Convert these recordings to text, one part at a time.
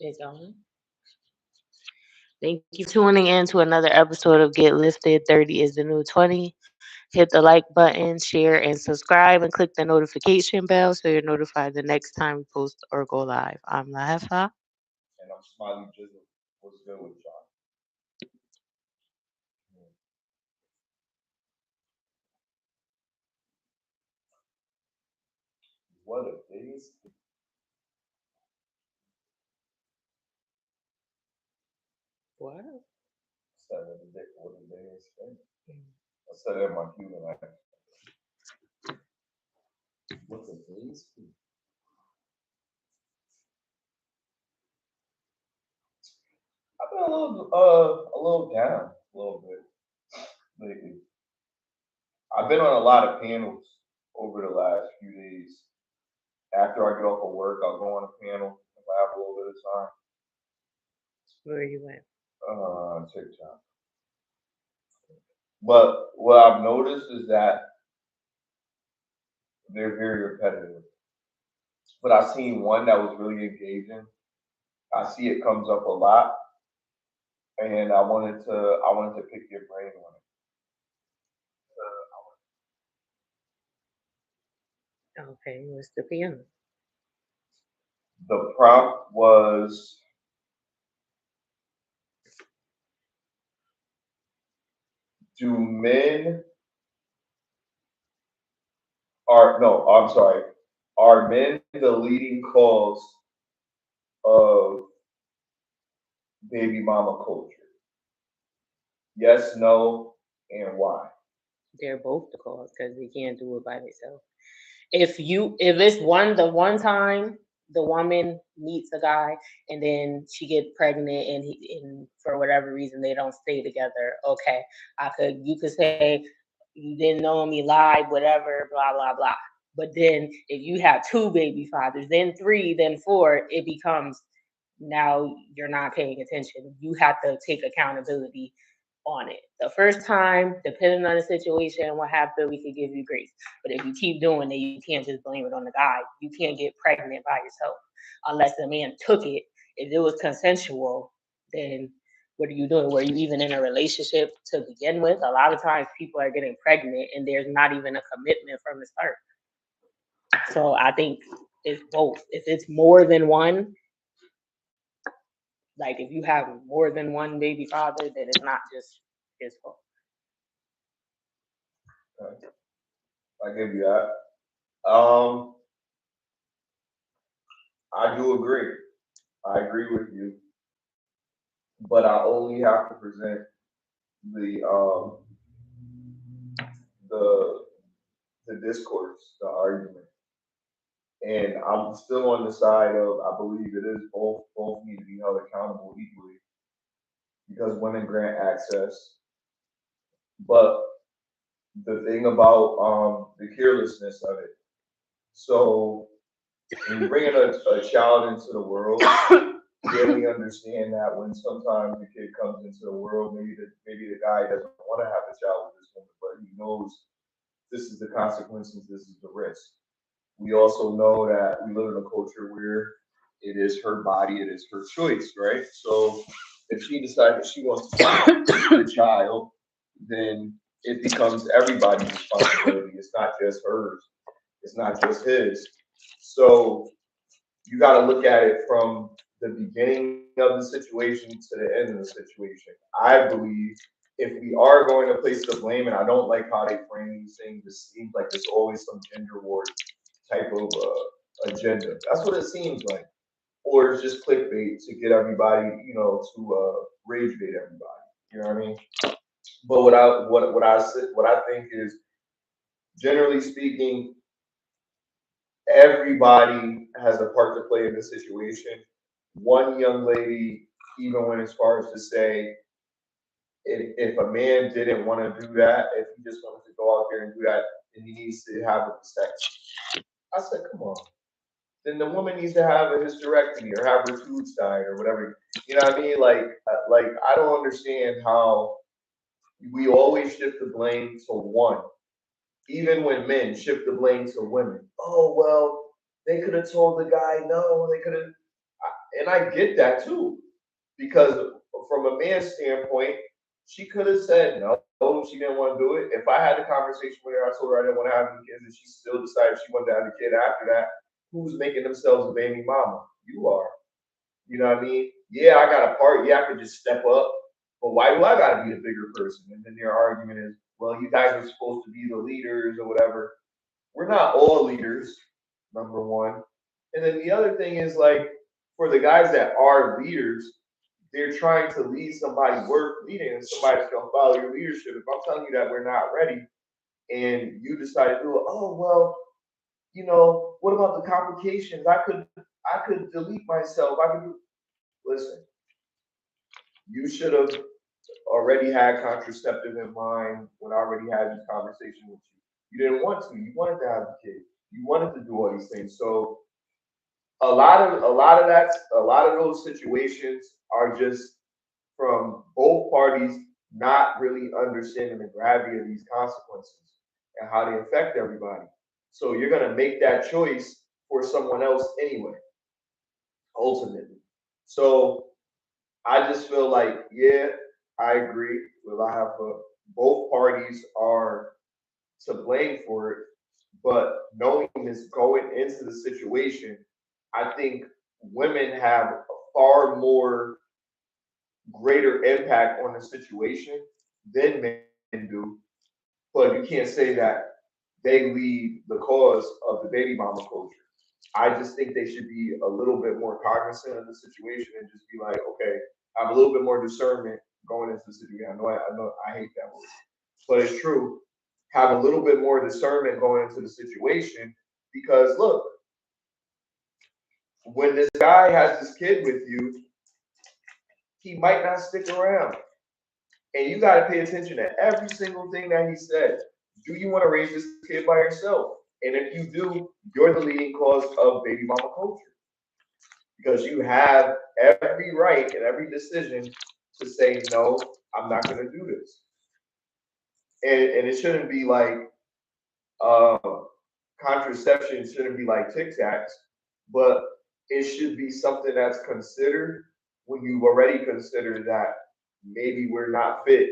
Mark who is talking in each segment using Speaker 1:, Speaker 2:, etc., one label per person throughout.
Speaker 1: It's on. Thank you for tuning in to another episode of Get Lifted 30 is the New 20. Hit the like button, share, and subscribe, and click the notification bell so you're notified the next time we post or go live. I'm Lahefa.
Speaker 2: And I'm Smiley Jizzle. What's good with y'all? What a days.
Speaker 1: What?
Speaker 2: Said of the day, what a day is spent. I said it in my cue and what a days. I've been a little down, a little bit lately. I've been on a lot of panels over the last few days. After I get off of work, I'll go on a panel if I have a little bit of time.
Speaker 1: Where you went?
Speaker 2: TikTok. But what I've noticed is that they're very repetitive. But I seen one that was really engaging. I see it comes up a lot, and I wanted to pick your brain on it.
Speaker 1: Okay, what's the piano?
Speaker 2: The prompt was, do men are no, I'm sorry, are men the leading cause of baby mama culture? Yes, no, and why?
Speaker 1: They're both the cause because they can't do it by themselves. If it's the one time the woman meets a guy and then she get pregnant and for whatever reason they don't stay together, okay, you could say you didn't know me, lied, whatever, blah blah blah. But then if you have two baby fathers, then three, then four, it becomes now you're not paying attention. You have to take accountability on it. The first time, depending on the situation and what happened, we could give you grace. But if you keep doing it, you can't just blame it on the guy. You can't get pregnant by yourself unless the man took it. If it was consensual, then what are you doing? Were you even in a relationship to begin with? A lot of times people are getting pregnant and there's not even a commitment from the start. So I think it's both. If it's more than one, like if you have more than one baby father, then it's not just his fault.
Speaker 2: Okay, I give you that. Um, I do agree. I agree with you, but I only have to present the the the discourse, the argument. And I'm still on the side of I believe it is both need to be held accountable equally because women grant access. But the thing about the carelessness of it. So when you bring in a child into the world, then we understand that when sometimes the kid comes into the world, maybe the guy doesn't want to have a child with this woman, but he knows this is the consequences, this is the risk. We also know that we live in a culture where it is her body, it is her choice, right? So if she decides that she wants to keep the child, then it becomes everybody's responsibility. It's not just hers. It's not just his. So you got to look at it from the beginning of the situation to the end of the situation. I believe if we are going to place the blame, and I don't like how they frame these things, it seems like there's always some gender war type of agenda. That's what it seems like. Or it's just clickbait to get everybody, to rage bait everybody. You know what I mean? But what I think is, generally speaking, everybody has a part to play in this situation. One young lady even went as far as to say, if a man didn't want to do that, if he just wanted to go out there and do that, then he needs to have a vasectomy. I said, come on. Then the woman needs to have a hysterectomy or have her tubes tied or whatever. You know what I mean? Like I don't understand how we always shift the blame to one. Even when men shift the blame to women. Oh well, they could have told the guy no. They could have. I get that too, because from a man's standpoint, she could have said no, she didn't want to do it. If I had the conversation with her, I told her I didn't want to have any kids, and she still decided she wanted to have a kid after that. Who's making themselves a baby mama? You are. You know what I mean? Yeah, I got a part. Yeah, I could just step up. But why do I got to be the bigger person? And then their argument is, well, you guys are supposed to be the leaders or whatever. We're not all leaders, number one. And then the other thing is like, for the guys that are leaders, they're trying to lead somebody worth leading, and somebody's gonna follow your leadership. If I'm telling you that we're not ready, and you decide to do it, oh well, what about the complications? I could delete myself. I could listen. You should have already had contraceptive in mind when I already had this conversation with you. You didn't want to. You wanted to have a kid. You wanted to do all these things. So a lot of those situations are just from both parties not really understanding the gravity of these consequences and how they affect everybody. So you're gonna make that choice for someone else anyway, ultimately. So I just feel like, yeah, I agree with both parties are to blame for it, but knowing this going into the situation, I think women have a far more greater impact on the situation than men do. But you can't say that they lead the cause of the baby mama culture. I just think they should be a little bit more cognizant of the situation and just be like, okay, have a little bit more discernment going into the situation. I know, I hate that word, but it's true. Have a little bit more discernment going into the situation because look, when this guy has this kid with you, he might not stick around. And you got to pay attention to every single thing that he said. Do you want to raise this kid by yourself? And if you do, you're the leading cause of baby mama culture because you have every right and every decision to say, no, I'm not going to do this. And it shouldn't be like uh, contraception, shouldn't be like Tic Tacs, but it should be something that's considered when you've already considered that maybe we're not fit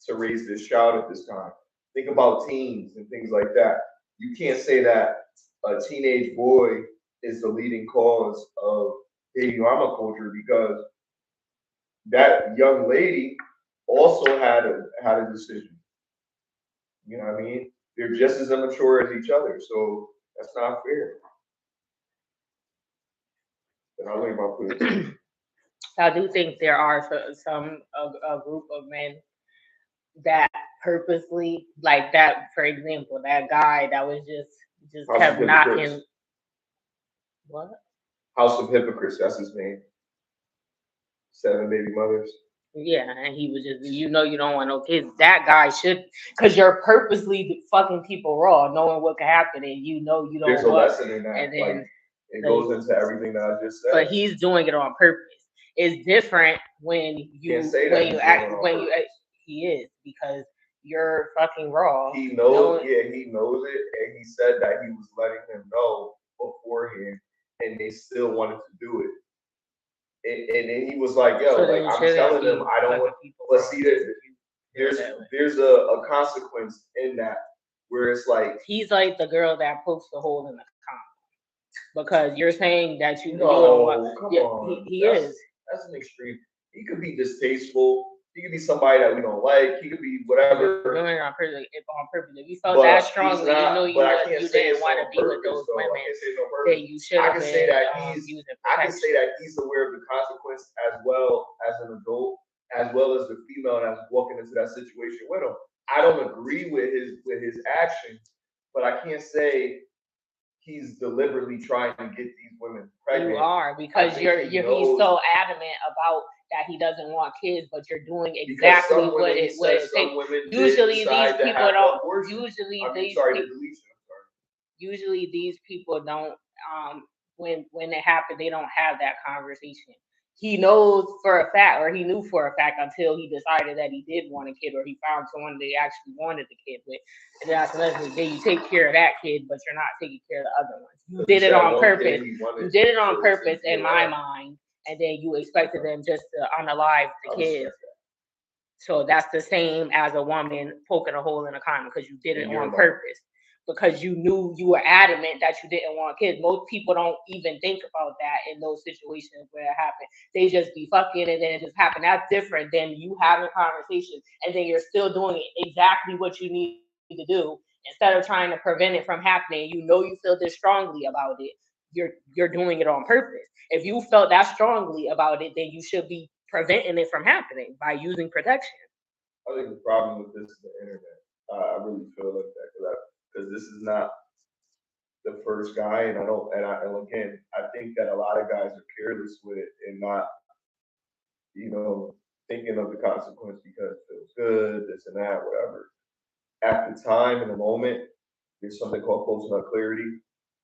Speaker 2: to raise this child at this time. Think about teens and things like that. You can't say that a teenage boy is the leading cause of baby mama culture because that young lady also had a decision. You know what I mean? They're just as immature as each other, so that's not fair. And I'll leave my point.
Speaker 1: I do think there are some a group of men that purposely, like that, for example, that guy that was just
Speaker 2: House of
Speaker 1: kept
Speaker 2: Hypocrites.
Speaker 1: knocking. What?
Speaker 2: House of Hypocrites, that's his name. 7 baby mothers.
Speaker 1: Yeah, and he was just, you don't want no kids. That guy should, because you're purposely fucking people raw, knowing what could happen, and you
Speaker 2: There's
Speaker 1: don't
Speaker 2: a
Speaker 1: want.
Speaker 2: lesson in that.
Speaker 1: And
Speaker 2: Like
Speaker 1: then,
Speaker 2: it goes into everything that I just
Speaker 1: but
Speaker 2: said.
Speaker 1: he's doing it on purpose. It's different when
Speaker 2: Can't say that he's doing it on purpose.
Speaker 1: he is, because you're fucking raw.
Speaker 2: He knows, yeah, he knows it, and he said that he was letting them know beforehand, and they still wanted to do it. And then he was like, "Yo,
Speaker 1: So
Speaker 2: like
Speaker 1: then
Speaker 2: I'm
Speaker 1: shouldn't
Speaker 2: telling them,
Speaker 1: be
Speaker 2: I don't
Speaker 1: fucking
Speaker 2: want."
Speaker 1: people
Speaker 2: But
Speaker 1: raw
Speaker 2: see,
Speaker 1: if you feel
Speaker 2: there's
Speaker 1: that way.
Speaker 2: there's a consequence in that where it's like,
Speaker 1: He's like the girl that pokes the hole in the condom, because you're saying that you don't want.
Speaker 2: no, come
Speaker 1: Yeah,
Speaker 2: on,
Speaker 1: he is.
Speaker 2: that's an extreme. He could be distasteful. He could be somebody that we don't like. He could be whatever.
Speaker 1: You're doing it on purpose. If on purpose, if you felt
Speaker 2: But
Speaker 1: that
Speaker 2: he's
Speaker 1: strongly,
Speaker 2: not. But I can't
Speaker 1: you
Speaker 2: say
Speaker 1: didn't
Speaker 2: it's
Speaker 1: want to
Speaker 2: on
Speaker 1: be with
Speaker 2: purpose,
Speaker 1: those
Speaker 2: though. I
Speaker 1: women,
Speaker 2: can't say it's on
Speaker 1: then
Speaker 2: purpose.
Speaker 1: you should
Speaker 2: I
Speaker 1: have
Speaker 2: can
Speaker 1: been
Speaker 2: say that
Speaker 1: using
Speaker 2: I can say
Speaker 1: protection.
Speaker 2: that he's aware of the consequence as well as an adult, as well as the female that's walking into that situation with him. I don't agree with his actions, but I can't say he's deliberately trying to get these women pregnant.
Speaker 1: You are, because he's so adamant about that he doesn't want kids, but you're doing exactly what it takes. Usually these people don't. Usually these people don't. When it happened, they don't have that conversation. He knows for a fact, or he knew for a fact until he decided that he did want a kid, or he found someone they actually wanted the kid with. And then you take care of that kid, but you're not taking care of the other ones. You did it on purpose. You did it on purpose, in my mind, and then you expected them just to unalive the kids. So that's the same as a woman poking a hole in a condom because you did it on purpose. Because you knew, you were adamant that you didn't want kids. Most people don't even think about that in those situations where it happened. They just be fucking and then it just happened. That's different than you having conversations and then you're still doing exactly what you need to do instead of trying to prevent it from happening. You know you feel this strongly about it. You're doing it on purpose. If you felt that strongly about it, then you should be preventing it from happening by using protection.
Speaker 2: I think the problem with this is the internet. I really feel like that because this is not the first guy, and and again, I think that a lot of guys are careless with it and not, thinking of the consequence because it feels good, this and that, whatever. At the time, in the moment, there's something called post-nut clarity.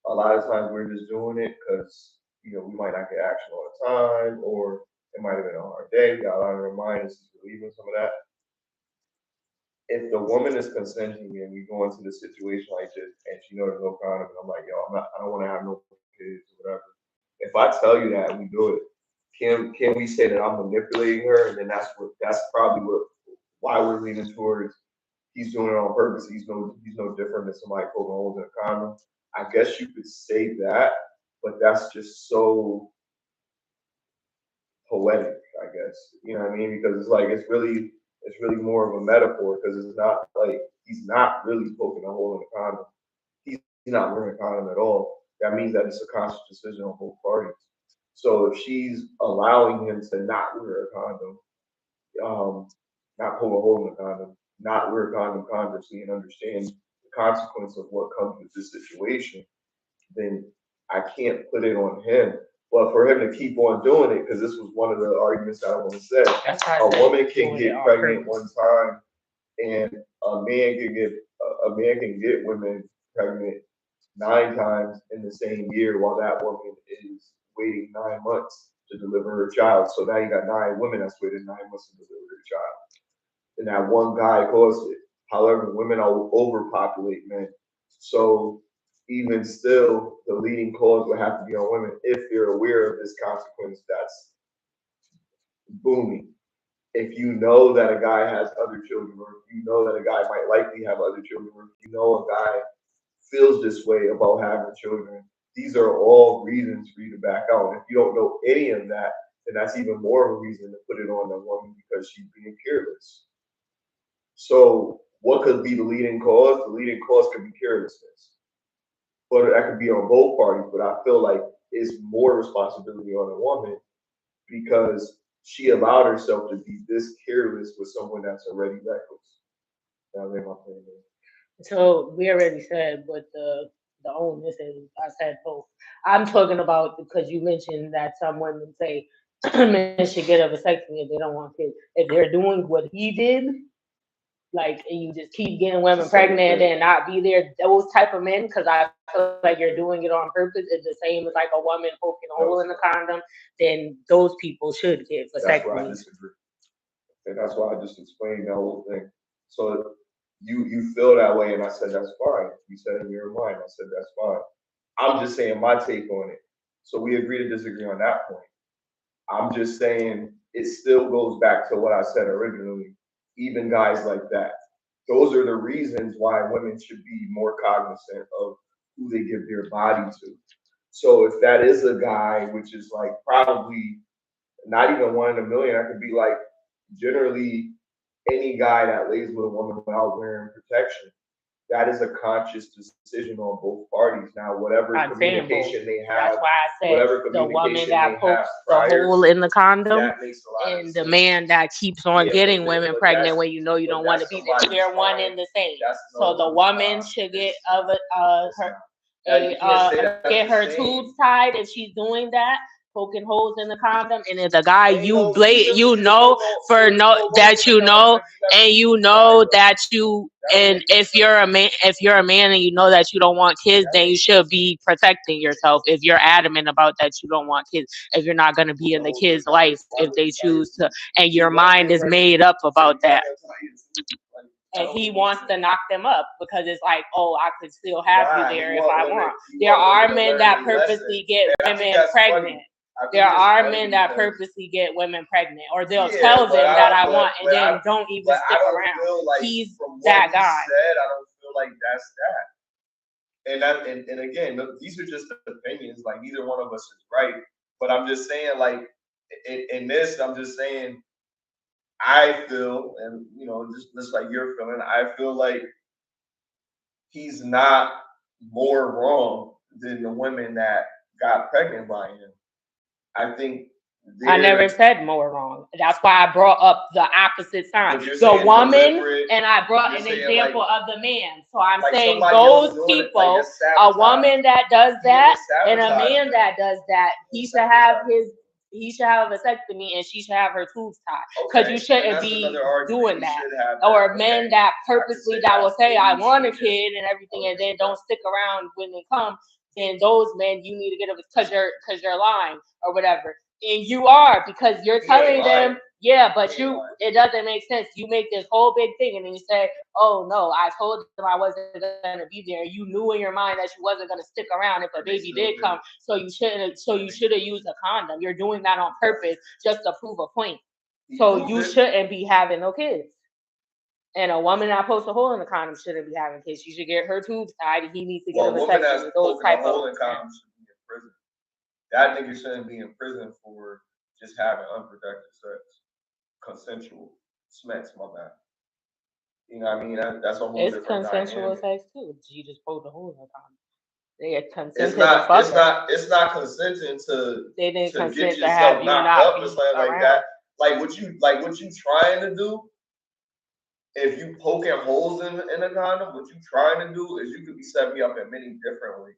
Speaker 2: A lot of times we're just doing it because, we might not get action all the time, or it might have been a hard day. We got a lot on our mind, this is relieving some of that. If the woman is consenting and we go into the situation like this and she knows there's no condom, and I'm like, yo, I don't want to have no kids or whatever. If I tell you that and we do it, can we say that I'm manipulating her? And then that's probably why we're leaning towards he's doing it on purpose. He's no different than somebody poking holes in a condom. I guess you could say that, but that's just so poetic, I guess. You know what I mean? Because it's really more of a metaphor because it's not like he's not really poking a hole in the condom. He's not wearing a condom at all. That means that it's a conscious decision on both parties. So if she's allowing him to not wear a condom, not poke a hole in the condom, not wear a condom consciously and understand the consequence of what comes with this situation, then I can't put it on him. But for him to keep on doing it, because this was one of the arguments that I want to say, a woman can get pregnant one time, and a man can get women pregnant 9 times in the same year, while that woman is waiting 9 months to deliver her child. So now you got 9 women that's waited 9 months to deliver their child, and that one guy caused it. However, women overpopulate men, so even still, the leading cause would have to be on women if you're aware of this consequence that's booming. If you know that a guy has other children, or if you know that a guy might likely have other children, or if you know a guy feels this way about having children, these are all reasons for you to back out. And if you don't know any of that, then that's even more of a reason to put it on a woman because she's being careless. So what could be the leading cause? The leading cause could be carelessness. But that could be on both parties, but I feel like it's more responsibility on a woman because she allowed herself to be this careless with someone that's already reckless. That made my point.
Speaker 1: So we already said what the onus is. I said both. I'm talking about because you mentioned that some women say men should get a vasectomy if they don't want kids. If they're doing what he did, like, and you just keep getting women pregnant and not be there, those type of men, because I feel like you're doing it on purpose, is the same as like a woman poking a hole in the condom, then those people should get vasectomies.
Speaker 2: That's why I disagree. And that's why I just explained that whole thing. So you feel that way, and I said that's fine. You said in your mind, I said that's fine. I'm just saying my take on it. So we agree to disagree on that point. I'm just saying it still goes back to what I said originally. Even guys like that, those are the reasons why women should be more cognizant of who they give their body to. So if that is a guy, which is like probably not even 1 in a million, I could be like generally any guy that lays with a woman without wearing protection. That is a conscious decision on both parties. Now, whatever communication they have,
Speaker 1: that's why I said the woman that pokes the hole in the condom and the man that keeps on getting women pregnant when you know you don't want to be there. They're one and the same. So the woman should get get her tubes tied if she's doing that, poking holes in the condom, and if the guy and if you're a man and you know that you don't want kids, then you should be protecting yourself. If you're adamant about that you don't want kids, if you're not going to be in the kid's life if they choose to, and your mind is made up about that. And he wants to knock them up because it's like, oh, I could still have you there if I want. There are men that purposely get women pregnant. There are men that purposely get women pregnant, or they'll tell them that I want, and then don't even stick around.
Speaker 2: Like
Speaker 1: he's that guy.
Speaker 2: I don't feel like that's that. And again, these are just opinions. Like neither one of us is right. But I'm just saying, like in this, I'm just saying, I feel, and you know, just like you're feeling, I feel like he's not more wrong than the women that got pregnant by him. I think
Speaker 1: I never said more wrong. That's why I brought up the opposite side. The woman, and I brought an example of the man. So I'm saying those people, a woman that does that and a man that does that, he should have a vasectomy and she should have her tubes tied. Because you shouldn't be doing that. Or men that purposely that will say, I want a kid and everything, and then don't stick around when they come. Then those men, you need to get them because you're lying or whatever. And you are, because you're telling them, but it doesn't make sense. You make this whole big thing and then you say, oh no, I told them I wasn't gonna be there. You knew in your mind that you wasn't gonna stick around if a baby did come, so you should have used a condom. You're doing that on purpose just to prove a point. So you shouldn't be having no kids. And a woman that pokes a hole in the condom shouldn't be having kids. She should get her tubes tied and he needs to get a vasectomy. Those type of
Speaker 2: condoms should be in prison. That nigga shouldn't be in prison for just having unprotected sex, consensual sex. My bad. You know what I mean? That's a whole different
Speaker 1: consensual sex too. You just poked a hole in the condom. They are consenting.
Speaker 2: It's not consenting to.
Speaker 1: They didn't consent to have you not be
Speaker 2: like that. Like what you trying to do. If you poking holes in a condom, what you trying to do is you could be setting me up in many different ways.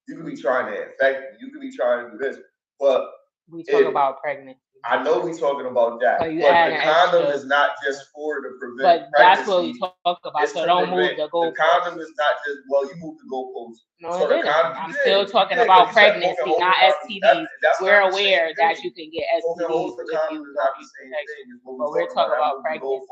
Speaker 2: You could be trying to infect me. You could be trying to do this. But
Speaker 1: we talk about pregnancy.
Speaker 2: I know we talking about that.
Speaker 1: So
Speaker 2: but the condom is not just for to prevent pregnancy.
Speaker 1: That's what we talk about. So don't move the goalpost.
Speaker 2: The condom is not just, you move the goalpost.
Speaker 1: No, so it didn't. I'm still talking about pregnancy, not STDs. We're aware that you can get STDs if you but we're talking about pregnancy.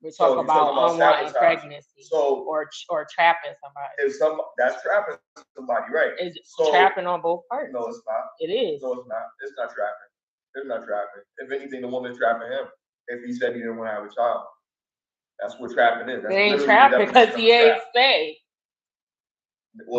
Speaker 1: We're talking about unwanted pregnancy, or trapping somebody.
Speaker 2: That's trapping somebody, right?
Speaker 1: It's trapping on both parts.
Speaker 2: No, it's not.
Speaker 1: It is.
Speaker 2: No, it's not. It's not trapping. It's not trapping. If anything, the woman's trapping him. If he said he didn't want to have a child, that's what trapping is. It ain't trapping because he ain't stayed.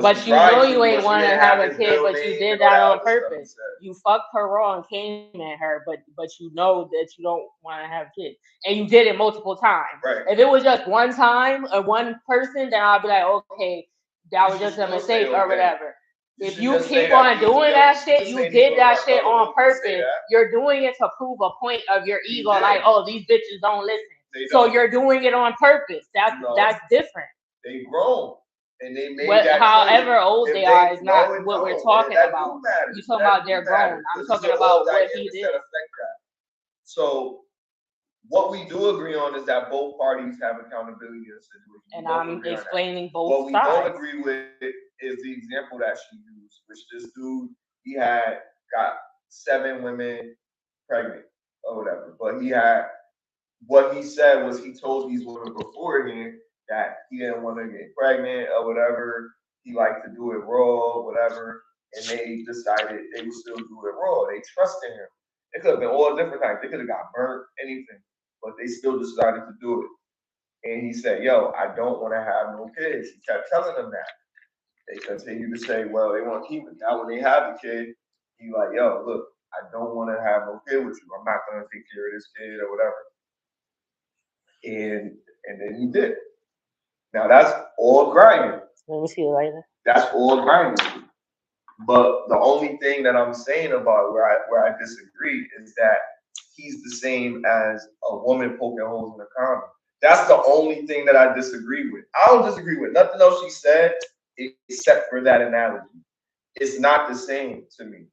Speaker 1: But you know you ain't want to have a kid, but you did that on purpose. You fucked her raw and came at her, but you know that you don't want to have kids, and you did it multiple times.
Speaker 2: Right.
Speaker 1: If it was just one time or one person, then I'll be like, okay, that was just a mistake or whatever. If you keep on doing that shit, you did that shit on purpose. You're doing it to prove a point of your ego, like, oh, these bitches don't listen. So you're doing it on purpose. That's different.
Speaker 2: They grown. And they made
Speaker 1: however old they are is not what we're talking about. You're talking about they're grown. I'm talking about what he did.
Speaker 2: So what we do agree on is that both parties have accountability in the situation.
Speaker 1: And I'm explaining both sides.
Speaker 2: What we don't agree with is the example that she used, which this dude, he had got 7 women pregnant or whatever. But what he said was he told these women beforehand that he didn't want to get pregnant or whatever. He liked to do it raw, whatever. And they decided they would still do it raw. They trusted him. It could have been all different types. They could have got burnt, anything. But they still decided to do it. And he said, yo, I don't want to have no kids. He kept telling them that. They continued to say, well, they want to keep it. Now when they have the kid, he like, yo, look, I don't want to have no kid with you. I'm not going to take care of this kid or whatever. And then he did. Now that's all grinding.
Speaker 1: Let me see you later.
Speaker 2: That's all grinding. But the only thing that I'm saying about where I disagree is that he's the same as a woman poking holes in a condom. That's the only thing that I disagree with. I don't disagree with nothing else she said except for that analogy. It's not the same to me.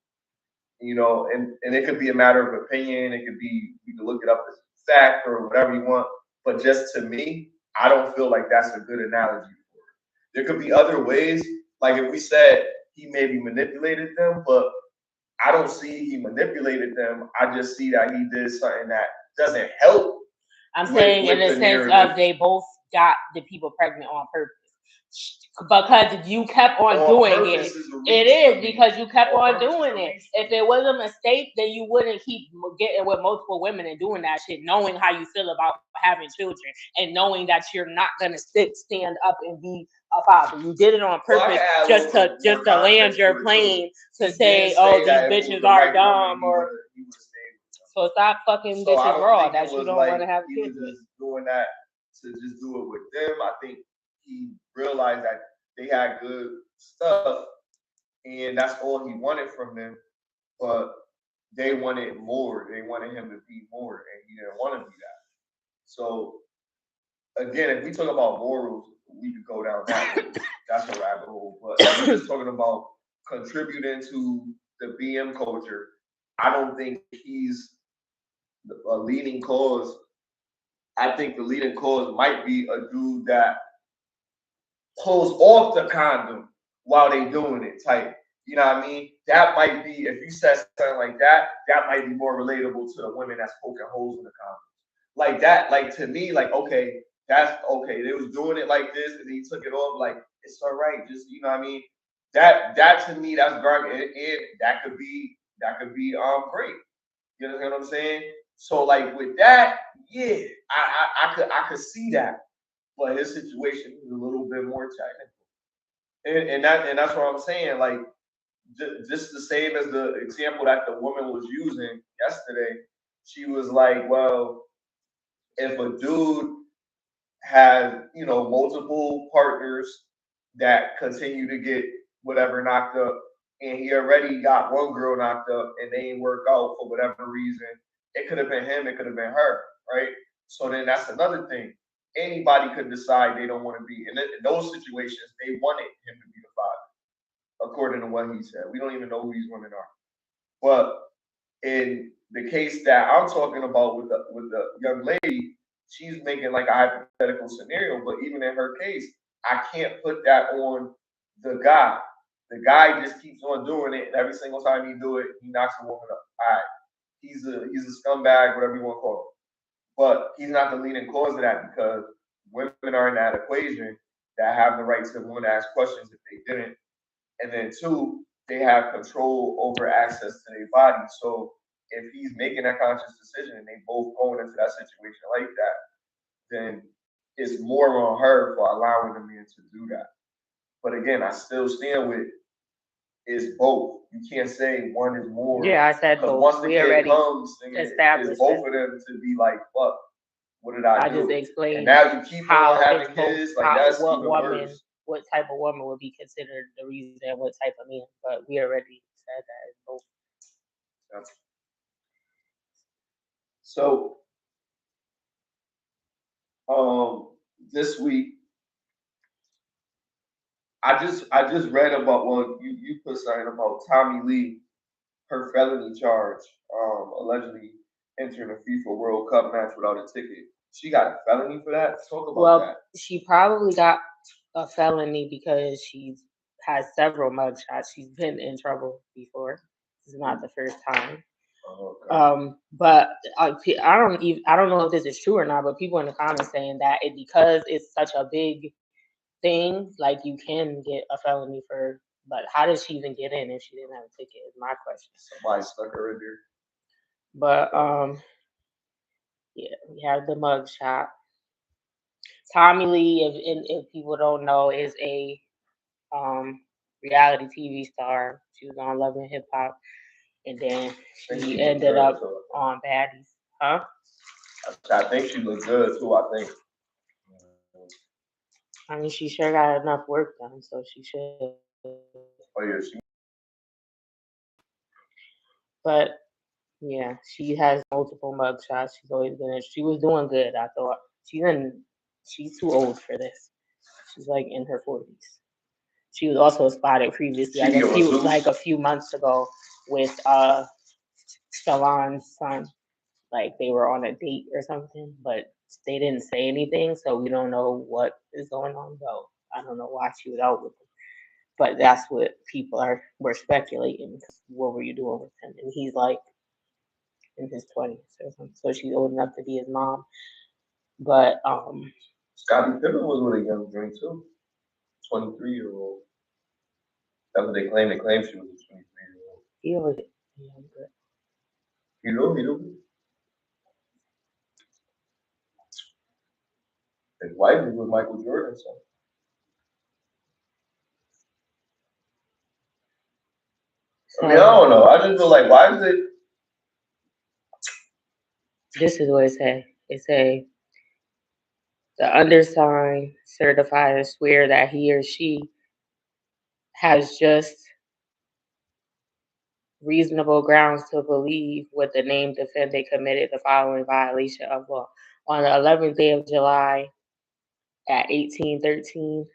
Speaker 2: You know, and it could be a matter of opinion. It could be, you can look it up as fact or whatever you want. But just to me, I don't feel like that's a good analogy for it. There could be other ways. Like if we said he maybe manipulated them, but I don't see he manipulated them. I just see that he did something that doesn't help.
Speaker 1: I'm saying in the sense of they both got the people pregnant on purpose. Because you kept on doing it. It is because you kept on doing it. If it was a mistake, then you wouldn't keep getting with multiple women and doing that shit, knowing how you feel about having children and knowing that you're not gonna stand up and be a father. You did it on purpose just to land your plane to say, oh, these bitches are dumb or. So stop fucking bitches raw that you don't want to have kids with.
Speaker 2: Doing that to just do it with them. I think he realized that they had good stuff and that's all he wanted from them. But they wanted more. They wanted him to be more, and he didn't want to be that. So again, if we talk about morals, we could go down that road. That's a rabbit hole. But if we're just talking about contributing to the BM culture, I don't think he's a leading cause. I think the leading cause might be a dude that pulls off the condom while they doing it type. You know what I mean? That might be, if you said something like that, that might be more relatable to the women that's poking holes in the condoms. Like that, like to me, like, okay, that's okay. They was doing it like this and he took it off, like, it's all right. Just, you know what I mean? That to me, that's garbage. And that could be great. You understand what I'm saying? So like with that, yeah, I could see that. But his situation is a little bit more technical. And that's what I'm saying. Like just the same as the example that the woman was using yesterday. She was like, well, if a dude has, multiple partners that continue to get whatever knocked up, and he already got one girl knocked up and they ain't work out for whatever reason, it could have been him, it could have been her, right? So then that's another thing. Anybody could decide they don't want to be in those situations. They wanted him to be the father, according to what he said. We don't even know who these women are. But in the case that I'm talking about with the young lady, she's making like a hypothetical scenario. But even in her case, I can't put that on the guy. The guy just keeps on doing it. Every single time he do it, he knocks a woman up. All right, he's a scumbag, whatever you want to call him. But he's not the leading cause of that because women are in that equation that have the right to, one, ask questions if they didn't, and then two, they have control over access to their body. So if he's making that conscious decision and they both going into that situation like that, then it's more on her for allowing the man to do that. But again, I still stand with it's both. You can't say one is more.
Speaker 1: Yeah, I said both.
Speaker 2: Once the
Speaker 1: we
Speaker 2: kid
Speaker 1: already
Speaker 2: comes,
Speaker 1: established
Speaker 2: it's both of them to be like, fuck, what did I do?
Speaker 1: Just explained
Speaker 2: and now you keep
Speaker 1: how
Speaker 2: on having kids, like that's
Speaker 1: what
Speaker 2: even
Speaker 1: woman,
Speaker 2: worse.
Speaker 1: What type of woman would be considered the reason and what type of man. But we already said that it's both.
Speaker 2: Yeah. So this week I just read about, well, you put something about Tommie Lee, her felony charge, allegedly entering a FIFA World Cup match without a ticket. She got a felony for that? Talk about that.
Speaker 1: She probably got a felony because she has several mugshots. She's been in trouble before. This is not the first time. Okay. But I don't know if this is true or not, but people in the comments saying that because it's such a big thing, like you can get a felony for. But how did she even get in if she didn't have a ticket? Is my question.
Speaker 2: Somebody stuck her in there.
Speaker 1: But yeah, we have the mugshot. Tommie Lee, if people don't know, is a reality TV star. She was on Love and Hip Hop, and then she ended up on Baddies. Huh?
Speaker 2: I think she looked good too. I think.
Speaker 1: I mean, she sure got enough work done, so she should.
Speaker 2: Oh yeah, she.
Speaker 1: But yeah, she has multiple mugshots. She's always been. She was doing good. I thought she's too old for this. She's like in her 40s. She was also spotted previously, a few months ago, with Shalon's son. Like they were on a date or something, but they didn't say anything, so we don't know what is going on. Though I don't know why she was out with him, but that's what people were speculating. What were you doing with him? And he's like in his 20s or something, so she's old enough to be his mom. But
Speaker 2: Scottie Pippen was with a young joint too. 23-year-old. That's what they claim. They claim she was a 23-year-old.
Speaker 1: He was
Speaker 2: Hero. His wife was with Michael Jordan, so. I mean, I don't know. I just feel like, why is it?
Speaker 1: This is what it say. It say the undersigned certify and swear that he or she has just reasonable grounds to believe with the named defendant committed the following violation of law. On the 11th day of July at 1813,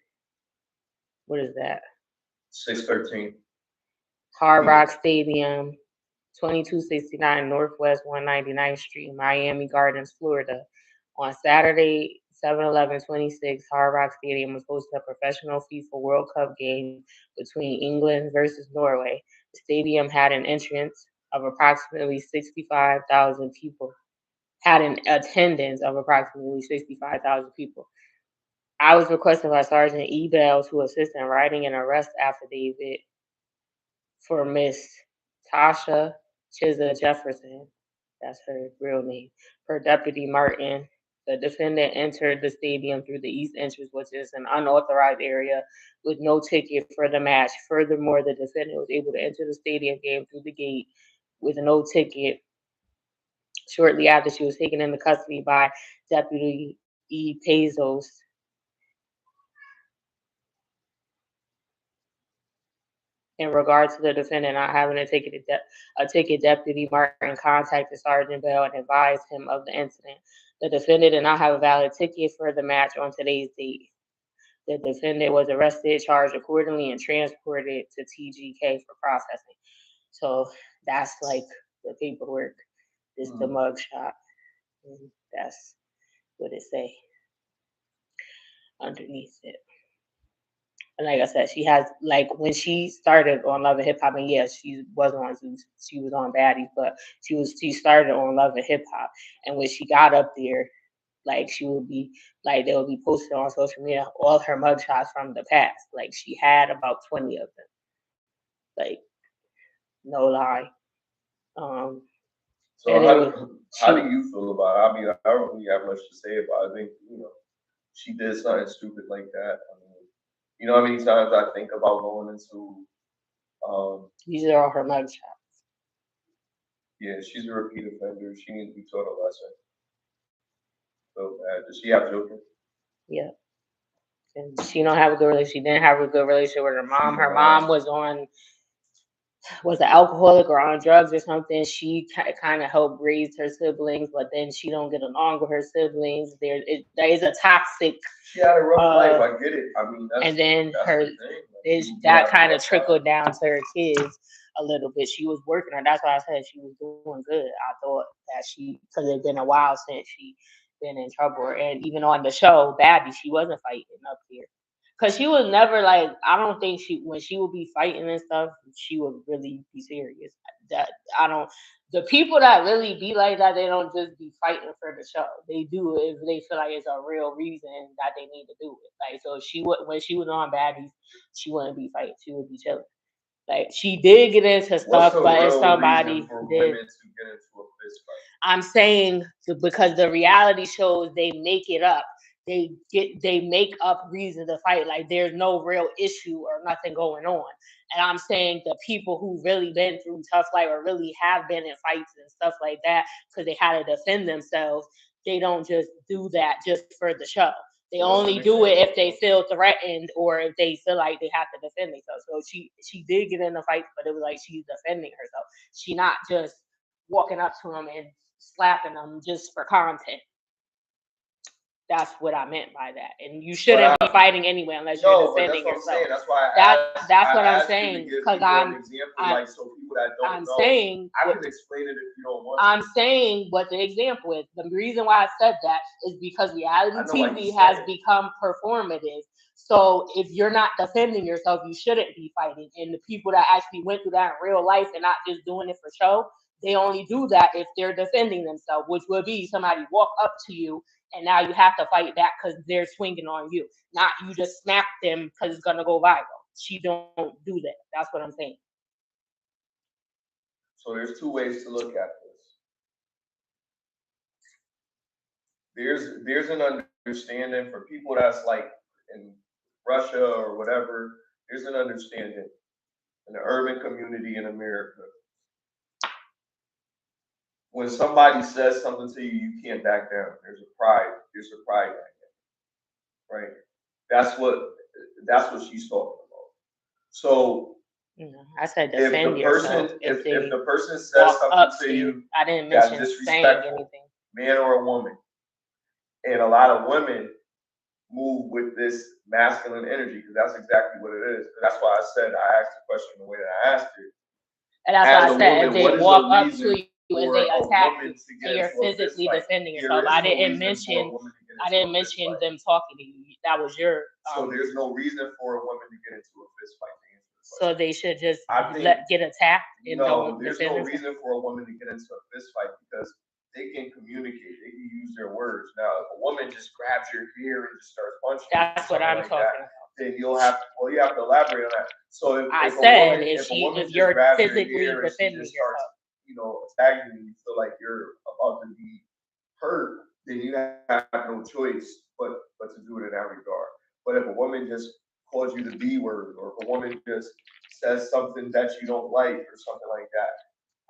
Speaker 1: what is that?
Speaker 2: 613.
Speaker 1: Hard Rock Stadium, 2269 Northwest 199th Street, Miami Gardens, Florida. On Saturday, 7/11/26, Hard Rock Stadium was hosted a professional FIFA World Cup game between England versus Norway. The stadium had an entrance of approximately 65,000 people. Had an attendance of approximately 65,000 people. I was requested by Sergeant E. Bell to assist in writing an arrest affidavit for Miss Tasha Chizza Jefferson. That's her real name. For Deputy Martin, the defendant entered the stadium through the east entrance, which is an unauthorized area with no ticket for the match. Furthermore, the defendant was able to enter the stadium game through the gate with no ticket shortly after she was taken into custody by Deputy E. Pezos. In regard to the defendant not having a ticket, Deputy Martin contacted Sergeant Bell and advised him of the incident. The defendant did not have a valid ticket for the match on today's date. The defendant was arrested, charged accordingly, and transported to TGK for processing. So that's like the paperwork. This is the mugshot. And that's what it say underneath it. And like I said, she has, like, when she started on Love and Hip Hop, and yes, she wasn't on Zeus, she was on Baddies, but she started on Love and Hip Hop, and when she got up there, like, she would be like, they would be posted on social media all her mugshots from the past. Like, she had about 20 of them. Like, no lie.
Speaker 2: So how do you feel about it? I mean, I don't really have much to say about it. I think, she did something stupid like that. I mean, you know how many times I think about going into
Speaker 1: these are all her mugshots.
Speaker 2: Yeah, she's a repeat offender. She needs to be taught a lesson. So bad. Does she have children?
Speaker 1: Yeah. And she don't have a good relationship. She didn't have a good relationship with her mom. Her mom was an alcoholic or on drugs or something. She kind of helped raise her siblings, but then she don't get along with her siblings. There is a toxic.
Speaker 2: She had a rough life. I get it. I mean,
Speaker 1: and then that kind of trickled down to her kids a little bit. She was working her. That's why I said she was doing good. I thought that because it's been a while since she been in trouble. And even on the show, Babby, she wasn't fighting up here. Cause she was never like, I don't think when she would be fighting and stuff, she would really be serious. The people that really be like that, they don't just be fighting for the show. They do it if they feel like it's a real reason that they need to do it. Like, so when she was on Baddies, she wouldn't be fighting. She would be chilling. Like, she did get into stuff, but if somebody did, I'm saying because the reality shows, they make it up. They make up reasons to fight. Like, there's no real issue or nothing going on. And I'm saying the people who really been through tough life or really have been in fights and stuff like that because they had to defend themselves, they don't just do that just for the show. They only do it if they feel threatened or if they feel like they have to defend themselves. So she did get in the fight, but it was like she's defending herself. She not just walking up to them and slapping them just for content. That's what I meant by that. And you shouldn't be fighting anyway unless you're defending yourself.
Speaker 2: That's why
Speaker 1: that's what I'm saying. Because I'm saying
Speaker 2: I can explain it if you don't want.
Speaker 1: I'm saying what the example is. The reason why I said that is because reality TV has become performative. So if you're not defending yourself, you shouldn't be fighting. And the people that actually went through that in real life and not just doing it for show, they only do that if they're defending themselves, which would be somebody walk up to you and now you have to fight back because they're swinging on you. Not you just smack them because it's gonna go viral. She don't do that. That's what I'm saying.
Speaker 2: So there's two ways to look at this. There's an understanding for people that's like in Russia or whatever. There's an understanding in the urban community in America. When somebody says something to you, you can't back down. There's a pride. There's a pride back there, right? That's what she's talking about. So
Speaker 1: I said
Speaker 2: if
Speaker 1: defend
Speaker 2: the
Speaker 1: yourself.
Speaker 2: person if the person says
Speaker 1: walk
Speaker 2: something
Speaker 1: up
Speaker 2: to you
Speaker 1: I didn't
Speaker 2: that's
Speaker 1: mention saying
Speaker 2: disrespectful,
Speaker 1: anything.
Speaker 2: man or a woman, and a lot of women move with this masculine energy because that's exactly what it is. That's why I said I asked the question the way that I asked it.
Speaker 1: And that's
Speaker 2: As
Speaker 1: why I
Speaker 2: a
Speaker 1: said
Speaker 2: woman,
Speaker 1: if they
Speaker 2: what is
Speaker 1: walk
Speaker 2: the
Speaker 1: up
Speaker 2: reason
Speaker 1: to you and
Speaker 2: for
Speaker 1: they
Speaker 2: a
Speaker 1: attack
Speaker 2: woman
Speaker 1: you
Speaker 2: to get
Speaker 1: and you're
Speaker 2: into a fist
Speaker 1: physically
Speaker 2: fight?
Speaker 1: defending
Speaker 2: There
Speaker 1: yourself,
Speaker 2: is
Speaker 1: I
Speaker 2: no
Speaker 1: didn't
Speaker 2: reason for a
Speaker 1: mention
Speaker 2: woman to get into a fist fight.
Speaker 1: them talking to you. That was your
Speaker 2: So there's no reason for a woman to get into a fist fight.
Speaker 1: so they should just get attacked and
Speaker 2: no,
Speaker 1: don't
Speaker 2: there's
Speaker 1: defend
Speaker 2: no
Speaker 1: themselves.
Speaker 2: reason for a woman to get into a fist fight because they can communicate, they can use their words. Now, if a woman just grabs your hair and just starts punching,
Speaker 1: that's what I'm
Speaker 2: like
Speaker 1: talking about.
Speaker 2: Then you have to elaborate on that. So if
Speaker 1: I
Speaker 2: if
Speaker 1: said
Speaker 2: if a woman
Speaker 1: if
Speaker 2: just
Speaker 1: you're
Speaker 2: grabs your
Speaker 1: physically
Speaker 2: hair and she
Speaker 1: defending
Speaker 2: just starts,
Speaker 1: yourself,
Speaker 2: attacking you, you feel like you're about to be hurt, then you have no choice but to do it in that regard. But if a woman just calls you the B word, or if a woman just says something that you don't like, or something like that,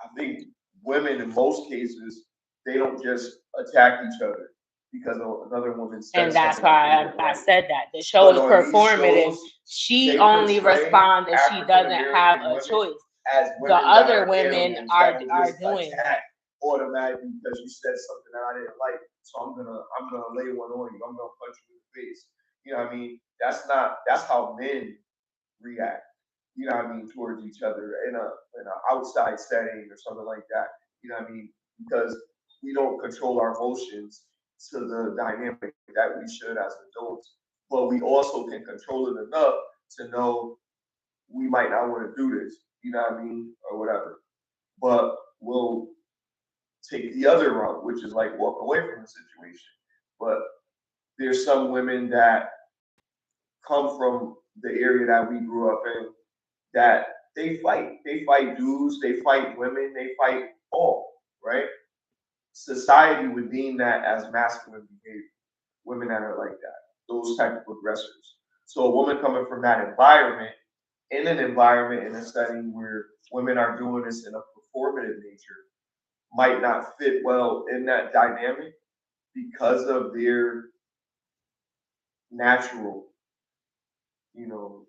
Speaker 2: I think women in most cases they don't just attack each other because another woman says
Speaker 1: and that's
Speaker 2: something that
Speaker 1: why
Speaker 2: they didn't
Speaker 1: I
Speaker 2: like.
Speaker 1: said that the show is
Speaker 2: But on these
Speaker 1: performative.
Speaker 2: shows,
Speaker 1: She
Speaker 2: they
Speaker 1: only
Speaker 2: portray
Speaker 1: responds if she doesn't
Speaker 2: African
Speaker 1: have
Speaker 2: American
Speaker 1: a
Speaker 2: women
Speaker 1: choice.
Speaker 2: as
Speaker 1: The
Speaker 2: women that
Speaker 1: other
Speaker 2: are
Speaker 1: women
Speaker 2: aliens
Speaker 1: are
Speaker 2: that will just
Speaker 1: doing that.
Speaker 2: attack automatically because you said something that I didn't like. So I'm gonna lay one on you. I'm gonna punch you in the face. You know what I mean? That's how men react. You know what I mean, towards each other in a outside setting or something like that. You know what I mean? Because we don't control our emotions to the dynamic that we should as adults. But we also can control it enough to know we might not want to do this, you know what I mean, or whatever. But we'll take the other route, which is like walk away from the situation. But there's some women that come from the area that we grew up in that they fight. They fight dudes, they fight women, they fight all, right? Society would deem that as masculine behavior. Women that are like that, those type of aggressors. So a woman coming from that environment, in an environment, in a setting where women are doing this in a performative nature, might not fit well in that dynamic because of natural, you know,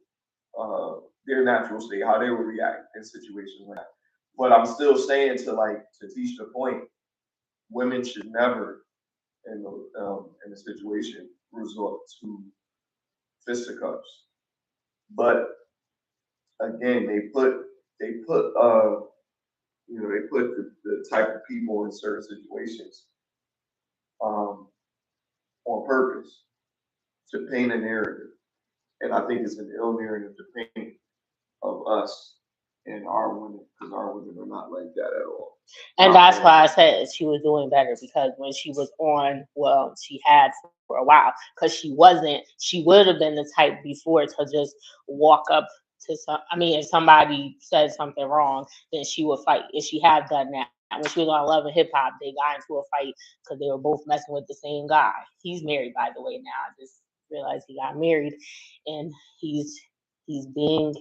Speaker 2: their natural state, how they would react in situations like that. But I'm still saying to teach the point, women should never, in a situation, resort to fisticuffs. But again, they put the type of people in certain situations um, on purpose to paint a narrative, and I think it's an ill narrative to paint of us and our women because our women are not like that at all.
Speaker 1: And that's why I said she was doing better because when she was on, well, she had for a while because she would have been the type before to just walk up to if somebody said something wrong, then she would fight. And she had done that. When she was on Love and Hip Hop, they got into a fight because they were both messing with the same guy. He's married, by the way, now. I just realized he got married and he's being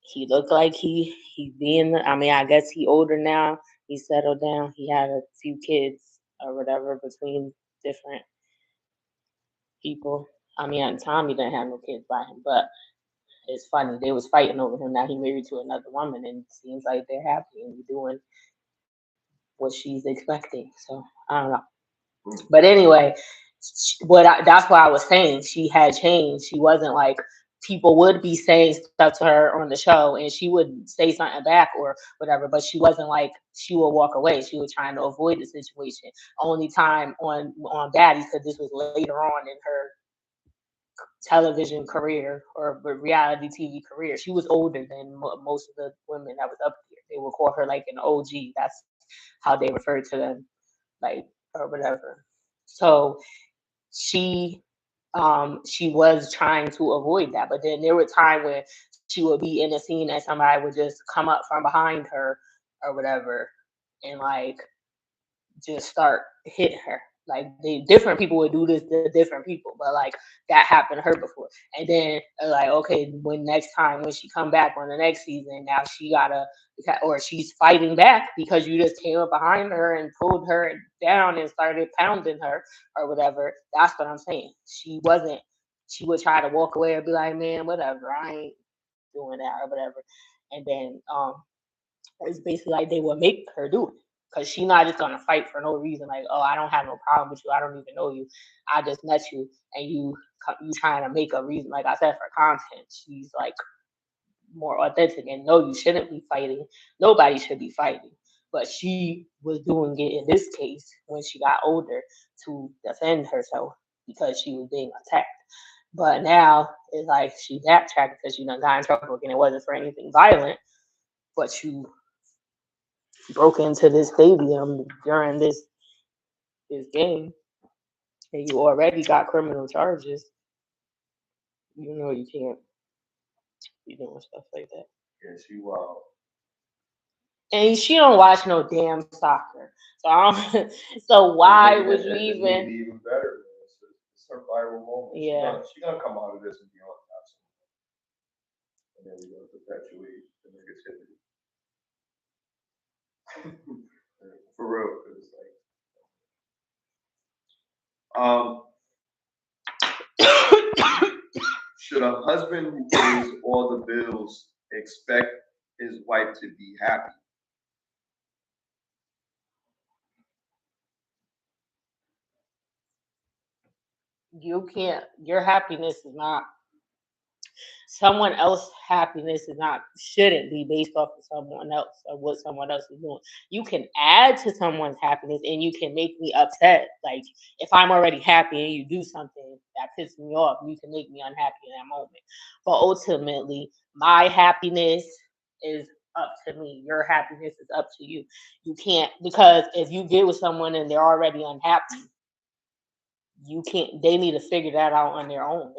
Speaker 1: he looked like he's being I guess he older now. He settled down. He had a few kids or whatever between different people. Tommy didn't have no kids by him, but it's funny. They was fighting over him. Now he married to another woman and it seems like they're happy and doing what she's expecting. So I don't know. But anyway, that's why I was saying she had changed. She wasn't like people would be saying stuff to her on the show and she would say something back or whatever, but she wasn't like she would walk away. She was trying to avoid the situation. Only time on Baddies because this was later on in her television career or reality TV career. She was older than most of the women that was up there. They would call her like an OG. That's how they refer to them, like, or whatever. So she was trying to avoid that, but then there were times where she would be in a scene and somebody would just come up from behind her or whatever and like just start hitting her. Like they different people would do this to different people, but like that happened to her before. And then like okay, when next time when she come back on the next season, now she gotta or she's fighting back because you just came up behind her and pulled her down and started pounding her or whatever. That's what I'm saying. She wasn't. She would try to walk away and be like, man, whatever, I ain't doing that or whatever. And then it's basically like they would make her do it because she's not just gonna fight for no reason. Like, oh, I don't have no problem with you. I don't even know you. I just met you, and you trying to make a reason. Like I said, for content, she's like more authentic. And no, you shouldn't be fighting. Nobody should be fighting. But she was doing it in this case when she got older to defend herself because she was being attacked. But now it's like she backtracked because she done got in trouble again. It wasn't for anything violent, but you broke into this stadium during this game and you already got criminal charges, you know you can't be doing stuff like that.
Speaker 2: Yeah, she wild.
Speaker 1: And she don't watch no damn soccer. So I don't, so why would you
Speaker 2: It
Speaker 1: even
Speaker 2: even better? It's her viral moment.
Speaker 1: Yeah.
Speaker 2: She's gonna come out of this and be on top. And then we're gonna perpetuate the negativity. For real, because like should a husband who pays all the bills expect his wife to be happy?
Speaker 1: you can't your happiness is not someone else's happiness is not shouldn't be based off of someone else or what someone else is doing. You can add to someone's happiness and you can make me upset. Like if I'm already happy and you do something that pisses me off, you can make me unhappy in that moment. But ultimately, my happiness is up to me. Your happiness is up to you. You can't because if you get with someone and they're already unhappy, you can't they need to figure that out on their own.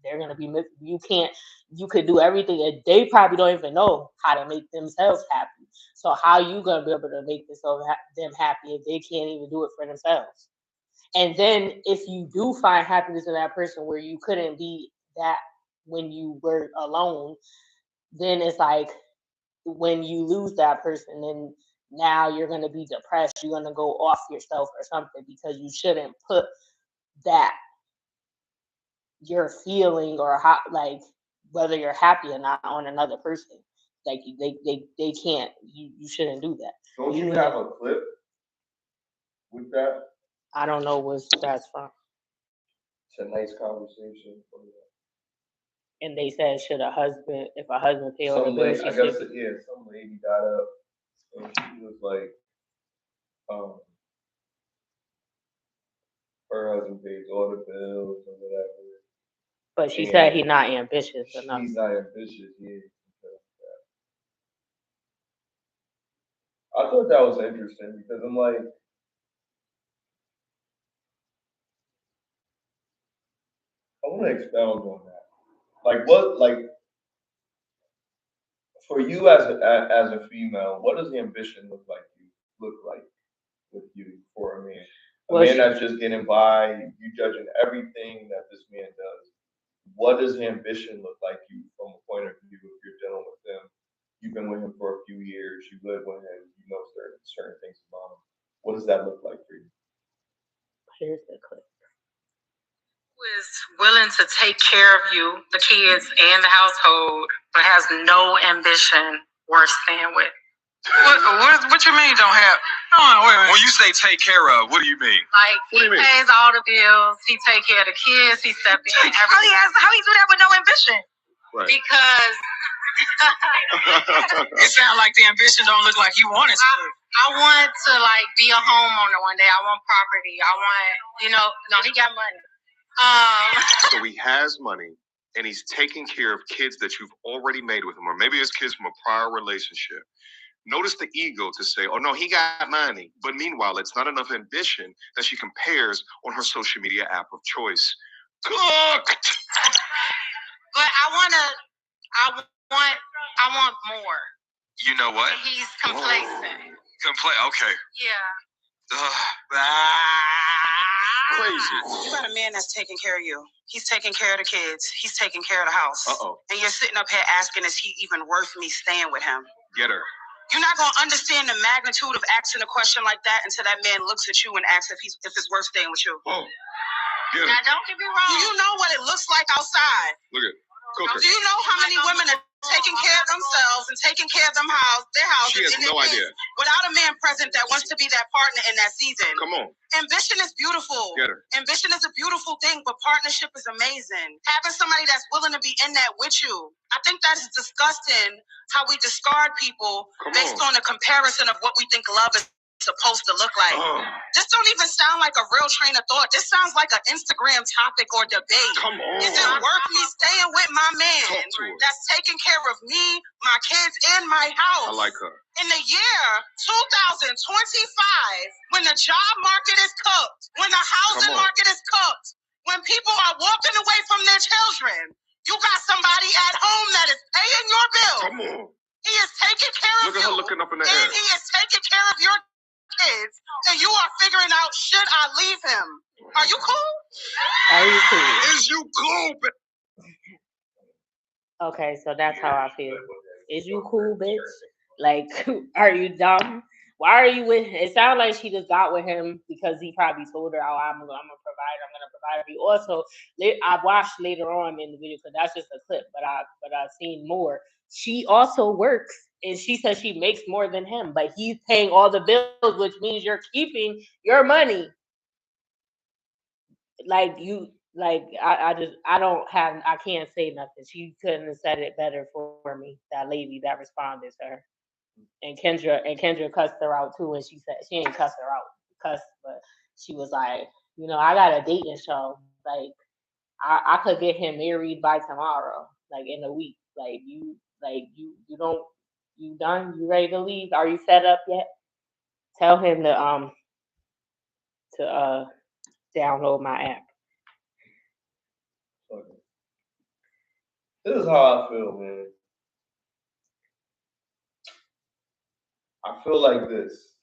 Speaker 1: They're gonna be you can't you could do everything and they probably don't even know how to make themselves happy. So how you gonna be able to make them happy if they can't even do it for themselves? And then if you do find happiness in that person where you couldn't be that when you were alone, then it's like when you lose that person, then now you're gonna be depressed. You're gonna go off yourself or something because you shouldn't put that you're feeling or how like whether you're happy or not on another person. Like they can't. You shouldn't do that.
Speaker 2: Don't you have a clip with that?
Speaker 1: I don't know what that's from.
Speaker 2: It's a nice conversation.
Speaker 1: And they said, should a husband, if a husband pay all the
Speaker 2: Some
Speaker 1: bills,
Speaker 2: lady,
Speaker 1: she
Speaker 2: I
Speaker 1: should.
Speaker 2: guess, yeah, some lady got up and she was like, her husband pays all the bills or whatever.
Speaker 1: But she said he's not ambitious enough.
Speaker 2: He's not ambitious, yeah. I thought that was interesting because I'm like, I want to expound on that. Like, what, like, for you as a female, what does the ambition look like with you for a man? A man that's just getting by, you judging everything that this man does. What does ambition look like you from a point of view if you're dealing with him? You've been with him for a few years, you live with him, you know certain things about him. What does that look like for you?
Speaker 1: Here's the clip.
Speaker 3: Who is willing to take care of you, the kids, and the household, but has no ambition worth staying with. What you mean don't have? When you say take care of, what do you mean? Like he pays all the bills, he take care of the kids, he step in everything. How he do that with no ambition? Right. Because it sounds like the ambition don't look like you want it to. I want to like be a homeowner one day. I want property. I want, no, he got money.
Speaker 4: So he has money and he's taking care of kids that you've already made with him, or maybe his kids from a prior relationship. Notice the ego to say, oh no, he got money. But meanwhile, it's not enough ambition that she compares on her social media app of choice. Cooked!
Speaker 3: But I want more.
Speaker 4: You know what?
Speaker 3: He's complacent.
Speaker 4: Okay.
Speaker 3: Yeah.
Speaker 4: Crazy.
Speaker 3: You got a man that's taking care of you. He's taking care of the kids. He's taking care of the house.
Speaker 4: Uh-oh.
Speaker 3: And you're sitting up here asking, is he even worth me staying with him?
Speaker 4: Get her.
Speaker 3: You're not going to understand the magnitude of asking a question like that until that man looks at you and asks if it's worth staying with you.
Speaker 4: Oh. Get her.
Speaker 3: Now, don't get me wrong. Do you know what it looks like outside?
Speaker 4: Look at Cooker.
Speaker 3: Do you know how many women are taking care of themselves and taking care of their houses?
Speaker 4: She has no idea.
Speaker 3: Without a man present that wants to be that partner in that season.
Speaker 4: Come on.
Speaker 3: Ambition is beautiful.
Speaker 4: Get her.
Speaker 3: Ambition is a beautiful thing, but partnership is amazing. Having somebody that's willing to be in that with you. I think that is disgusting how we discard people based on a comparison of what we think love is supposed to look like. This don't even sound like a real train of thought. This sounds like an Instagram topic or debate.
Speaker 4: Come on.
Speaker 3: Is it worth me staying with my man that's taking care of me, my kids, and my house?
Speaker 4: I like her.
Speaker 3: In the year 2025, when the job market is cooked, when the housing market is cooked, when people are walking away from their children, you got somebody at home that is paying your bill.
Speaker 4: Come on.
Speaker 3: He is taking care of you.
Speaker 4: Look at her looking up in the air.
Speaker 3: And he is taking care of your kids. And you are figuring out, should I leave him? Are you cool?
Speaker 1: Are you cool?
Speaker 4: Is you cool?
Speaker 1: Okay, so that's how I feel. Is you cool, bitch? Like, are you dumb? Why are you with? It sounds like she just got with him because he probably told her, "Oh, I'm gonna provide for you." Also, I watched later on in the video because that's just a clip, but I've seen more. She also works, and she says she makes more than him, but he's paying all the bills, which means you're keeping your money. Like you, like I can't say nothing. She couldn't have said it better for me. That lady that responded to her. And Kendra cussed her out too, and she said she ain't cussed her out, but she was like, I got a dating show. Like, I could get him married by tomorrow, like in a week. You done? You ready to leave? Are you set up yet? Tell him to download my app.
Speaker 2: Okay. This is how I feel, man. I feel like this.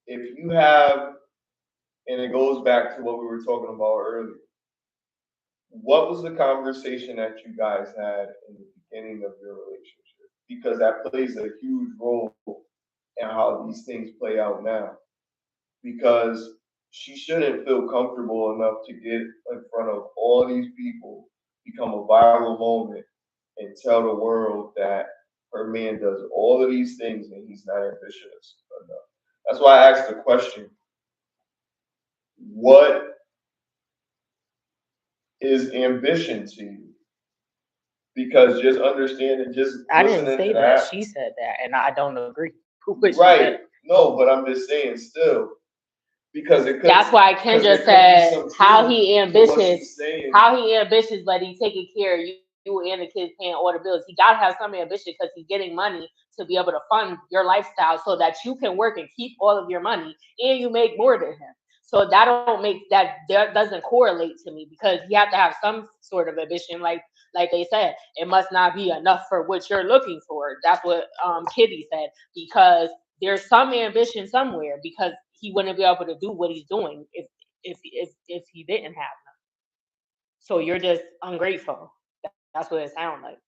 Speaker 2: If you have, and it goes back to what we were talking about earlier, what was the conversation that you guys had in the beginning of your relationship? Because that plays a huge role in how these things play out now. Because she shouldn't feel comfortable enough to get in front of all these people, become a viral moment, and tell the world that her man does all of these things and he's not ambitious enough. That's why I asked the question, what is ambition to you? Because just understanding,
Speaker 1: I didn't say that. She said that, and I don't agree.
Speaker 2: Right. No, but I'm just saying still. Because
Speaker 1: that's why Kendra said how he ambitious, but he taking care of you and the kids, paying all the bills. He gotta have some ambition because he's getting money to be able to fund your lifestyle so that you can work and keep all of your money and you make more than him. So that doesn't correlate to me because you have to have some sort of ambition, like they said. It must not be enough for what you're looking for. That's what Kitty said, because there's some ambition somewhere, because he wouldn't be able to do what he's doing if he didn't have them. So you're just ungrateful. That's what it sounds like.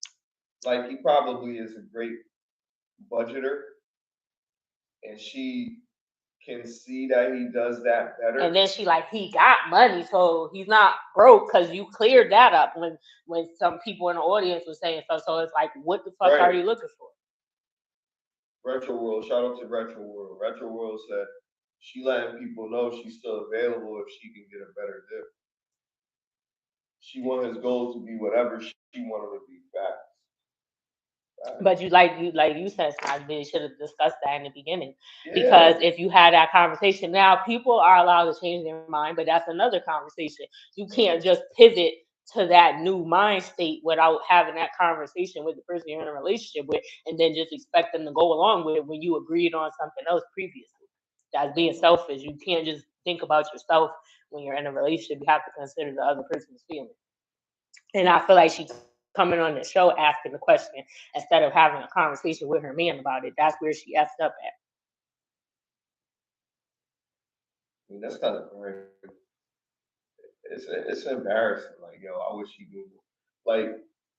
Speaker 2: Like, he probably is a great budgeter, and she can see that he does that better.
Speaker 1: And then she like, he got money, so he's not broke, because you cleared that up when some people in the audience were saying stuff. So it's like, what the fuck are you looking for?
Speaker 2: Retro World, shout out to Retro World. Retro World said she letting people know she's still available if she can get a better deal. She want his goals to be whatever she wanted to be fast.
Speaker 1: But you said, they should have discussed that in the beginning. Yeah. Because if you had that conversation, now people are allowed to change their mind, but that's another conversation. You can't just pivot to that new mind state without having that conversation with the person you're in a relationship with, and then just expect them to go along with it when you agreed on something else previously. That's being selfish. You can't just think about yourself when you're in a relationship. You have to consider the other person's feelings. And I feel like she's coming on the show asking the question instead of having a conversation with her man about it. That's where she effed up at.
Speaker 2: I mean, that's kind of great. It's embarrassing. Like, yo, I wish he knew. Like,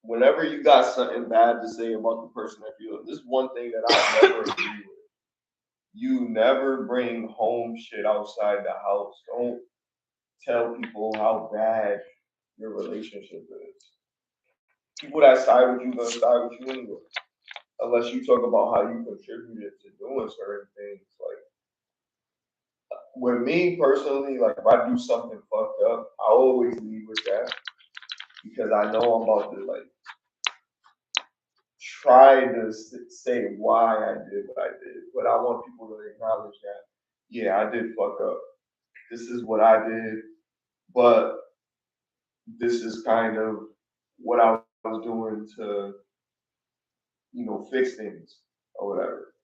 Speaker 2: whenever you got something bad to say about the person that you love, this is one thing that I never agree with. You never bring home shit outside the house. Don't tell people how bad your relationship is. People that side with you gonna side with you anyway. Unless you talk about how you contributed to doing certain things. Like, with me personally, like if I do something fucked up, I always lead with that because I know I'm about to like try to say why I did what I did, but I want people to acknowledge that, yeah, I did fuck up. This is what I did, but this is kind of what I was doing to, you know, fix things or whatever.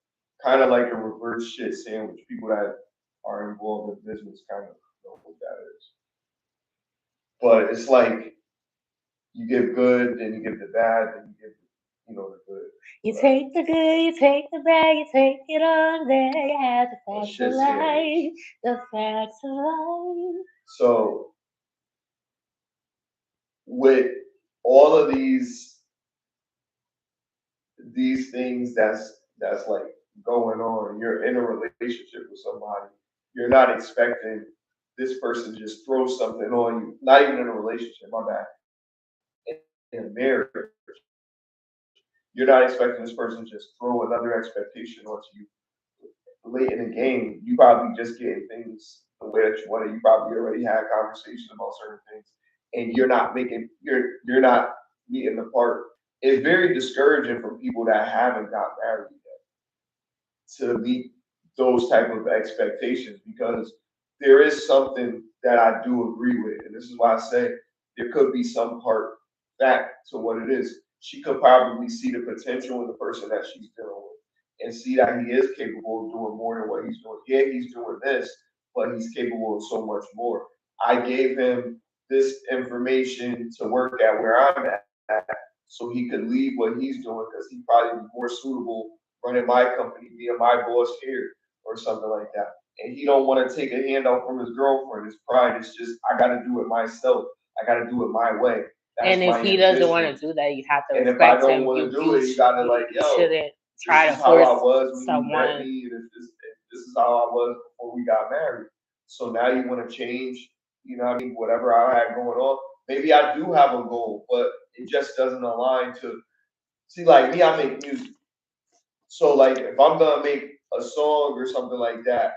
Speaker 2: Kind of like a reverse shit sandwich. People that are involved in business kind of know what that is. But it's like you give good, then you give the bad, then you give, you know, the good.
Speaker 1: You take the good, you take the bad, you take it on there. You have the facts of life, the facts of life.
Speaker 2: So with all of these things that's like going on, you're in a relationship with somebody, you're not expecting this person to just throw something on you. Not even in a relationship, my bad. In a marriage, you're not expecting this person to just throw another expectation onto you late in the game. You probably just getting things the way that you want it. You probably already had conversations about certain things, and you're not meeting the part. It's very discouraging for people that haven't got married yet to meet those type of expectations because there is something that I do agree with, and this is why I say there could be some part back to what it is. She could probably see the potential in the person that she's dealing with and see that he is capable of doing more than what he's doing. Yeah, he's doing this, but he's capable of so much more. I gave him this information to work at where I'm at so he could leave what he's doing because he'd probably be more suitable running my company, being my boss here or something like that. And he don't want to take a handout from his girlfriend. His pride is just, I got to do it myself. I got to do it my way.
Speaker 1: That's and if he doesn't want to do that, you have to respect him. And if I don't want to do it, you got to like, yo, shouldn't try to force someone. This is how I was before we got married. So now you want to change, you know what I mean, whatever I had going on. Maybe I do have a goal, but it just doesn't align to, see, like me, I make music. So like if I'm going to make a song or something like that,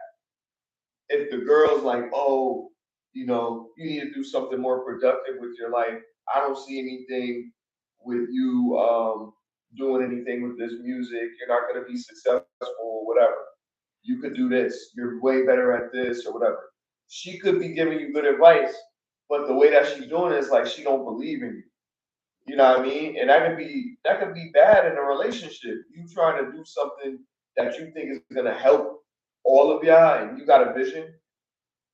Speaker 1: if the girl's like, oh, you know, you need to do something more productive with your life, I don't see anything with you doing anything with this music. You're not going to be successful or whatever. You could do this. You're way better at this or whatever. She could be giving you good advice, but the way that she's doing it is like she don't believe in you. You know what I mean? And that could be bad in a relationship. You trying to do something that you think is going to help all of y'all and you got a vision.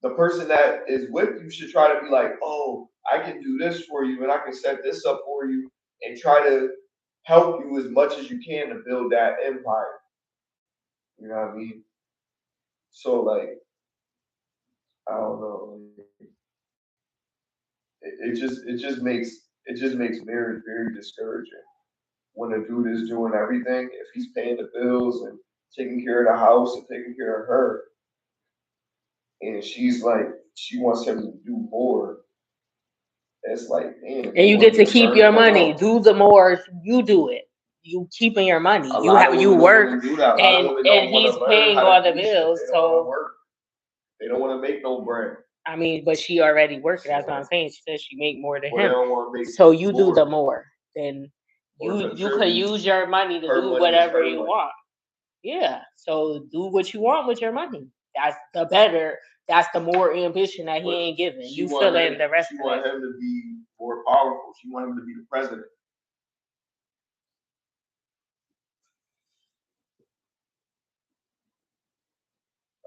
Speaker 1: The person that is with you should try to be like, oh, I can do this for you and I can set this up for you and try to help you as much as you can to build that empire. You know what I mean? So like, I don't know. It just makes marriage very discouraging when a dude is doing everything. If he's paying the bills and taking care of the house and taking care of her, and she's like, she wants him to do more. It's like, man. And you get to keep your money. Do the more you do it. You keeping your money. You work, and he's paying all the bills. So
Speaker 2: they don't want to make no bread.
Speaker 1: I mean, but she already worked. That's what I'm saying. She says she make more than him. So you do the more. Then you could use your money to do whatever you want. Yeah. So do what you want with your money. That's the better. That's the more ambition that he ain't giving. You feeling the rest
Speaker 2: She
Speaker 1: of
Speaker 2: want
Speaker 1: it.
Speaker 2: him to be more powerful. She want him to be the president.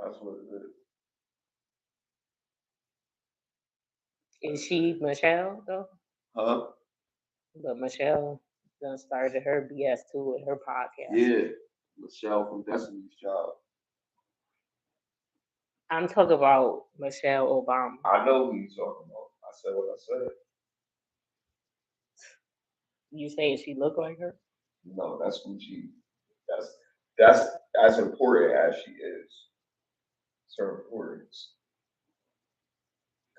Speaker 2: That's what it is.
Speaker 1: Is she Michelle though?
Speaker 2: Huh?
Speaker 1: But Michelle done started her BS too with her podcast.
Speaker 2: Yeah. Michelle from Destiny's Child.
Speaker 1: I'm talking about Michelle Obama.
Speaker 2: I know who you're talking about. I said what I said.
Speaker 1: You saying she look like her?
Speaker 2: No, that's who she. That's as important as she is. It's her importance.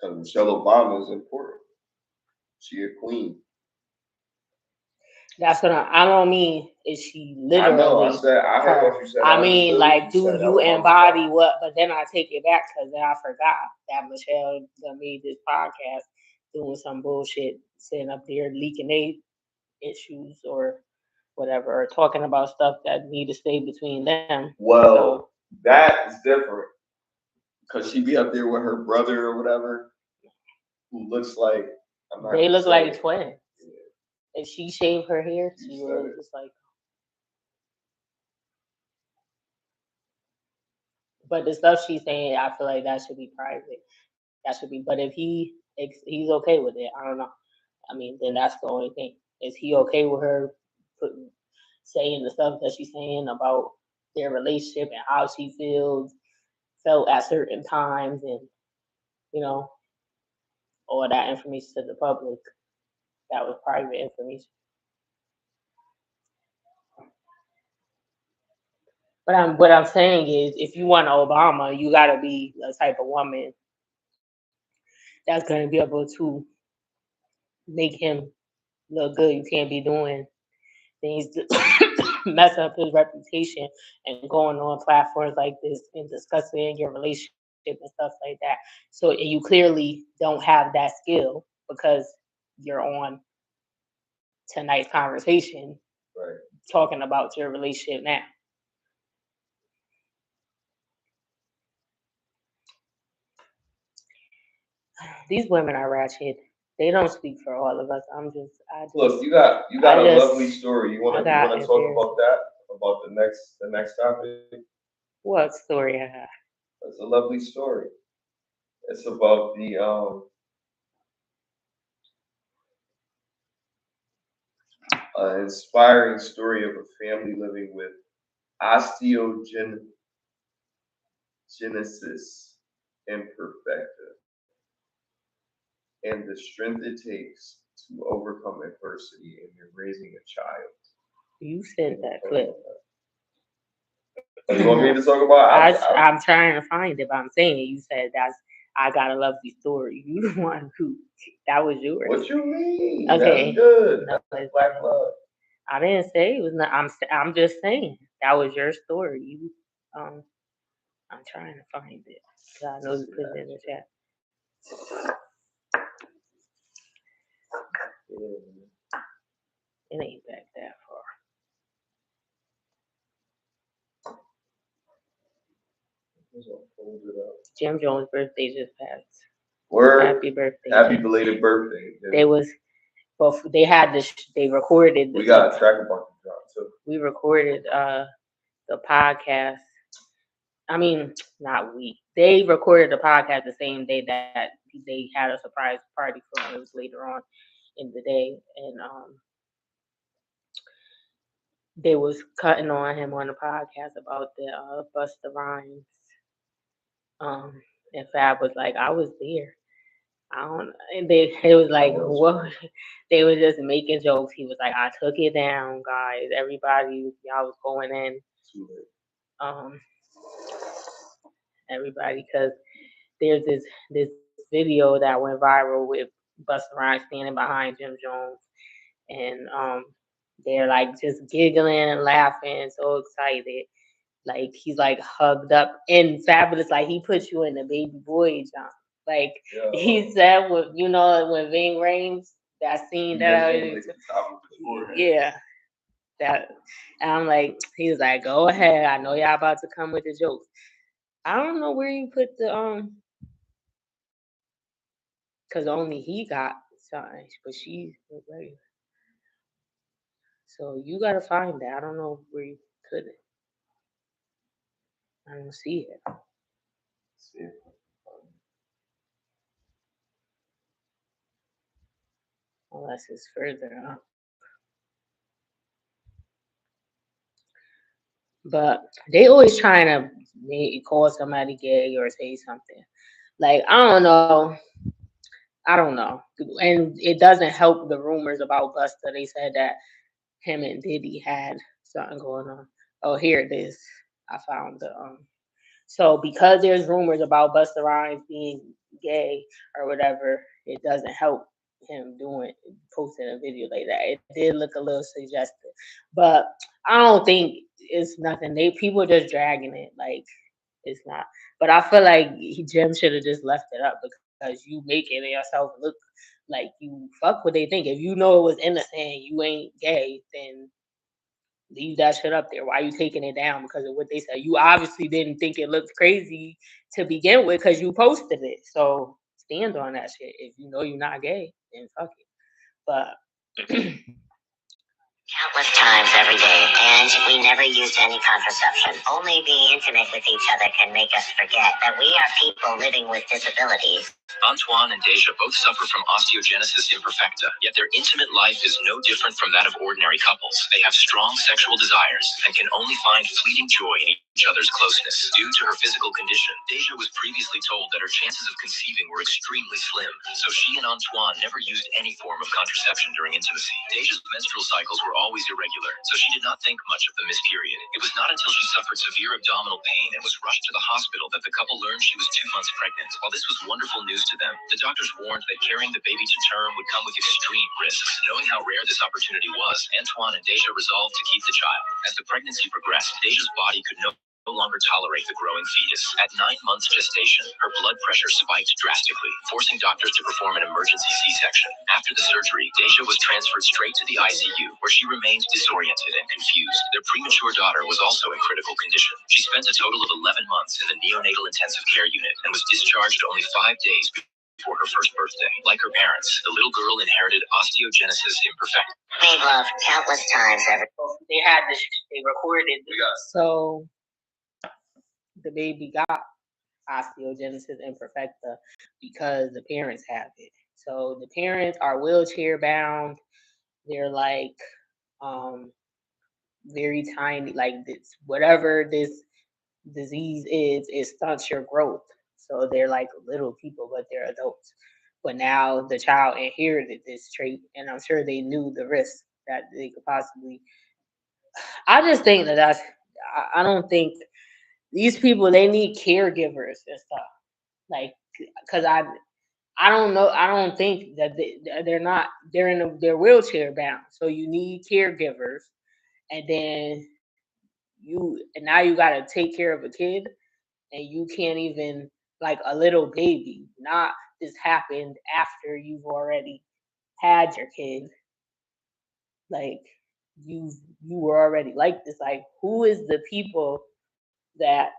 Speaker 2: Because Michelle Obama is important. She a queen.
Speaker 1: That's what I don't mean. Is she literally?
Speaker 2: I know. I heard
Speaker 1: her?
Speaker 2: what you said.
Speaker 1: I mean, like, do
Speaker 2: said.
Speaker 1: you embody what? But then I take it back because then I forgot that Michelle done made this podcast doing some bullshit, sitting up there leaking their issues or whatever, or talking about stuff that need to stay between them.
Speaker 2: Well,
Speaker 1: so,
Speaker 2: that is different because she be up there with her brother or whatever, who looks like
Speaker 1: they look like twins. Yeah. If she shaved her hair, she was just like. But the stuff she's saying, I feel like that should be private. That should be. But if he's okay with it, I don't know. I mean, then that's the only thing. Is he okay with her saying the stuff that she's saying about their relationship and how she felt at certain times, and all that information to the public that was private information. But what I'm saying is, if you want Obama, you got to be the type of woman that's going to be able to make him look good. You can't be doing things to mess up his reputation and going on platforms like this and discussing your relationship and stuff like that. So you clearly don't have that skill because you're on tonight's conversation,
Speaker 2: right,
Speaker 1: talking about your relationship now. These women are ratchet. They don't speak for all of us.
Speaker 2: Look. You got a lovely story. You want to talk about that? About the next topic?
Speaker 1: What story I have?
Speaker 2: It's a lovely story. It's about the inspiring story of a family living with osteogenesis imperfecta and the strength it takes to overcome adversity in raising a child.
Speaker 1: You sent that clip.
Speaker 2: You want me to talk about?
Speaker 1: I'm trying to find it, but I'm saying you said I got a lovely story. You the one who that was yours.
Speaker 2: What you mean?
Speaker 1: Okay,
Speaker 2: that's good.
Speaker 1: No,
Speaker 2: that's black love.
Speaker 1: I didn't say it was not. I'm just saying that was your story. You I'm trying to find it. I know you put it in the chat. It ain't back that far. Jim Jones' birthday just passed. Happy birthday!
Speaker 2: Happy belated birthday!
Speaker 1: They was, well, they had this. They recorded.
Speaker 2: We got a track about the drop too.
Speaker 1: We recorded the podcast. I mean, not we. They recorded the podcast the same day that they had a surprise party for him. It was later on in the day, and they was cutting on him on the podcast about the Busta Rhymes. And Fab was like, I was there. I don't. And it was like, what? They were just making jokes. He was like, I took it down, guys. Everybody, y'all was going in. Everybody, because there's this video that went viral with Busta Rhymes standing behind Jim Jones, and they're like just giggling and laughing, so excited. Like he's like hugged up and Fabulous, like he put you in the baby boy jump. Like he said, when Ving Rhames, that scene that, and I'm like, he was like, go ahead, I know y'all about to come with the jokes. I don't know where you put the because only he got something, but she was regular. So you gotta find that. I don't know where you put it. I don't see it
Speaker 2: See if
Speaker 1: unless it's further up. But they always trying to call somebody gay or say something. Like I don't know, and it doesn't help the rumors about Busta. They said that him and Diddy had something going on. Oh, here it is. I found the So because there's rumors about Busta Rhymes being gay or whatever, it doesn't help him doing posting a video like that. It did look a little suggestive, but I don't think it's nothing. People just dragging it like it's not. But I feel like Jim should have just left it up because you making yourself look like you fuck what they think. If you know it was innocent, you ain't gay, then leave that shit up there. Why are you taking it down because of what they said? You obviously didn't think it looked crazy to begin with because you posted it. So stand on that shit. If you know you're not gay, then fuck it. But
Speaker 3: Countless times every day, and we never used any contraception. Only being intimate with each other can make us forget that we are people living with disabilities. Antoine and Deja both suffer from osteogenesis imperfecta, yet their intimate life is no different from that of ordinary couples. They have strong sexual desires and can only find fleeting joy in each other's closeness. Due to her physical condition, Deja was previously told that her chances of conceiving were extremely slim, so she and Antoine never used any form of contraception during intimacy. Deja's menstrual cycles were always irregular, so she did not think much of the missed period. It was not until she suffered severe abdominal pain and was rushed to the hospital that the couple learned she was 2 months pregnant. While this was wonderful news to them, the doctors warned that carrying the baby to term would come with extreme risks. Knowing how rare this opportunity was, Antoine and Deja resolved to keep the child. As the pregnancy progressed, Deja's body could no longer tolerate the growing fetus. At 9 months gestation, her blood pressure spiked drastically, forcing doctors to perform an emergency C-section. After the surgery, Deja was transferred straight to the ICU, where she remained disoriented and confused. Their premature daughter was also in critical condition. She spent a total of 11 months in the neonatal intensive care unit and was discharged only 5 days before her first birthday. Like her parents, the little girl inherited osteogenesis imperfecta. Made love countless times every.
Speaker 1: they had this. They recorded. So the baby got osteogenesis imperfecta because the parents have it. So the parents are wheelchair bound. They're like very tiny, like this whatever this disease is, it stunts your growth. So they're like little people, but they're adults. But now the child inherited this trait, and I'm sure they knew the risk that they could possibly. I just think that I don't think these people they need caregivers and stuff like because I don't know. I don't think that they're not. They're wheelchair bound. So you need caregivers, and then now you got to take care of a kid, and you can't even like a little baby. Not this happened after you've already had your kid. Like you were already like this. Like who is the people that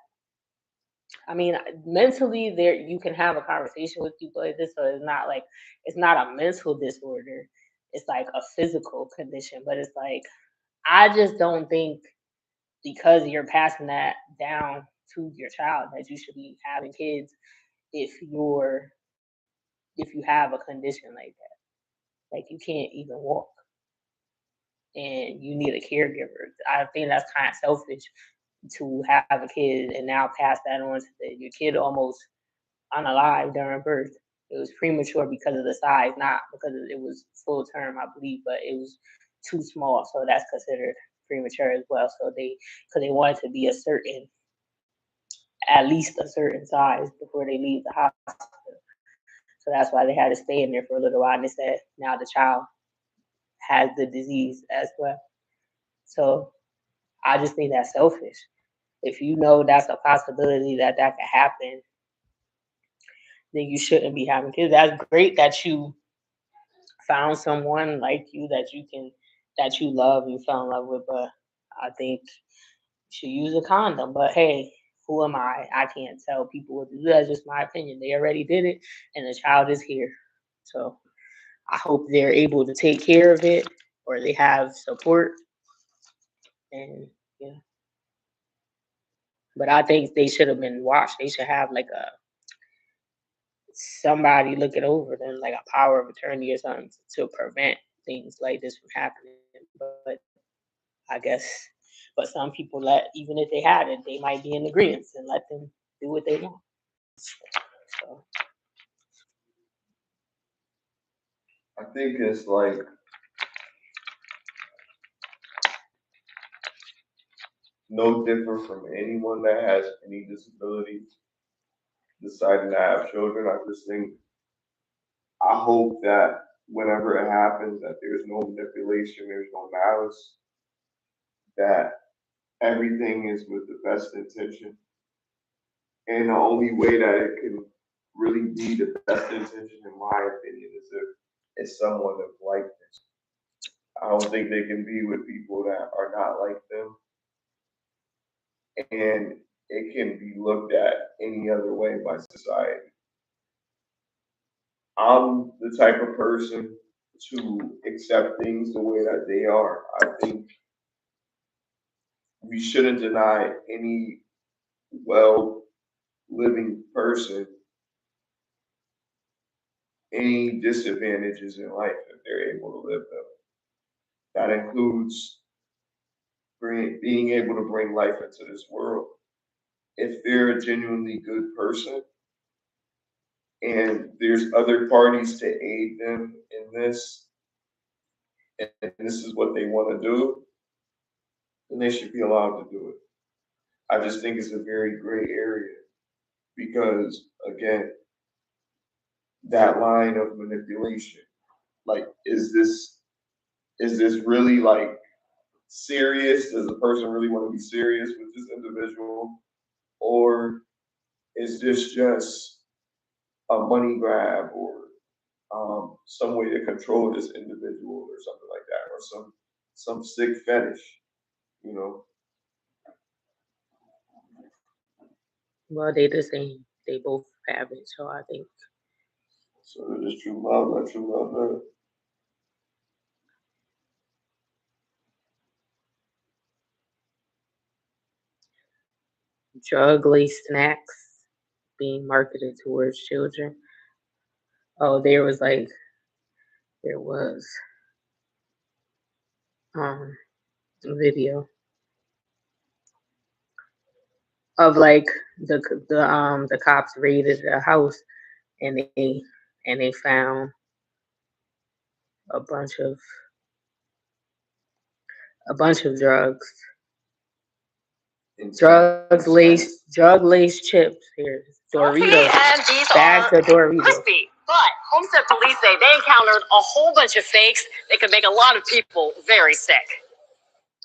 Speaker 1: I mean, mentally, there you can have a conversation with people like this, so it's not a mental disorder. It's like a physical condition, but it's like I just don't think because you're passing that down to your child that you should be having kids if if you have a condition like that. Like you can't even walk and you need a caregiver. I think that's kind of selfish to have a kid and now pass that on to your kid almost unalive during birth. It was premature because of the size, not because it was full term, I believe, but it was too small, so that's considered premature as well. So because they wanted to be at least a certain size before they leave the hospital. So that's why they had to stay in there for a little while. And they said now the child has the disease as well. So I just think that's selfish. If you know that's a possibility that could happen, then you shouldn't be having kids. That's great that you found someone like you that you love, you fell in love with, but I think you should use a condom. But hey, who am I? I can't tell people what to do. That's just my opinion. They already did it, and the child is here. So I hope they're able to take care of it, or they have support. And yeah, but I think they should have been watched. They should have like a somebody looking over them, like a power of attorney or something, to prevent things like this from happening. But I guess, but some people even if they had it, they might be in agreement and let them do what they want. So
Speaker 2: I think it's like no different from anyone that has any disability deciding to have children. I just think, I hope that whenever it happens, that there's no manipulation, there's no malice, that everything is with the best intention. And the only way that it can really be the best intention, in my opinion, is if it's someone of likeness. I don't think they can be with people that are not like them. And it can be looked at any other way by society. I'm the type of person to accept things the way that they are. I think we shouldn't deny any well living person any disadvantages in life if they're able to live them. That includes being able to bring life into this world. If they're a genuinely good person and there's other parties to aid them in this, and this is what they want to do, then they should be allowed to do it. I just think it's a very gray area because, again, that line of manipulation, like, is this really like serious? Does the person really want to be serious with this individual? Or is this just a money grab or some way to control this individual or something like that, or some sick fetish, you know?
Speaker 1: well, they the same. They both have it. So I think
Speaker 2: So it is true love, not true love, no.
Speaker 1: drug-laced snacks being marketed towards children. Oh, there was a video of like the cops raided the house and they found a bunch of drugs. Drug-laced chips. Here, Doritos.
Speaker 3: And these
Speaker 1: Bags
Speaker 3: are
Speaker 1: of Doritos.
Speaker 3: crispy. But Homestead police say they encountered a whole bunch of fakes that could make a lot of people very sick.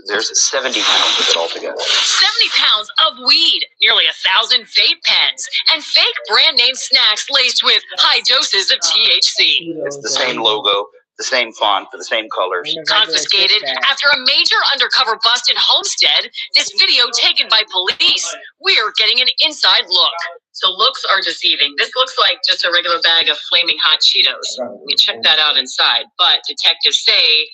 Speaker 3: There's 70 pounds of it altogether. 70 pounds of weed, nearly 1,000 vape pens, and fake brand name snacks laced with high doses of THC. It's the same logo, the same font, the same colors. Confiscated after a major undercover bust in Homestead. This video taken by police. We're getting an inside look. So looks are deceiving. This looks like just a regular bag of flaming hot Cheetos. You check that out inside. But detectives say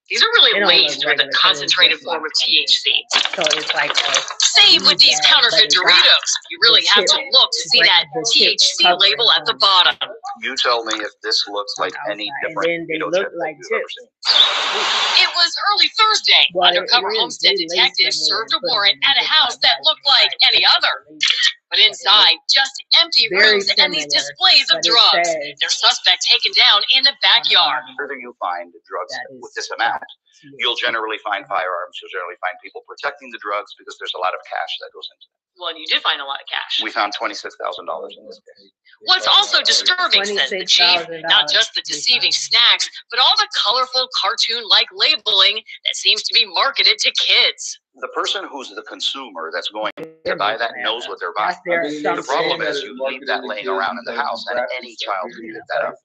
Speaker 3: these are really laced with a concentrated form of THC.
Speaker 1: So it's like
Speaker 3: same with these counterfeit Doritos. You really have to look to see that THC label at the bottom. You tell me if this looks like any different.
Speaker 1: And then they look like chips.
Speaker 3: It was early Thursday. Undercover Homestead detectives served a warrant at a house that looked like any other. But inside, just empty rooms and these displays of drugs. Their suspect taken down in the backyard. Whether you find drugs with this amount, you'll generally find firearms. You'll generally find people protecting the drugs because there's a lot of cash that goes into it. Well, and you did find a lot of cash. We found $26,000 in this case. What's also disturbing, says the chief, not just the deceiving snacks, but all the colorful cartoon-like labeling that seems to be marketed to kids. The person who's the consumer that's going to buy that knows what they're buying. The problem is you leave that laying around in the house and any child can pick that up.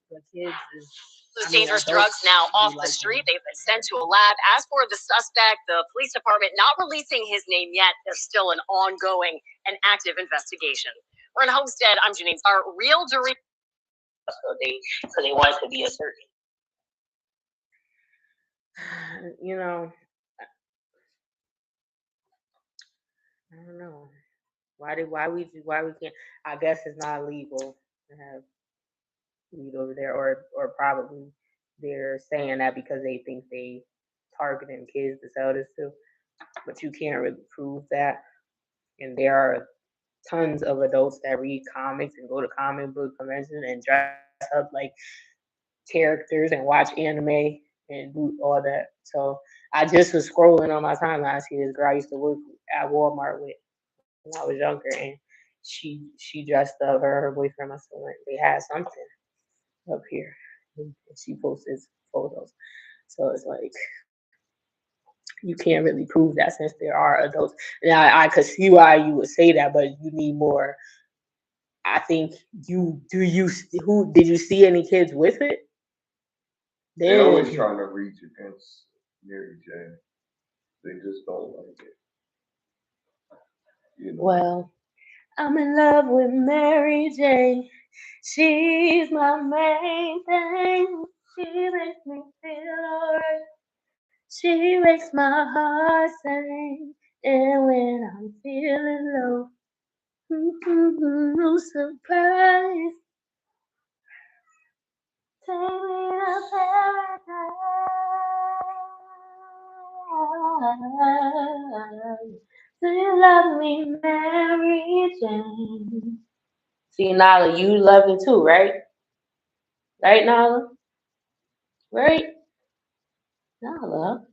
Speaker 3: Those dangerous drugs now off the street. They've been sent to a lab. As for the suspect, the police department not releasing his name yet. There's still an ongoing and active investigation. We're in Homestead. I'm Janine. Our real jury. So they want it to be a certain.
Speaker 1: You know, I don't know. Why we can't? I guess it's not legal to have weed over there, or probably they're saying that because they think they targeting kids to sell this to, but you can't really prove that. And there are tons of adults that read comics and go to comic book conventions and dress up like characters and watch anime and do all that. So I just was scrolling on my timeline. I see this girl I used to work at Walmart with when I was younger, and she dressed up. Her boyfriend must have went. They had something up here, and she posted photos. So it's like you can't really prove that since there are adults. Now I could see why you would say that, but you need more. I think you do. You who did you see any kids with it?
Speaker 2: They're always trying to reach against Mary J. They just don't like it. You know?
Speaker 1: Well, I'm in love with Mary J. She's my main thing. She makes me feel alright. She makes my heart sing. And when I'm feeling low, no surprise. Take me to paradise. Do you love me, Mary Jane? See, Nala, you love it too, right? Right, Nala? Right? Nala?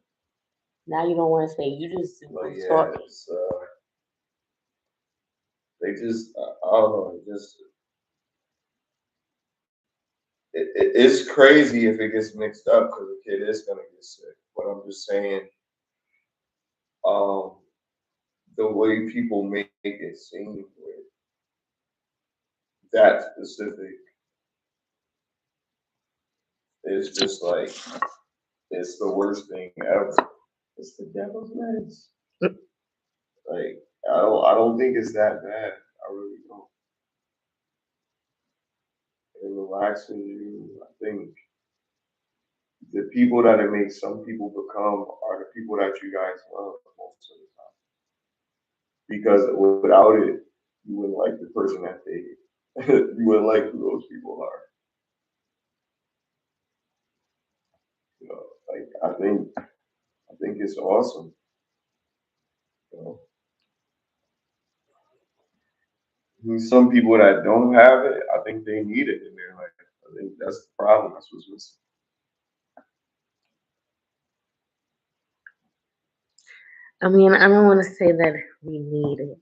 Speaker 1: Now you don't want to say. You just
Speaker 2: But
Speaker 1: talking.
Speaker 2: they just, I don't know, it's crazy if it gets mixed up because the kid is gonna get sick. But I'm just saying, um, the way people make it seem with that specific is just like it's the worst thing ever. It's the devil's lettuce. Like I don't think it's that bad. I really don't. It relaxes you. I think the people that it makes some people become are the people that you guys love most of the time. Because without it, you wouldn't like the person that they you wouldn't like who those people are. You know, like I think it's awesome. You know, some people that don't have it, I think they need it in their life. I think that's the problem. That's what's missing.
Speaker 1: I mean, I don't want to say that we need it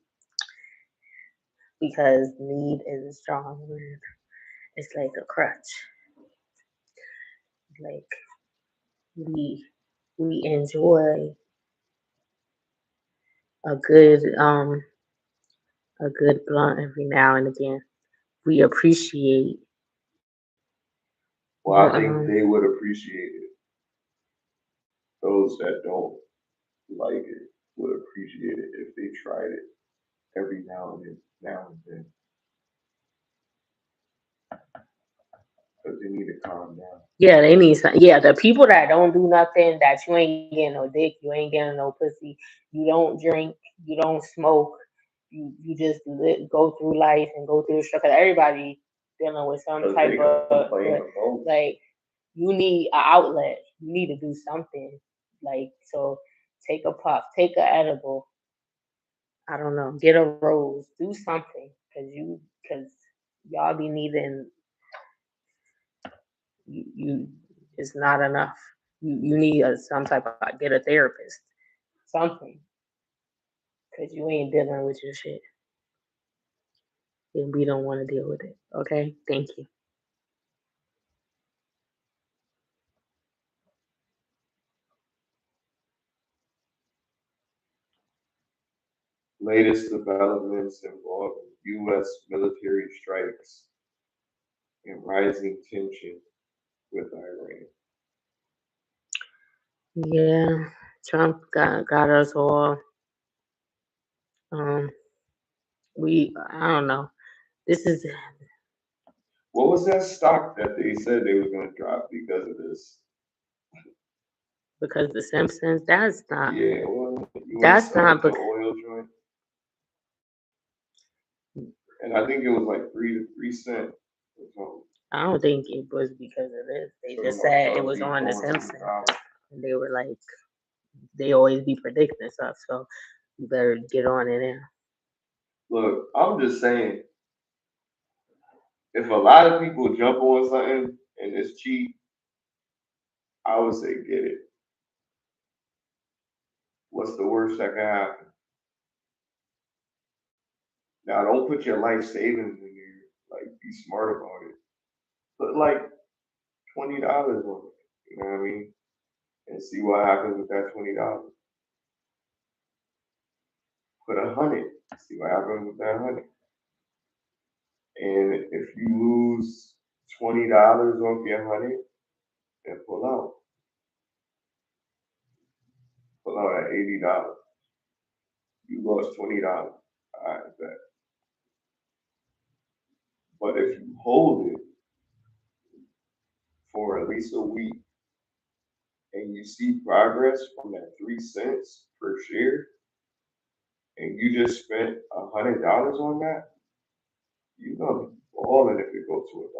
Speaker 1: because need is a strong word. It's like a crutch. Like we enjoy a good um a good blunt every now and again. We appreciate
Speaker 2: Well, I think they would appreciate it. Those that don't like it would appreciate it if they tried it every now and then. Because they need to calm down.
Speaker 1: yeah, they need some. Yeah, the people that don't do nothing, that you ain't getting no dick, you ain't getting no pussy, you don't drink, you don't smoke, you just go through life and go through the struggle. Everybody dealing with some type of like you need an outlet. You need to do something. Like so, take a puff, take an edible. I don't know, get a rose, do something because y'all be needing you it's not enough. You need some type of get a therapist, something, because you ain't dealing with your shit, and we don't want to deal with it. Okay, thank you.
Speaker 2: Latest developments involving U.S. military strikes and rising tension with Iran.
Speaker 1: Yeah, Trump got us all. Um, I don't know. This is
Speaker 2: What was that stock that they said they was gonna drop because of this?
Speaker 1: because the Simpsons. That's not.
Speaker 2: Yeah, well,
Speaker 1: That's
Speaker 2: U.S.
Speaker 1: not.
Speaker 2: The oil joint, and I think it was like 3 cents or something.
Speaker 1: I don't think it was because of this. They
Speaker 2: So
Speaker 1: just
Speaker 2: my
Speaker 1: said it
Speaker 2: Trump
Speaker 1: was
Speaker 2: keep
Speaker 1: on the
Speaker 2: going to the
Speaker 1: Simpsons,
Speaker 2: dollar.
Speaker 1: and they were like, they always be predicting stuff, so you better get on it now.
Speaker 2: Look, I'm just saying, if a lot of people jump on something and it's cheap, I would say get it. What's the worst that can happen? Now, don't put your life savings in here. Like, be smart about it. Put like $20 on it. You know what I mean? And see what happens with that $20. Put 100. See what happens with that 100. And if you lose $20 off your 100, then pull out. Pull out at $80. You lost $20. I bet. But if you hold it for at least a week and you see progress from that 3 cents per share, and you just spent $100 on that, you're gonna be balling if it goes to $1.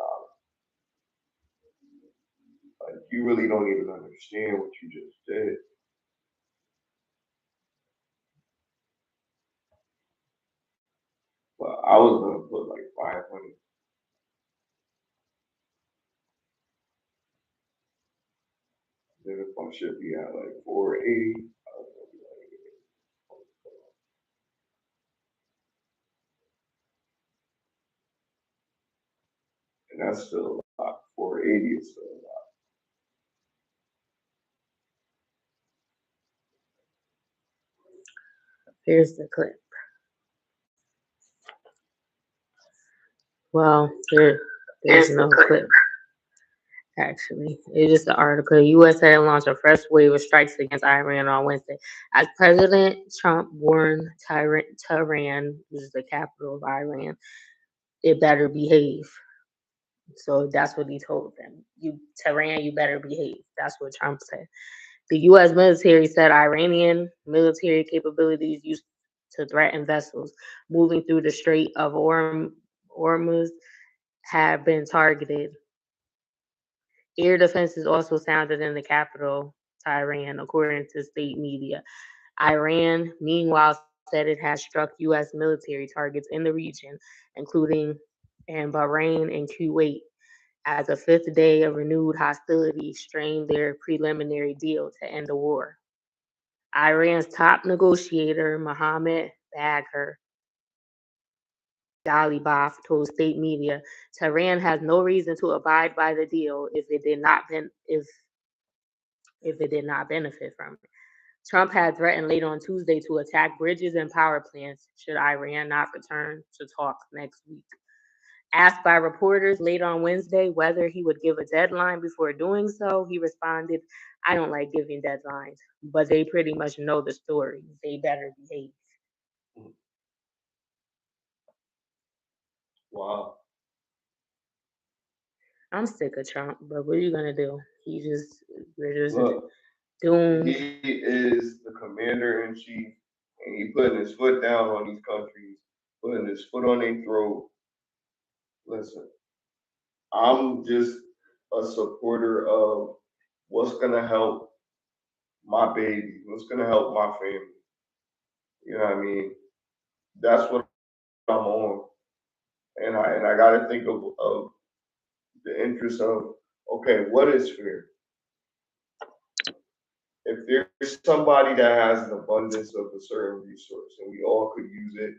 Speaker 2: Like you really don't even understand what you just did. But I was gonna put like 500. Then if I should be at like 480, I was gonna be like, and that's still a lot. 480 is still a lot.
Speaker 1: Here's the clip. Well, there's no clip. Actually, it's just an article. U.S. had launched a fresh wave of strikes against Iran on Wednesday, as President Trump warned Tehran, which is the capital of Iran, it better behave. So that's what he told them. Tehran, you better behave. That's what Trump said. The U.S. military said Iranian military capabilities used to threaten vessels moving through the Strait of Hormuz have been targeted. Air defenses also sounded in the capital, Tehran, according to state media. Iran, meanwhile, said it has struck U.S. military targets in the region, including in Bahrain and Kuwait, as a fifth day of renewed hostilities strained their preliminary deal to end the war. Iran's top negotiator, Mohammed Bagher Ghalibaf, told state media, Tehran has no reason to abide by the deal if it did not benefit from it. Trump had threatened late on Tuesday to attack bridges and power plants should Iran not return to talks next week. Asked by reporters late on Wednesday whether he would give a deadline before doing so, he responded, I don't like giving deadlines, but they pretty much know the story. They better behave.
Speaker 2: Wow.
Speaker 1: I'm sick of Trump, but what are you gonna do? We're just
Speaker 2: Look,
Speaker 1: doomed.
Speaker 2: he is the commander in chief, and he putting his foot down on these countries, putting his foot on their throat. Listen, I'm just a supporter of what's gonna help my baby, what's gonna help my family. You know what I mean? That's what I'm on, and I got to think of the interest of okay, what is fair? If there's somebody that has an abundance of a certain resource and we all could use it,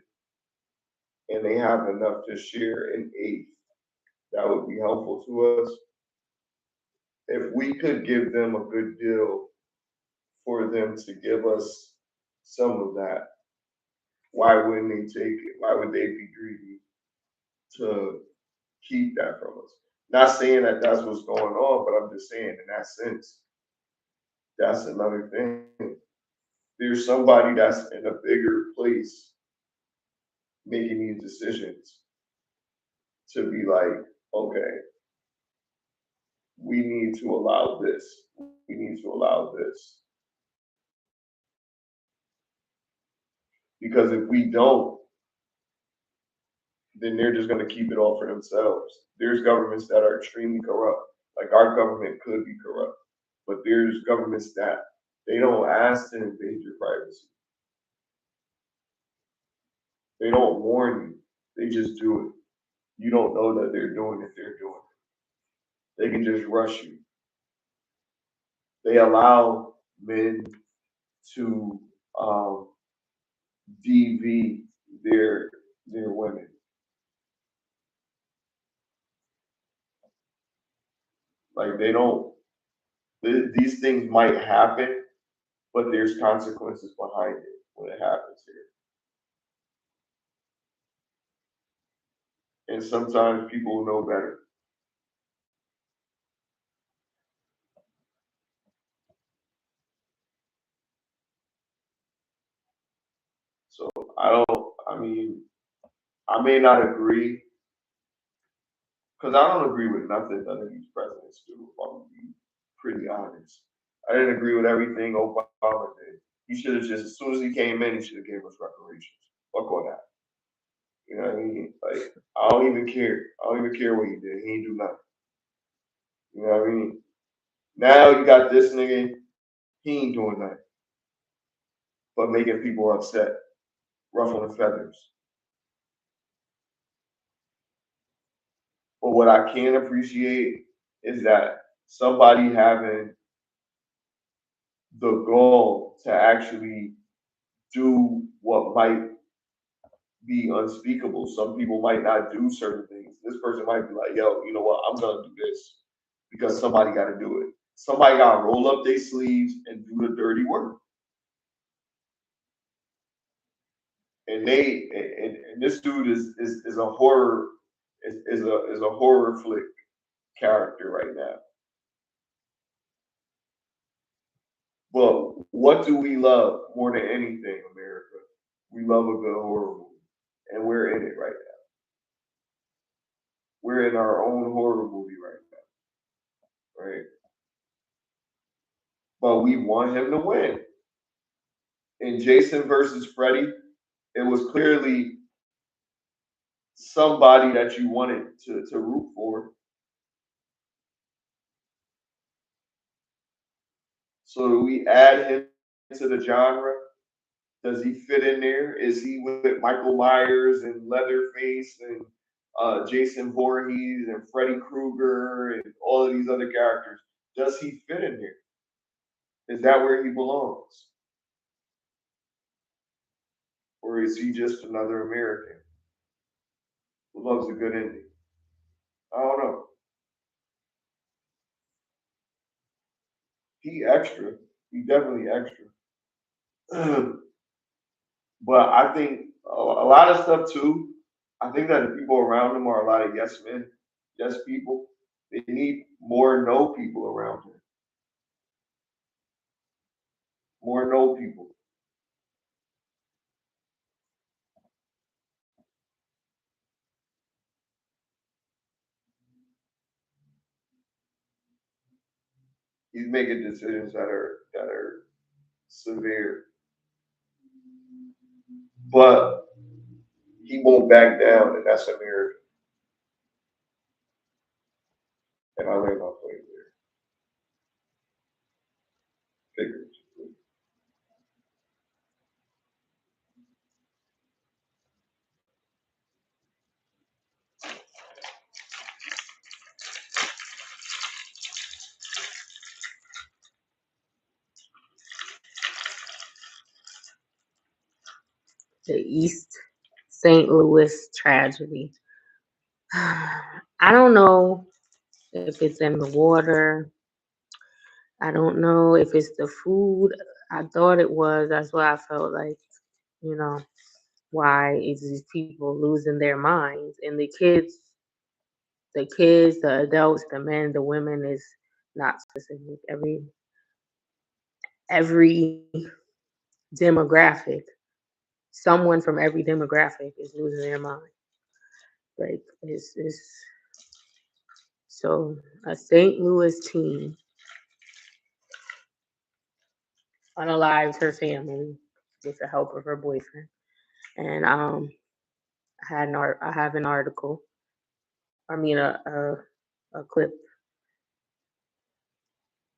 Speaker 2: and they have enough to share an eighth, that would be helpful to us. If we could give them a good deal for them to give us some of that, why wouldn't they take it? Why would they be greedy to keep that from us? Not saying that that's what's going on, but I'm just saying in that sense, that's another thing. There's somebody that's in a bigger place making these decisions to be like, okay, we need to allow this. We need to allow this. Because if we don't, then they're just going to keep it all for themselves. There's governments that are extremely corrupt. Like our government could be corrupt, but there's governments that they don't ask to invade your privacy. They don't warn you. They just do it. You don't know that they're doing it. They're doing it. They can just rush you. They allow men to DV their women. Like they don't. These things might happen, but there's consequences behind it when it happens here. And sometimes people know better. So I don't. I mean, I may not agree because I don't agree with nothing none of these presidents do. If I'm gonna be pretty honest, I didn't agree with everything Obama did. He should have just, as soon as he came in, he should have gave us reparations. Fuck all that. You know what I mean? Like I don't even care. I don't even care what he did. He ain't do nothing. You know what I mean? Now you got this nigga. He ain't doing nothing but making people upset, ruffling feathers. But what I can appreciate is that somebody having the goal to actually do what might be unspeakable. Some people might not do certain things. This person might be like, yo, you know what? I'm going to do this because somebody got to do it. Somebody got to roll up their sleeves and do the dirty work. And this dude is a horror is a horror flick character right now. But what do we love more than anything, America? We love a good horror movie, and we're in it right now. We're in our own horror movie right now, right? But we want him to win. In Jason versus Freddy, it was clearly somebody that you wanted to root for. So do we add him to the genre? Does he fit in there? Is he with Michael Myers and Leatherface and Jason Voorhees and Freddy Krueger and all of these other characters? Does he fit in there? Is that where he belongs? Or is he just another American who loves a good ending? I don't know. He extra. He definitely extra. But I think a lot of stuff too. I think that the people around him are a lot of yes men, yes people. They need more no people around him. More no people. He's making decisions that are severe, but he won't back down, and that's America. And I lay my plate there. Figuratively.
Speaker 1: The East St. Louis tragedy. I don't know if it's in the water. I don't know if it's the food. I thought it was. That's what I felt like. You know, why is these people losing their minds? And the kids, The kids, the adults, the men, the women is not specific. Every demographic, someone from every demographic is losing their mind. Like it's so a St. Louis teen unalived her family with the help of her boyfriend. And I have an article. I mean a clip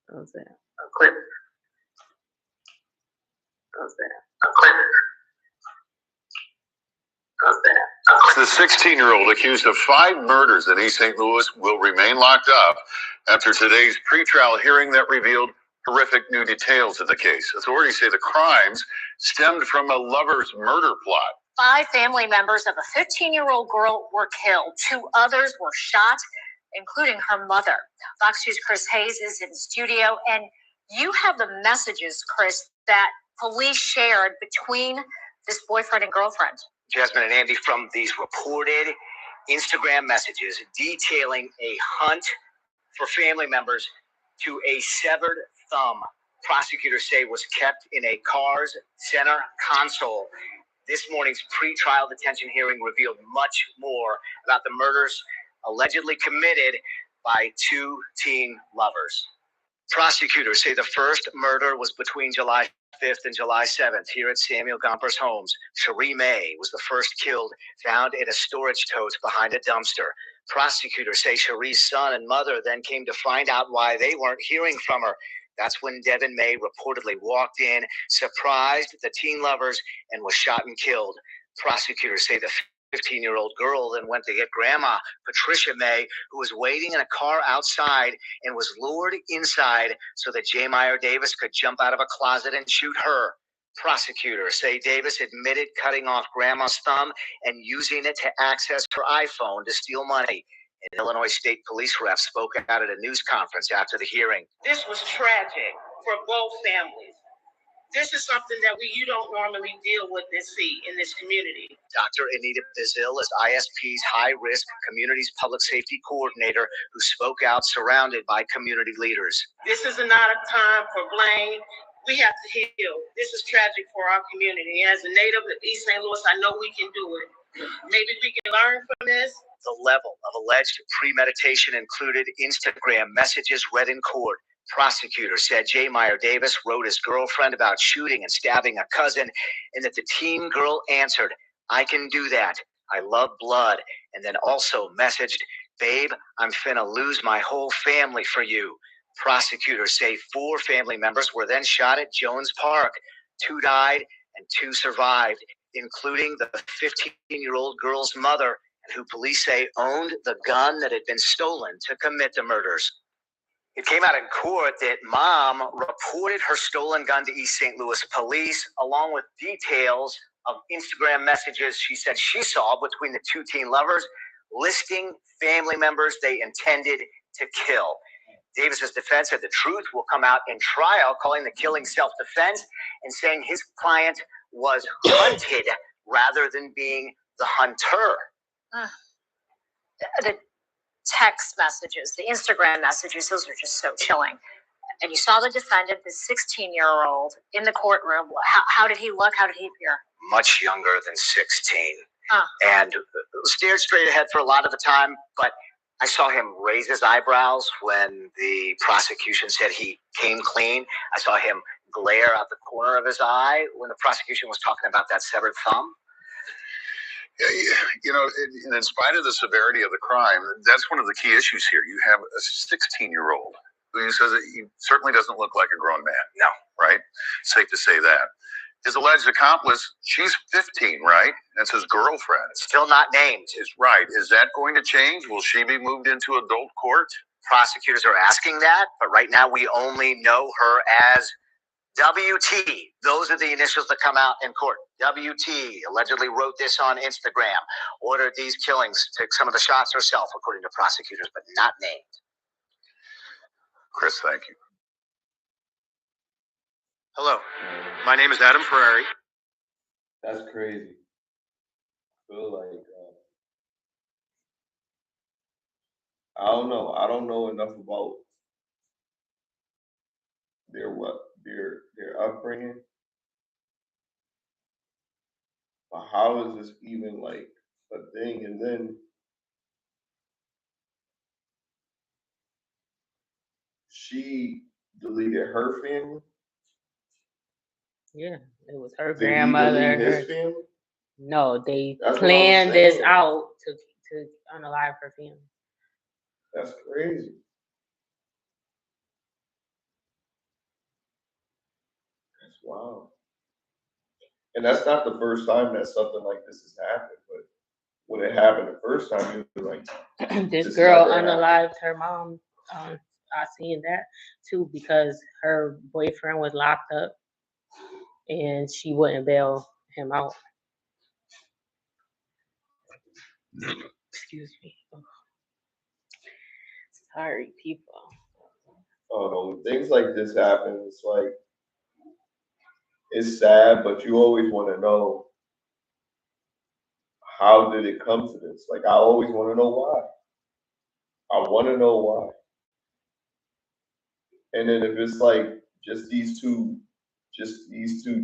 Speaker 1: of that.
Speaker 3: A clip of that. A clip of that.
Speaker 4: The 16-year-old accused of 5 murders in East St. Louis will remain locked up after today's pretrial hearing that revealed horrific new details of the case. Authorities say the crimes stemmed from a lover's murder plot.
Speaker 3: 5 family members of a 15-year-old girl were killed. 2 others were shot, including her mother. Fox News' Chris Hayes is in the studio, and you have the messages, Chris, that police shared between this boyfriend and girlfriend.
Speaker 5: Jasmine and Andy, from these reported Instagram messages detailing a hunt for family members to a severed thumb, prosecutors say was kept in a car's center console. This morning's pre-trial detention hearing revealed much more about the murders allegedly committed by 2 teen lovers. Prosecutors say the first murder was between July 5th and July 7th here at Samuel Gomper's homes. Cherie May was the first killed, found in a storage tote behind a dumpster. Prosecutors say Cherie's son and mother then came to find out why they weren't hearing from her. That's when Devin May reportedly walked in, surprised the teen lovers, and was shot and killed. Prosecutors say the 15-year-old girl then went to get Grandma, Patricia May, who was waiting in a car outside and was lured inside so that J. Meyer Davis could jump out of a closet and shoot her. Prosecutors say Davis admitted cutting off Grandma's thumb and using it to access her iPhone to steal money. An Illinois State Police rep spoke out at a news conference after the hearing.
Speaker 6: This was tragic for both families. This is something that you don't normally deal with and see in this community.
Speaker 5: Dr. Anita Bazil is ISP's high-risk communities public safety coordinator who spoke out surrounded by community leaders.
Speaker 6: This is not a time for blame. We have to heal. This is tragic for our community. As a native of East St. Louis, I know we can do it. Maybe we can learn from this.
Speaker 5: The level of alleged premeditation included Instagram messages read in court. Prosecutors said J. Meyer Davis wrote his girlfriend about shooting and stabbing a cousin, and that the teen girl answered, "I can do that. I love blood," and then also messaged, "Babe, I'm finna lose my whole family for you." Prosecutors say 4 family members were then shot at Jones Park. 2 died and 2 survived, including the 15-year-old girl's mother, who police say owned the gun that had been stolen to commit the murders. It came out in court that Mom reported her stolen gun to East St. Louis police, along with details of Instagram messages she said she saw between the 2 teen lovers, listing family members they intended to kill. Davis's defense said the truth will come out in trial, calling the killing self-defense and saying his client was hunted rather than being the hunter.
Speaker 3: The text messages, the Instagram messages, those are just so chilling. And you saw the defendant, the 16-year-old, in the courtroom. How did he look? How did he appear?
Speaker 5: Much younger than 16. And stared straight ahead for a lot of the time, but I saw him raise his eyebrows when the prosecution said he came clean. I saw him glare out the corner of his eye when the prosecution was talking about that severed thumb.
Speaker 4: You know, and in spite of the severity of the crime, that's one of the key issues here. You have a 16-year-old who says that he certainly doesn't look like a grown man.
Speaker 5: No.
Speaker 4: Right? Safe to say that. His alleged accomplice, she's 15, right? That's his girlfriend.
Speaker 5: Still not named.
Speaker 4: Is right. Is that going to change? Will she be moved into adult court?
Speaker 5: Prosecutors are asking that, but right now we only know her as WT. Those are the initials that come out in court. WT allegedly wrote this on Instagram, ordered these killings, took some of the shots herself, according to prosecutors, but not named.
Speaker 4: Chris, thank you.
Speaker 7: Hello, my name is Adam Ferrari.
Speaker 2: That's crazy. I feel like I don't know. I don't know enough about their upbringing. But how is this even like a thing? And then she deleted her family.
Speaker 1: Yeah, it was her
Speaker 2: Did he
Speaker 1: grandmother.
Speaker 2: delete his family?
Speaker 1: No, they
Speaker 2: That's what I'm
Speaker 1: planned this
Speaker 2: saying.
Speaker 1: out to unalive her family.
Speaker 2: That's crazy. That's wild. And that's not the first time that something like this has happened. But when it happened the first time, you were like,
Speaker 1: This girl unalived her mom. I seen that too because her boyfriend was locked up and she wouldn't bail him out. Excuse me. Sorry, people.
Speaker 2: oh no, when things like this happen, it's like it's sad, but you always want to know how did it come to this. Like I always want to know why. I want to know why. And then if it's like just these two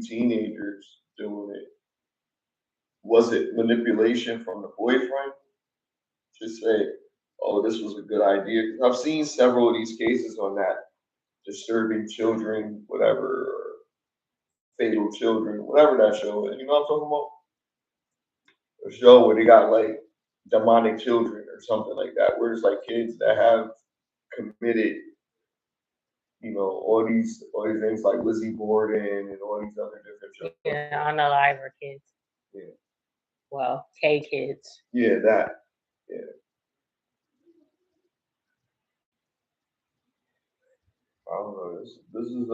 Speaker 2: teenagers doing it, was it manipulation from the boyfriend to say, "Oh, this was a good idea"? 'Cause I've seen several of these cases on that disturbing children, whatever, or fatal children, whatever that show is. You know what I'm talking about? A show where they got like demonic children or something like that, where it's like kids that have committed, all these things like Lizzie Borden and all these other different shows.
Speaker 1: Yeah, unalive her kids.
Speaker 2: Yeah.
Speaker 1: Well, K kids.
Speaker 2: Yeah, that. Yeah. I don't know. This is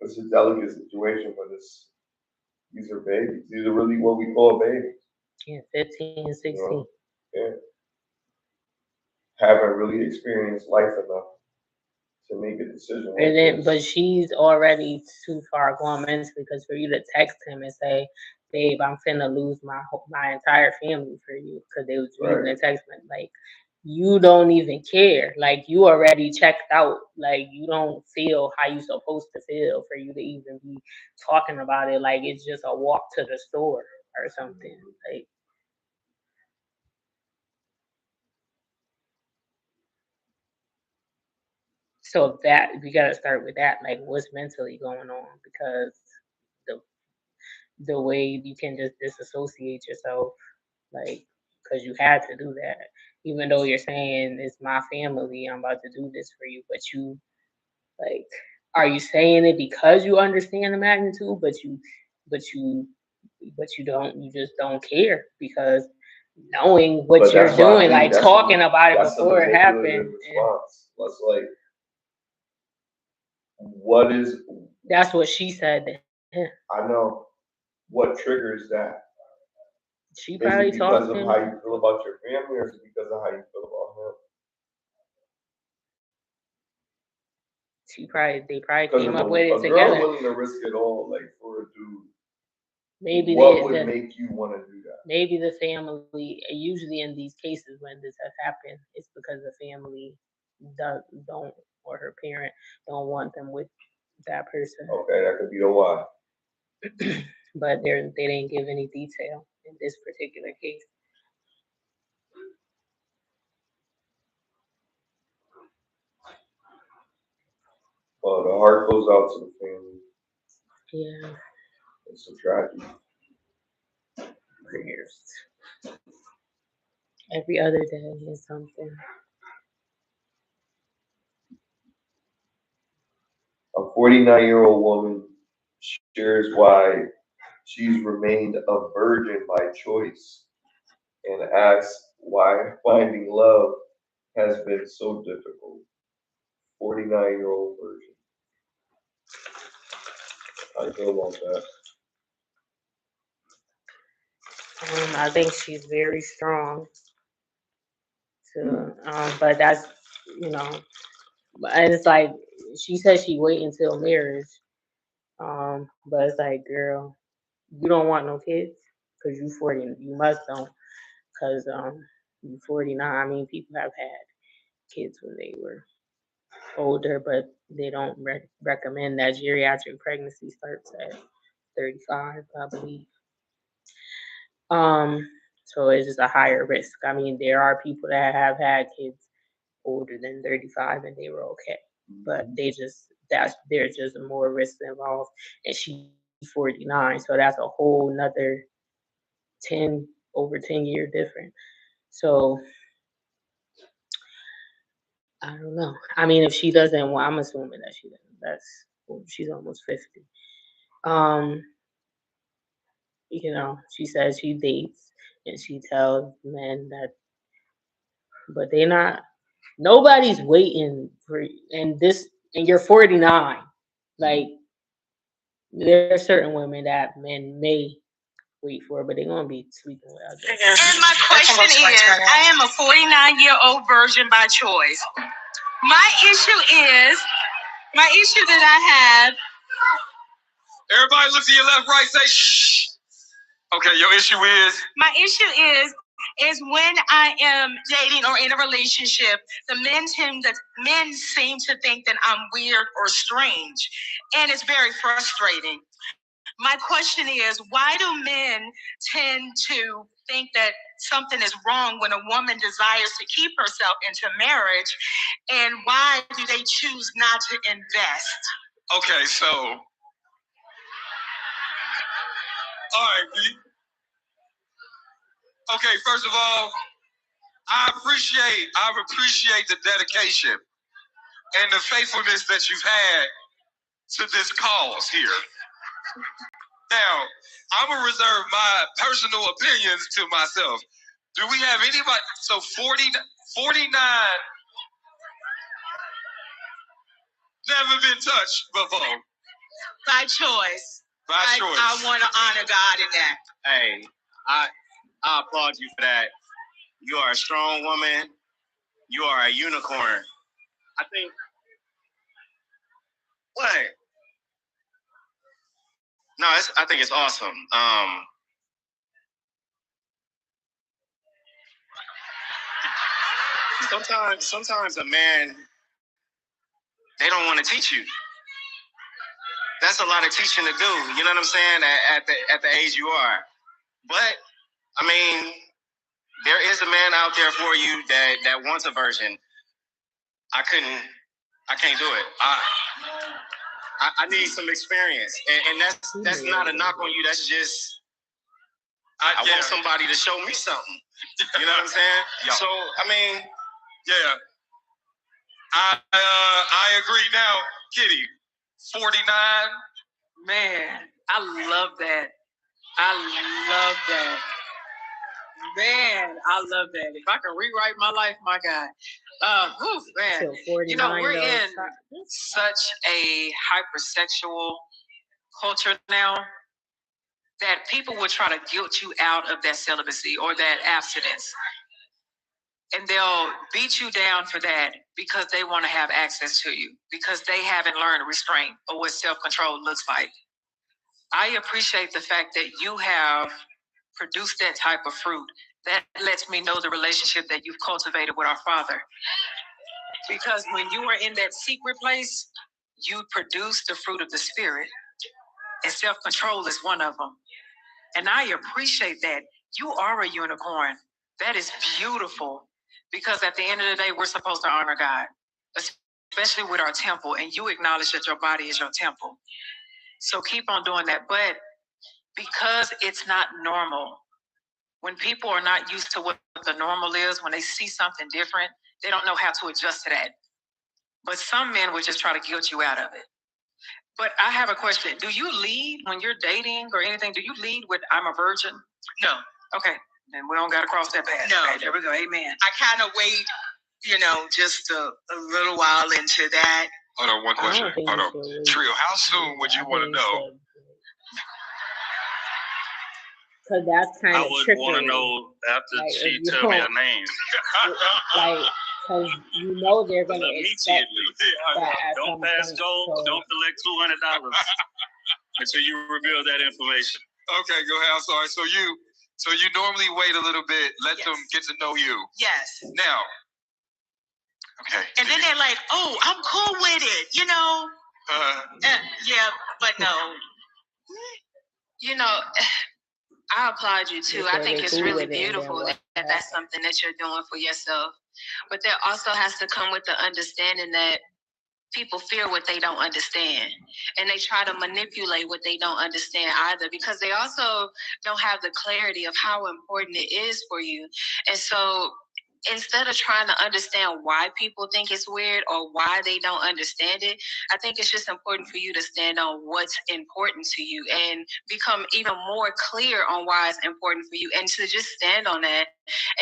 Speaker 2: it's a delicate situation, but these are babies. These are really what we call babies.
Speaker 1: Yeah, 15, 16.
Speaker 2: You know? Yeah. Haven't really experienced life enough to make a decision.
Speaker 1: And then, but she's already too far gone mentally because for you to text him and say, "Babe, I'm finna lose my entire family for you," because they was reading the text, like you don't even care. Like you already checked out. Like you don't feel how you supposed to feel for you to even be talking about it. Like it's just a walk to the store or something. Like. So that we gotta start with that, like what's mentally going on, because the the way you can just disassociate yourself, like, because you had to do that, even though you're saying it's my family, I'm about to do this for you, but you like, are you saying it because you understand the magnitude, but you, you just don't care because knowing what you're doing, like talking about it before it happened.
Speaker 2: That's like, what is?
Speaker 1: That's what she said.
Speaker 2: I know. What triggers that?
Speaker 1: She probably
Speaker 2: is it because of how you feel about your family, or is it because of how you feel about him?
Speaker 1: They probably came up with it
Speaker 2: together. A
Speaker 1: girl
Speaker 2: willing to risk it all, like for a dude.
Speaker 1: Maybe
Speaker 2: what would make you want to do that?
Speaker 1: Maybe the family. Usually in these cases when this has happened, it's because the family don't or her parent don't want them with that person.
Speaker 2: Okay, that could be the why.
Speaker 1: But they didn't give any detail in this particular case.
Speaker 2: Well, the heart goes out to the family.
Speaker 1: Yeah.
Speaker 2: It's a tragedy.
Speaker 1: Prayers. Every other day is something.
Speaker 2: A 49-year-old woman shares why she's remained a virgin by choice and asks why finding love has been so difficult. 49-year-old virgin. How do you feel about that?
Speaker 1: I think she's very strong. But that's, and it's like she said she wait until marriage. But it's like, girl, you don't want no kids. because you 40, you must don't, because you 49. I mean, people have had kids when they were older, but they don't recommend that geriatric pregnancy starts at 35, I believe. So it's just a higher risk. I mean, there are people that have had kids older than 35 and they were okay, but there's just more risk involved, and she's 49, so that's a whole nother 10 year difference. So I don't know. I mean, if she doesn't, well, I'm assuming that she doesn't. She's almost 50. Um, she says she dates and she tells men that, but they're not. Nobody's waiting for, and you're 49. Like, there are certain women that men may wait for, but they're gonna be sleeping with others.
Speaker 3: And my question is, I am a 49-year-old virgin by choice. My issue that I have. Everybody look to your left, right, say shh. Okay, your issue is? My issue is when I am dating or in a relationship, the men seem to think that I'm weird or strange, and it's very frustrating. My question is, why do men tend to think that something is wrong when a woman desires to keep herself into marriage, and why do they choose not to invest? Okay, so, all right, okay, first of all, I appreciate the dedication and the faithfulness that you've had to this cause here. Now, I'm going to reserve my personal opinions to myself. Do we have anybody? So 49 never been touched before. By choice. I want to honor God in that.
Speaker 7: Hey, I applaud you for that. You are a strong woman. You are a unicorn. I think. What? No, I think it's awesome. Sometimes a man, they don't want to teach you. That's a lot of teaching to do. You know what I'm saying? At the age you are. But I mean, there is a man out there for you that wants a virgin. I can't do it. I need some experience, and that's not a knock on you. That's just I want somebody to show me something. You know what I'm saying? Yeah. So I mean, yeah, I agree. Now, Kitty, 49.
Speaker 3: Man, I love that. Man, I love that. If I can rewrite my life, my God. Man. You know, we're in such a hypersexual culture now that people will try to guilt you out of that celibacy or that abstinence. And they'll beat you down for that because they want to have access to you, because they haven't learned restraint or what self-control looks like. I appreciate the fact that you have produced that type of fruit. That lets me know the relationship that you've cultivated with our Father. Because when you are in that secret place, you produce the fruit of the Spirit. And self-control is one of them. And I appreciate that. You are a unicorn. That is beautiful. Because at the end of the day, we're supposed to honor God, especially with our temple. And you acknowledge that your body is your temple. So keep on doing that. But because it's not normal, when people are not used to what the normal is, when they see something different, they don't know how to adjust to that. But some men would just try to guilt you out of it. But I have a question. Do you lead when you're dating or anything? Do you lead with "I'm a virgin"? No. Okay. Then we don't got to cross that path. No. Okay, there we go. Amen.
Speaker 6: I kind of wait, just a little while into that.
Speaker 7: Hold on, one question. Hold on. Trio, how soon would you want to know?
Speaker 1: Because that's kind of
Speaker 8: trickery. I would want to know after she tell me her name.
Speaker 1: Because they're going to expect that.
Speaker 8: Don't pass go. So. Don't collect $200 until you reveal that information.
Speaker 7: Okay, go ahead. I'm sorry. So
Speaker 3: So you normally wait a little bit, let them get to know you.
Speaker 6: Yes.
Speaker 3: Now, okay.
Speaker 6: And then they're like, oh, I'm cool with it, you know? Yeah, but no. You know, I applaud you too. I think it's really beautiful that that's something that you're doing for yourself. But there also has to come with the understanding that people fear what they don't understand, and they try to manipulate what they don't understand either, because they also don't have the clarity of how important it is for you. And so instead of trying to understand why people think it's weird or why they don't understand it, I think it's just important for you to stand on what's important to you and become even more clear on why it's important for you, and to just stand on that,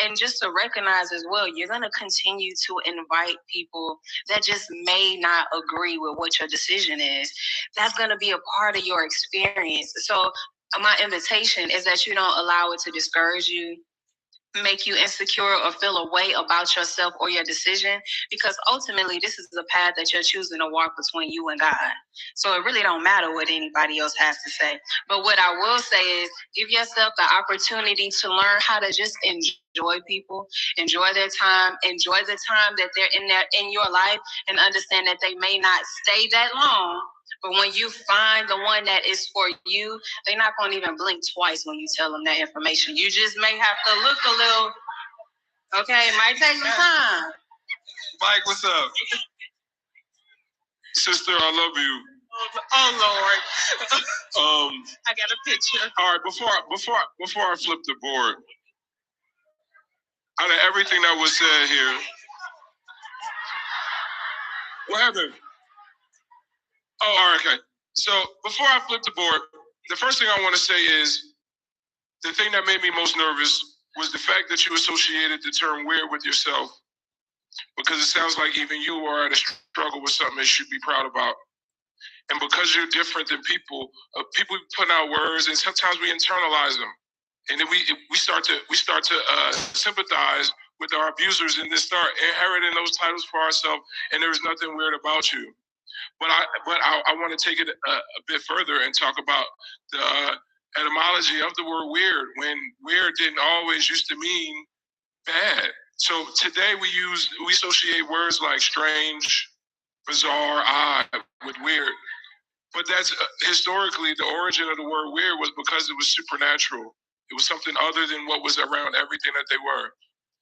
Speaker 6: and just to recognize as well, you're going to continue to invite people that just may not agree with what your decision is. That's going to be a part of your experience. So my invitation is that you don't allow it to discourage you, make you insecure, or feel a way about yourself or your decision, because ultimately this is the path that you're choosing to walk between you and God. So it really don't matter what anybody else has to say. But what I will say is, give yourself the opportunity to learn how to just enjoy people, enjoy their time, enjoy the time that they're in your life, and understand that they may not stay that long. But when you find the one that is for you, they're not going to even blink twice when you tell them that information. You just may have to look a little, okay? It might take some time.
Speaker 3: Mike, what's up? Sister, I love you.
Speaker 6: Oh Lord. I got a picture.
Speaker 3: All right, before I flip the board, out of everything that was said here, what happened? Oh, all right, okay. So before I flip the board, the first thing I want to say is, the thing that made me most nervous was the fact that you associated the term weird with yourself, because it sounds like even you are at a struggle with something that you should be proud about. And because you're different than people, people put out words, and sometimes we internalize them, and then we start to sympathize with our abusers, and then start inheriting those titles for ourselves. And there's nothing weird about you. But I want to take it a bit further and talk about the etymology of the word weird, when weird didn't always used to mean bad. So today we associate words like strange, bizarre, odd with weird. But that's historically the origin of the word weird was because it was supernatural. It was something other than what was around everything that they were.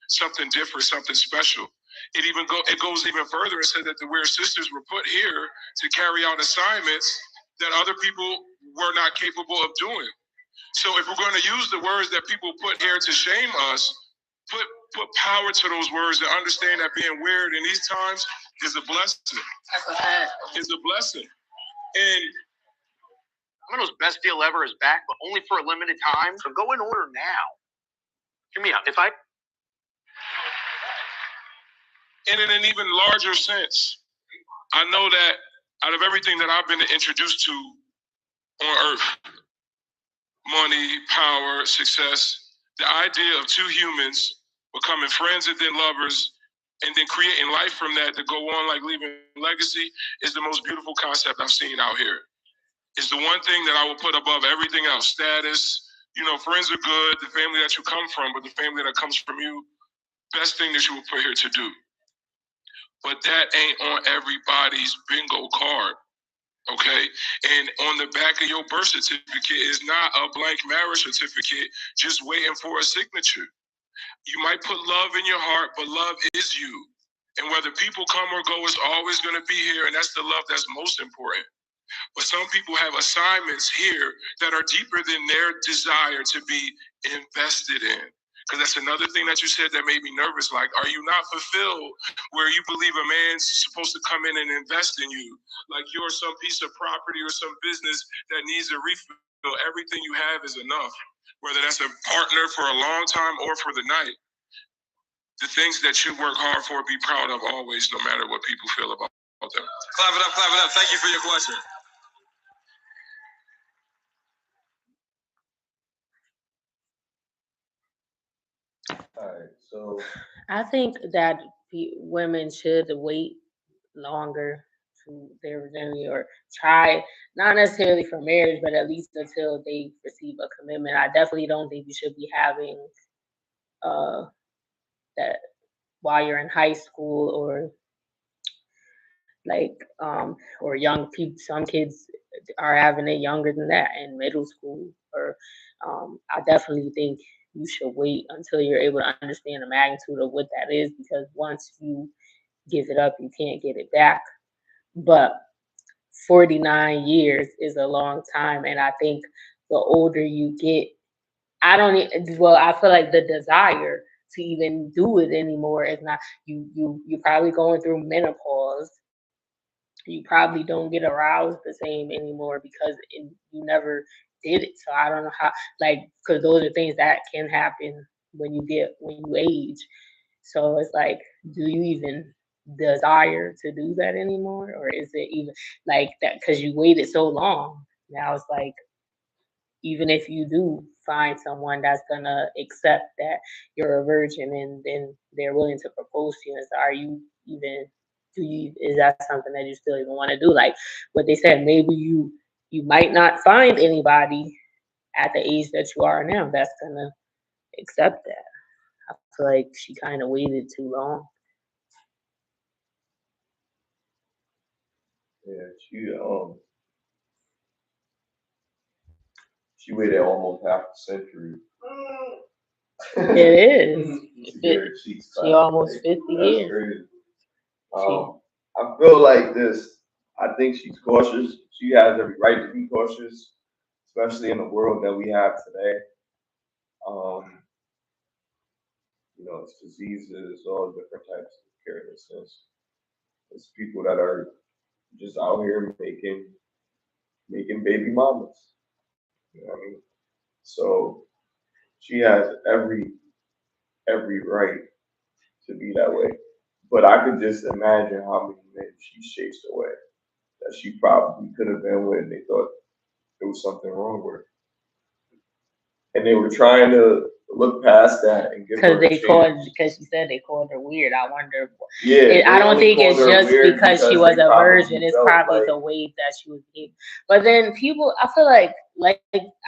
Speaker 3: Something different, something special. It goes even further and said that the Weird Sisters were put here to carry out assignments that other people were not capable of doing. So if we're going to use the words that people put here to shame us, put power to those words, and understand that being weird in these times is a blessing. It's a blessing. And
Speaker 9: Domino's best deal ever is back, but only for a limited time. So go in order now. Hear me out.
Speaker 3: And in an even larger sense, I know that out of everything that I've been introduced to on earth, money, power, success, the idea of two humans becoming friends and then lovers, and then creating life from that to go on, like leaving legacy, is the most beautiful concept I've seen out here. It's the one thing that I will put above everything else. Status, friends are good, the family that you come from, but the family that comes from you, best thing that you will put here to do. But that ain't on everybody's bingo card, okay? And on the back of your birth certificate is not a blank marriage certificate just waiting for a signature. You might put love in your heart, but love is you. And whether people come or go, it's always going to be here, and that's the love that's most important. But some people have assignments here that are deeper than their desire to be invested in. Because that's another thing that you said that made me nervous. Like, are you not fulfilled where you believe a man's supposed to come in and invest in you? Like you're some piece of property or some business that needs a refill. Everything you have is enough. Whether that's a partner for a long time or for the night. The things that you work hard for, be proud of always, no matter what people feel about them.
Speaker 10: Clap it up, clap it up. Thank you for your question.
Speaker 2: All right, so
Speaker 1: I think that women should wait longer to their virginity or try, not necessarily for marriage, but at least until they receive a commitment. I definitely don't think you should be having that while you're in high school or like or young people. Some kids are having it younger than that in middle school or I definitely think you should wait until you're able to understand the magnitude of what that is, because once you give it up you can't get it back. But 49 years is a long time, and I think the older you get, I feel like the desire to even do it anymore is not. You probably going through menopause. You probably don't get aroused the same anymore because you never did it. So I don't know how, like, because those are things that can happen when you age. So it's like, do you even desire to do that anymore, or is it even like that because you waited so long? Now it's like, even if you do find someone that's gonna accept that you're a virgin and then they're willing to propose to you, and so are you even, do you, is that something that you still even want to do? Like what they said, maybe you might not find anybody at the age that you are now that's gonna accept that. I feel like she kind of waited too long.
Speaker 2: Yeah, she waited almost half a century.
Speaker 1: It is.
Speaker 2: She
Speaker 1: almost 50 years.
Speaker 2: Crazy. I feel like this. I think she's cautious. She has every right to be cautious, especially in the world that we have today. It's diseases, all different types of carelessness. It's people that are just out here making baby mamas. You know what I mean? So she has every right to be that way. But I could just imagine how many men she chased away that she probably could have been with, and they thought there was something wrong with her. And they were trying to look past that and give her
Speaker 1: because she said they called her weird. I wonder.
Speaker 2: Yeah,
Speaker 1: I don't think it's just because she was a virgin. It's probably the way that she was behaving. But then people, I feel like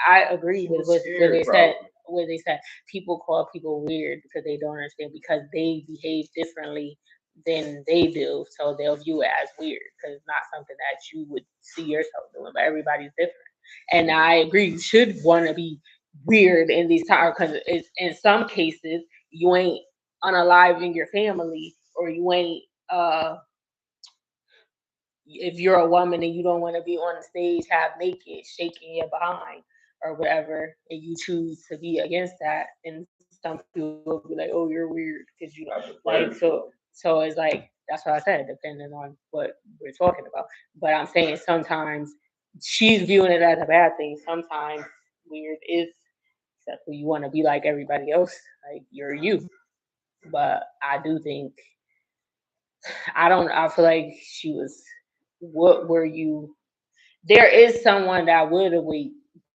Speaker 1: I agree with what they said. What they said, people call people weird because they don't understand, because they behave differently than they do, so they'll view it as weird because it's not something that you would see yourself doing. But everybody's different, and I agree. You should want to be weird in these times because in some cases you ain't unaliving your family, or you ain't if you're a woman and you don't want to be on the stage half naked shaking your behind or whatever, and you choose to be against that, and some people will be like, oh, you're weird because you like, so it's like, that's what I said, depending on what we're talking about. But I'm saying sometimes she's viewing it as a bad thing. Sometimes weird is exactly, you want to be like everybody else, like you're you. But I do think, I feel like she was, what were you, there is someone that would wait,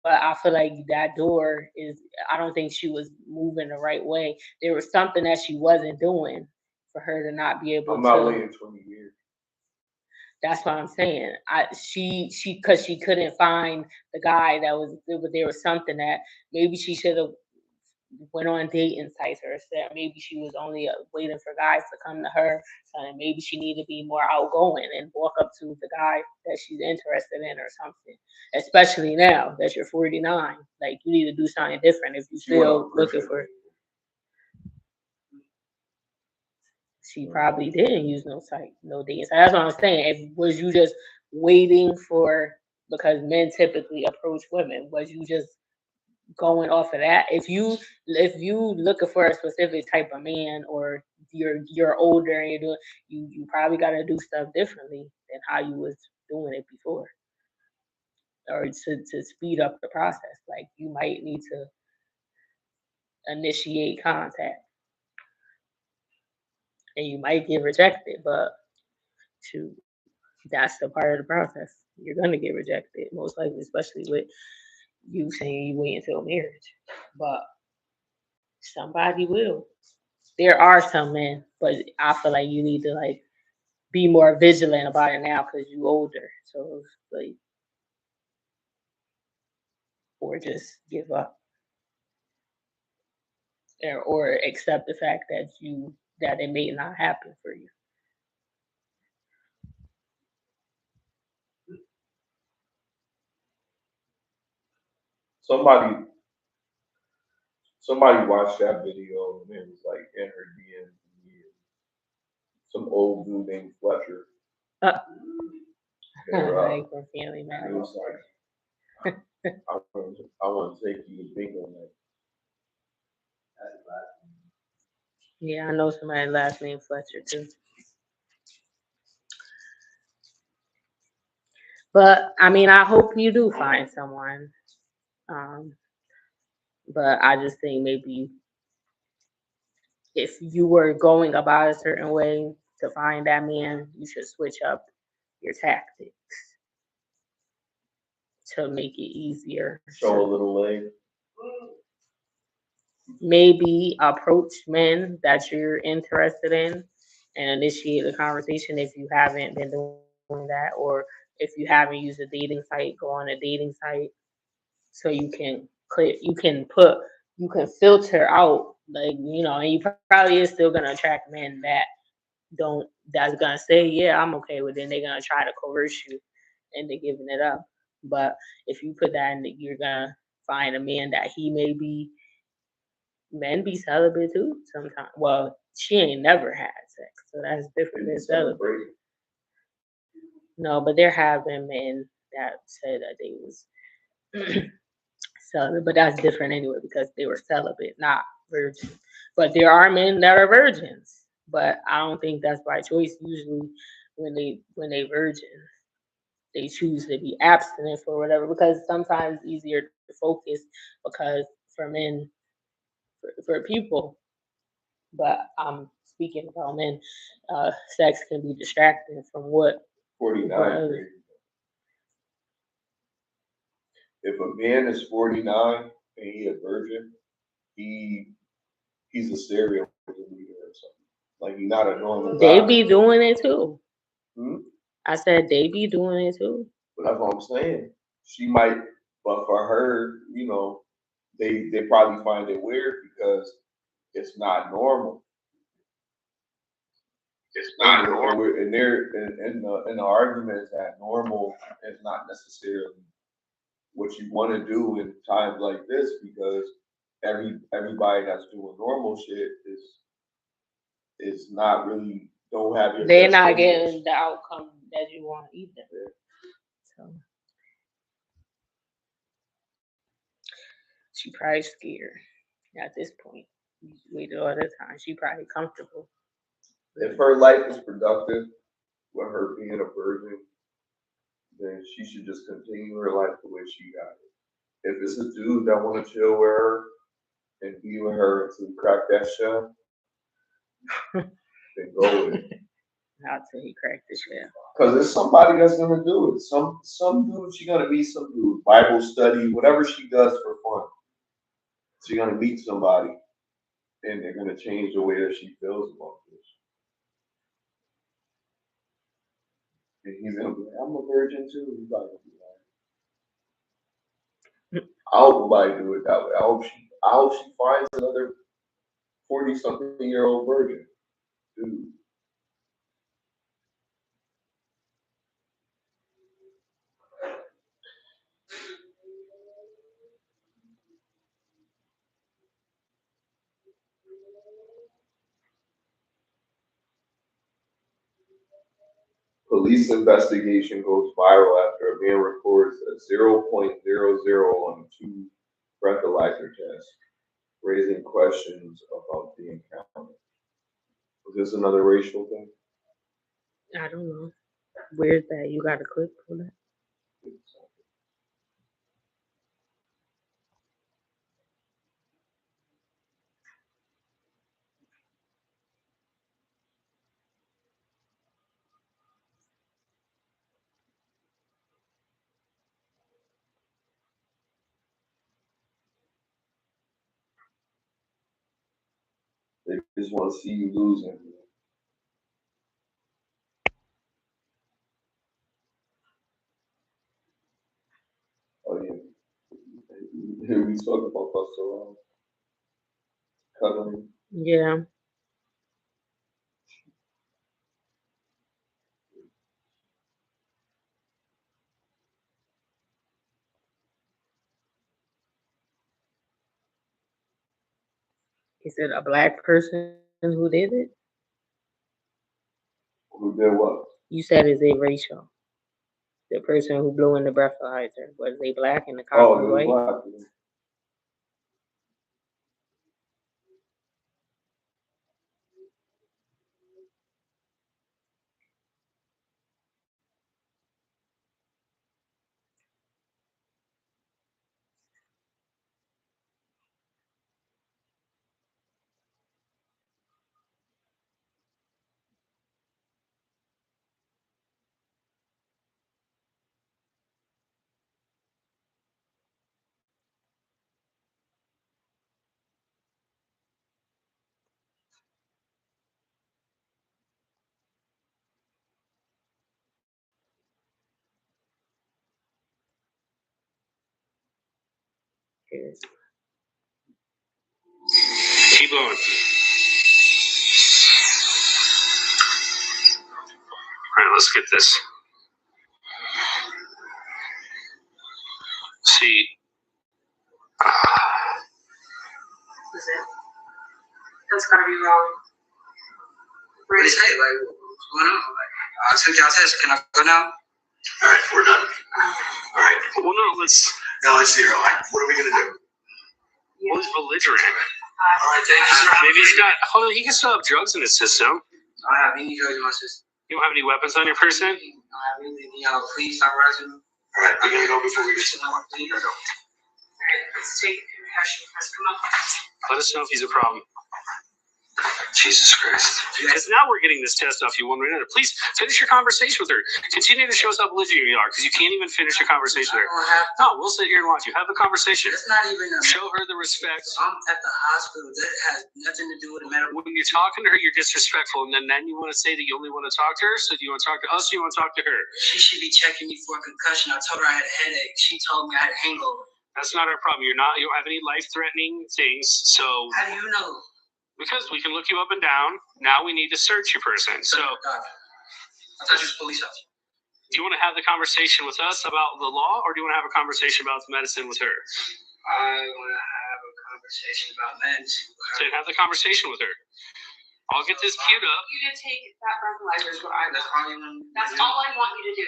Speaker 1: but I feel like that door is, I don't think she was moving the right way. There was something that she wasn't doing for her to not be able
Speaker 2: I'm
Speaker 1: to.
Speaker 2: not waiting 20 years.
Speaker 1: That's what I'm saying. She because she couldn't find the guy that was, there was something that maybe she should have went on dating sites, or said maybe she was only waiting for guys to come to her, and maybe she needed to be more outgoing and walk up to the guy that she's interested in or something. Especially now that you're 49, like you need to do something different if you're still looking for. She probably didn't use no site, no dating site. That's what I'm saying. If was you just waiting for, because men typically approach women, was you just going off of that? If you looking for a specific type of man, or you're older and you're doing, you probably got to do stuff differently than how you was doing it before, or to speed up the process. Like you might need to initiate contact, and you might get rejected, but shoot, that's the part of the process. You're gonna get rejected most likely, especially with you saying you wait until marriage. But somebody will. There are some men, but I feel like you need to like be more vigilant about it now because you older. So it's like, or just give up, or accept the fact that it may not happen for you.
Speaker 2: Somebody watched that video and it was like in her DMs. Some old dude named Fletcher.
Speaker 1: Like from Family Matters.
Speaker 2: It was like, I want to take you to bingo night.
Speaker 1: Yeah, I know somebody last name Fletcher too. But I mean, I hope you do find someone. But I just think maybe if you were going about a certain way to find that man, you should switch up your tactics to make it easier.
Speaker 2: Show a little leg.
Speaker 1: Maybe approach men that you're interested in and initiate a conversation if you haven't been doing that, or if you haven't used a dating site, go on a dating site so you can filter out, like, and you probably is still gonna attract men that's gonna say, yeah, I'm okay with it, and they're gonna try to coerce you into giving it up. But if you put that in, you're gonna find a man that he may be. Men be celibate too sometimes. Well, she ain't never had sex, so that's different than celibate. No, but there have been men that said that they was celibate, but that's different anyway because they were celibate, not virgin. But there are men that are virgins, but I don't think that's by choice. Usually, when they virgin, they choose to be abstinent for whatever, because sometimes it's easier to focus because for men, for people. But I'm speaking about men. Sex can be distracting from what
Speaker 2: 49. If a man is 49 and he a virgin, he's a serial leader or something. Like, he's not a normal guy.
Speaker 1: They be doing it too. I said they be doing it too.
Speaker 2: But that's what I'm saying. She might, but for her, they probably find it weird because it's not normal. It's not normal. And they're in the argument is that normal is not necessarily what you want to do in times like this, because everybody that's doing normal shit is not really, don't have your.
Speaker 1: They're not getting the outcome that you want either. So she probably scared at this point. You waited all the time. She probably comfortable.
Speaker 2: If her life is productive with her being a virgin, then she should just continue her life the way she got it. If it's a dude that want to chill with her and be with her until he crack that shell, then go with it.
Speaker 1: Not till he crack the shell.
Speaker 2: Because there's somebody that's gonna do it. Some dude, she gonna meet some dude, Bible study, whatever she does for fun. She's gonna meet somebody, and they're gonna change the way that she feels about this. And he's gonna be like, I'm a virgin too. He's like, I hope nobody do it that way. I hope she finds another 40-something-year-old virgin. Dude. Police investigation goes viral after a man records a 0.00 on 2 breathalyzer tests, raising questions about the encounter. Is this another racial thing?
Speaker 1: I don't know. Where's that? You got a clip for that?
Speaker 2: They just want to see you losing. he's talking about also covering.
Speaker 1: Yeah. Is it a black person who did it?
Speaker 2: Who did what?
Speaker 1: You said is it racial? The person who blew in the breathalyzer, was they black and the cop
Speaker 2: Oh,
Speaker 1: was
Speaker 2: it was
Speaker 1: white?
Speaker 2: black.
Speaker 9: Keep going. All right, let's get this. See.
Speaker 3: Is it? That's gotta be wrong. What do you say? Like, what's going on? Like, I took y'all test. Can I go now?
Speaker 9: All right, we're done. All right. Well, no, let's zero. What are we gonna do? Well, he's belligerent.
Speaker 3: All right, thank you, sir.
Speaker 9: Maybe he's got. Hold on, he can still have drugs in his system.
Speaker 3: I don't have any drugs in my system.
Speaker 9: You don't have any weapons on your person?
Speaker 3: I don't have anything. Y'all, please stop harassing me.
Speaker 9: All right, we gotta go before we get to the point.
Speaker 3: Please. All right, let's take a concussion test. Come on.
Speaker 9: Let us know if he's a problem. Jesus Christ. Because now we're getting this test off you one way or another. Please finish your conversation with her. Continue to show us how belligerent you are, because you can't even finish your conversation with her. No, we'll sit here and watch you. Have the conversation.
Speaker 3: It's not even a
Speaker 9: show her the respect.
Speaker 3: I'm at the hospital. That has nothing to do with the medical.
Speaker 9: When you're talking to her, you're disrespectful, and then you want to say that you only want to talk to her. So do you want to talk to us or you want to talk to her?
Speaker 3: She should be checking me for a concussion. I told her I had a headache. She told me I had a hangover.
Speaker 9: That's not our problem. You don't have any life-threatening things. So
Speaker 3: how do you know?
Speaker 9: Because we can look you up and down. Now we need to search your person. So
Speaker 3: I thought you was a police officer.
Speaker 9: Do you want to have the conversation with us about the law, or do you want to have a conversation about the medicine with her?
Speaker 3: I want to have a conversation about medicine.
Speaker 9: So have the conversation with her. I'll get this queued up.
Speaker 6: You didn't take that breathalyzer is what I
Speaker 3: That's all you want.
Speaker 6: That's all I want you to do.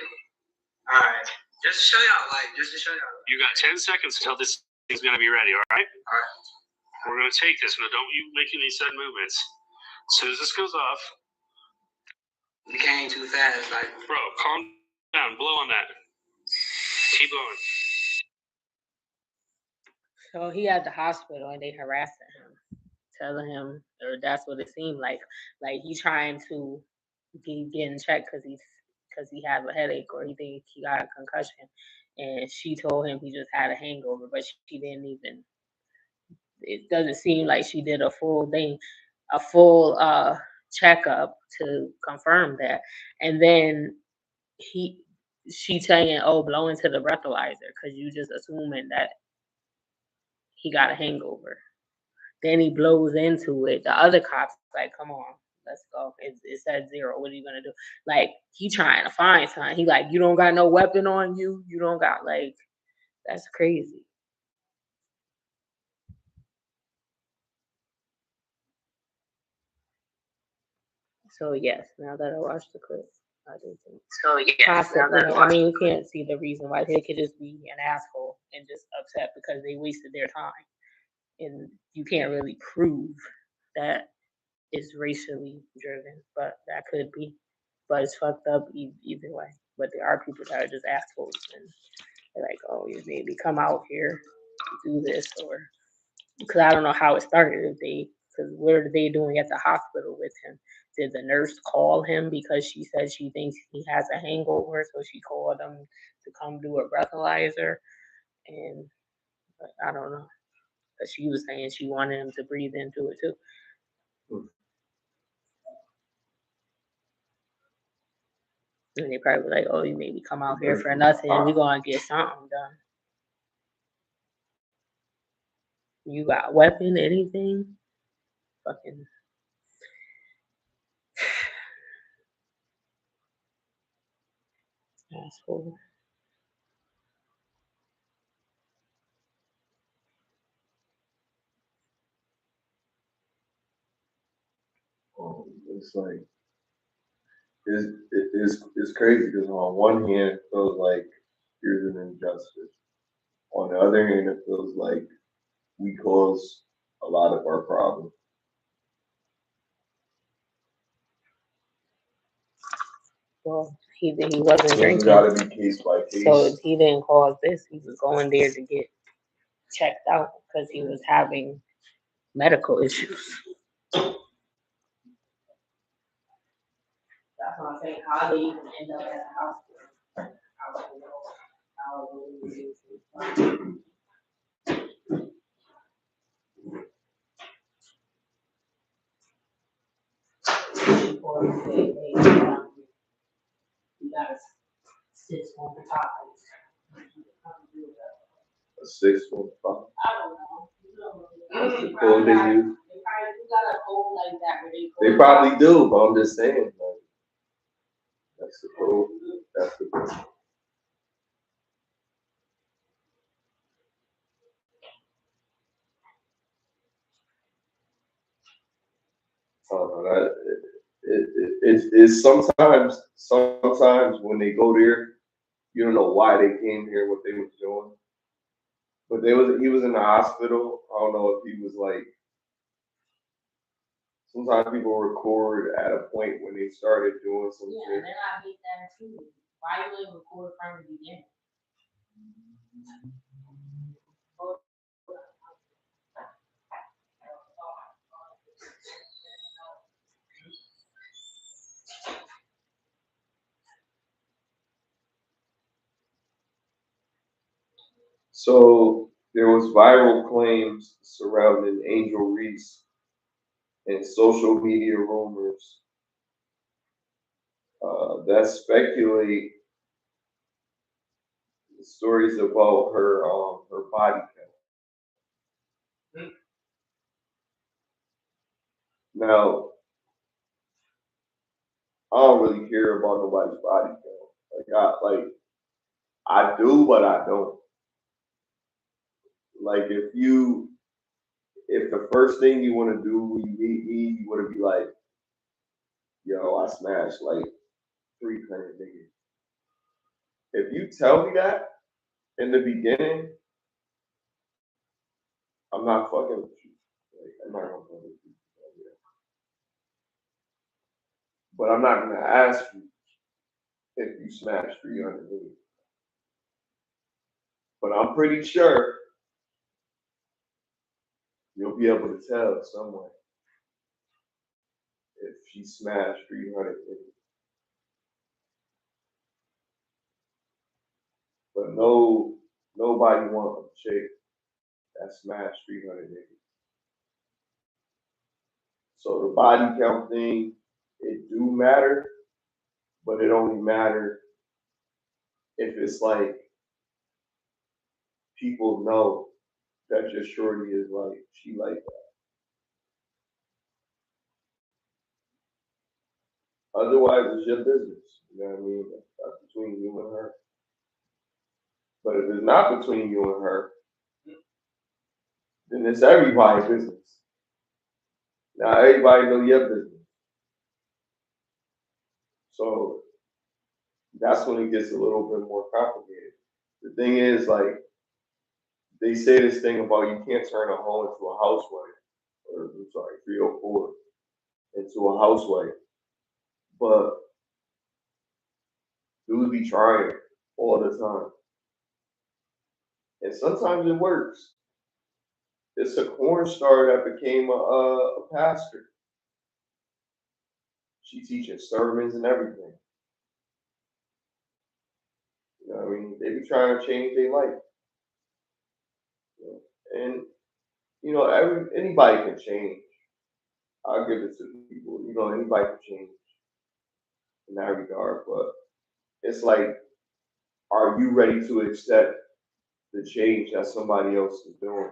Speaker 3: All right. Just to show y'all, just to show y'all.
Speaker 9: You got 10 seconds until this thing's going to be ready, all right?
Speaker 3: All right.
Speaker 9: We're going to take this. Now, don't you make any sudden movements. As soon as this goes off.
Speaker 3: You came too fast.
Speaker 9: Bro, calm down. Blow on that. Keep blowing.
Speaker 1: So he at the hospital and they harassing him, telling him, or that's what it seemed like he's trying to get in check because he has a headache or he thinks he got a concussion, and she told him he just had a hangover, but she didn't even. It doesn't seem like she did a full checkup to confirm that, and then she saying, "Oh, blow into the breathalyzer," because you just assuming that he got a hangover. Then he blows into it. The other cops like, "Come on, let's go. It said 0. What are you gonna do?" Like he trying to find something. He like, "You don't got no weapon on you. You don't got like." That's crazy. So yes, now that I watched the clip, I do think.
Speaker 3: So yes,
Speaker 1: I mean, you can't see the reason why they could just be an asshole and just upset because they wasted their time, and you can't really prove that it's racially driven, but that could be. But it's fucked up either way. But there are people that are just assholes, and they're like, "Oh, you maybe come out here, do this," or because I don't know how it started. Because what are they doing at the hospital with him? Did the nurse call him because she said she thinks he has a hangover, so she called him to come do a breathalyzer? And I don't know. But she was saying she wanted him to breathe into it too. And they probably were like, "Oh, you maybe come out here for nothing. We're gonna get something done." You got weapon, anything? Fucking asshole.
Speaker 2: It's like it's crazy because on one hand it feels like here's an injustice. On the other hand, it feels like we cause a lot of our problems.
Speaker 1: Well, he wasn't
Speaker 2: So
Speaker 1: drinking.
Speaker 2: it's got to be case by case.
Speaker 1: So he didn't cause this. He was going there to get checked out because he was having medical issues. That's what I'm saying. How they even end up at the hospital? You gotta sit on the top.
Speaker 2: A 6'5".
Speaker 1: I don't know.
Speaker 2: They use.
Speaker 1: You got a code like that where
Speaker 2: they probably do, but I'm just saying. Like, that's the code. That's the code. It's sometimes when they go there, you don't know why they came here, what they was doing. But he was in the hospital. I don't know if he was like. Sometimes people record at a point when they started doing some shit.
Speaker 1: Yeah, and then I hate that too. Why you didn't record from the beginning?
Speaker 2: So there was viral claims surrounding Angel Reese and social media rumors that speculate stories about her body count. Now, I don't really care about nobody's body count. I do, but I don't. Like if the first thing you want to do when you meet me, you want to be like, yo, I smashed like 300 niggas. If you tell me that in the beginning, I'm not fucking with you. Like, I'm not gonna fuck with you. But I'm not gonna ask you if you smashed 300 niggas. But I'm pretty sure you'll be able to tell somewhere if she smashed 300 niggas. But nobody wants a chick that smashed 300 niggas. So the body count thing, it do matter, but it only matter if it's like people know that your shorty is like, she like that. Otherwise, it's your business. You know what I mean? That's between you and her. But if it's not between you and her, then it's everybody's business. Now everybody know your business. So that's when it gets a little bit more complicated. The thing is, like, they say this thing about you can't turn a hoe into a housewife, or I'm sorry, 304 into a housewife. But dudes be trying all the time. And sometimes it works. It's a porn star that became a pastor. She teaches sermons and everything. You know what I mean? They be trying to change their life. You know? And, you know, anybody can change. I'll give it to people. You know, anybody can change in that regard. But it's like, are you ready to accept the change that somebody else is doing?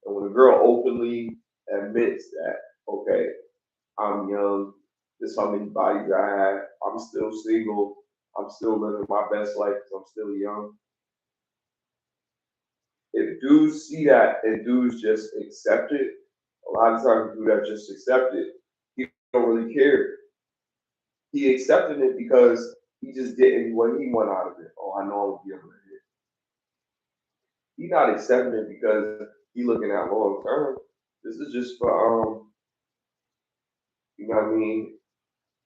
Speaker 2: And when a girl openly admits that, okay, I'm young, this is how many bodies I have, I'm still single, I'm still living my best life because I'm still young. If dudes see that and dudes just accept it, a lot of times dudes just accept it. He don't really care. He accepted it because he just getting what he want out of it. Oh, I know I'm gonna be able to hit. He not accepting it because he looking at long term. This is just for you know what I mean,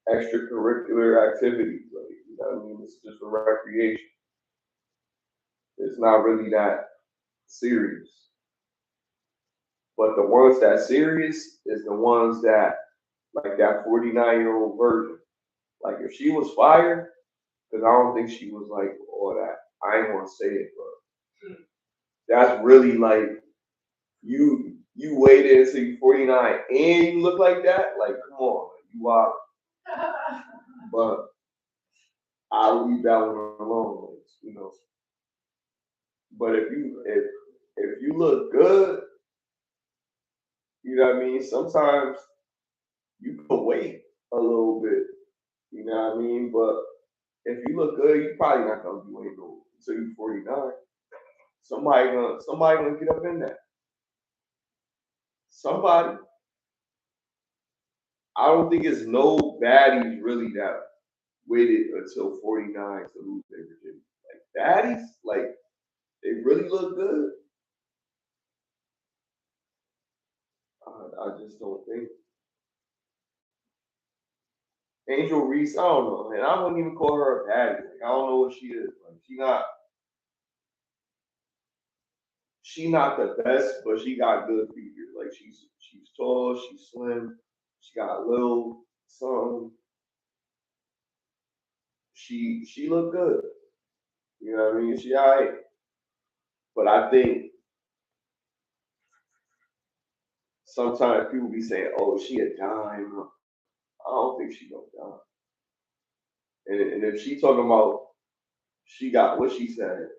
Speaker 2: extracurricular activities. Like, you know what I mean? It's just for recreation. It's not really that serious. But the ones that serious is the ones that, like that 49-year-old virgin. Like if she was fired, because I don't think she was like all that. I ain't want to say it, but that's really like you waited until you 49 and you look like that. Like come on, you wild. But I'll leave that one alone. You know. But if you look good, you know what I mean. Sometimes you can wait a little bit. You know what I mean. But if you look good, you probably not gonna be waiting until you're 49. Somebody gonna get up in that. Somebody. I don't think it's no baddies really that waited until 49 to lose their virginity. Like baddies, like they really look good. I just don't think. Angel Reese, I don't know, man. I wouldn't even call her a baddie. Like, I don't know what she is. Like she not the best, but she got good features. Like she's tall, she's slim, she got a little something. She look good. You know what I mean? She alright. But I think sometimes people be saying, "Oh, she a dime." I don't think she no dime. And if she talking about she got what she said,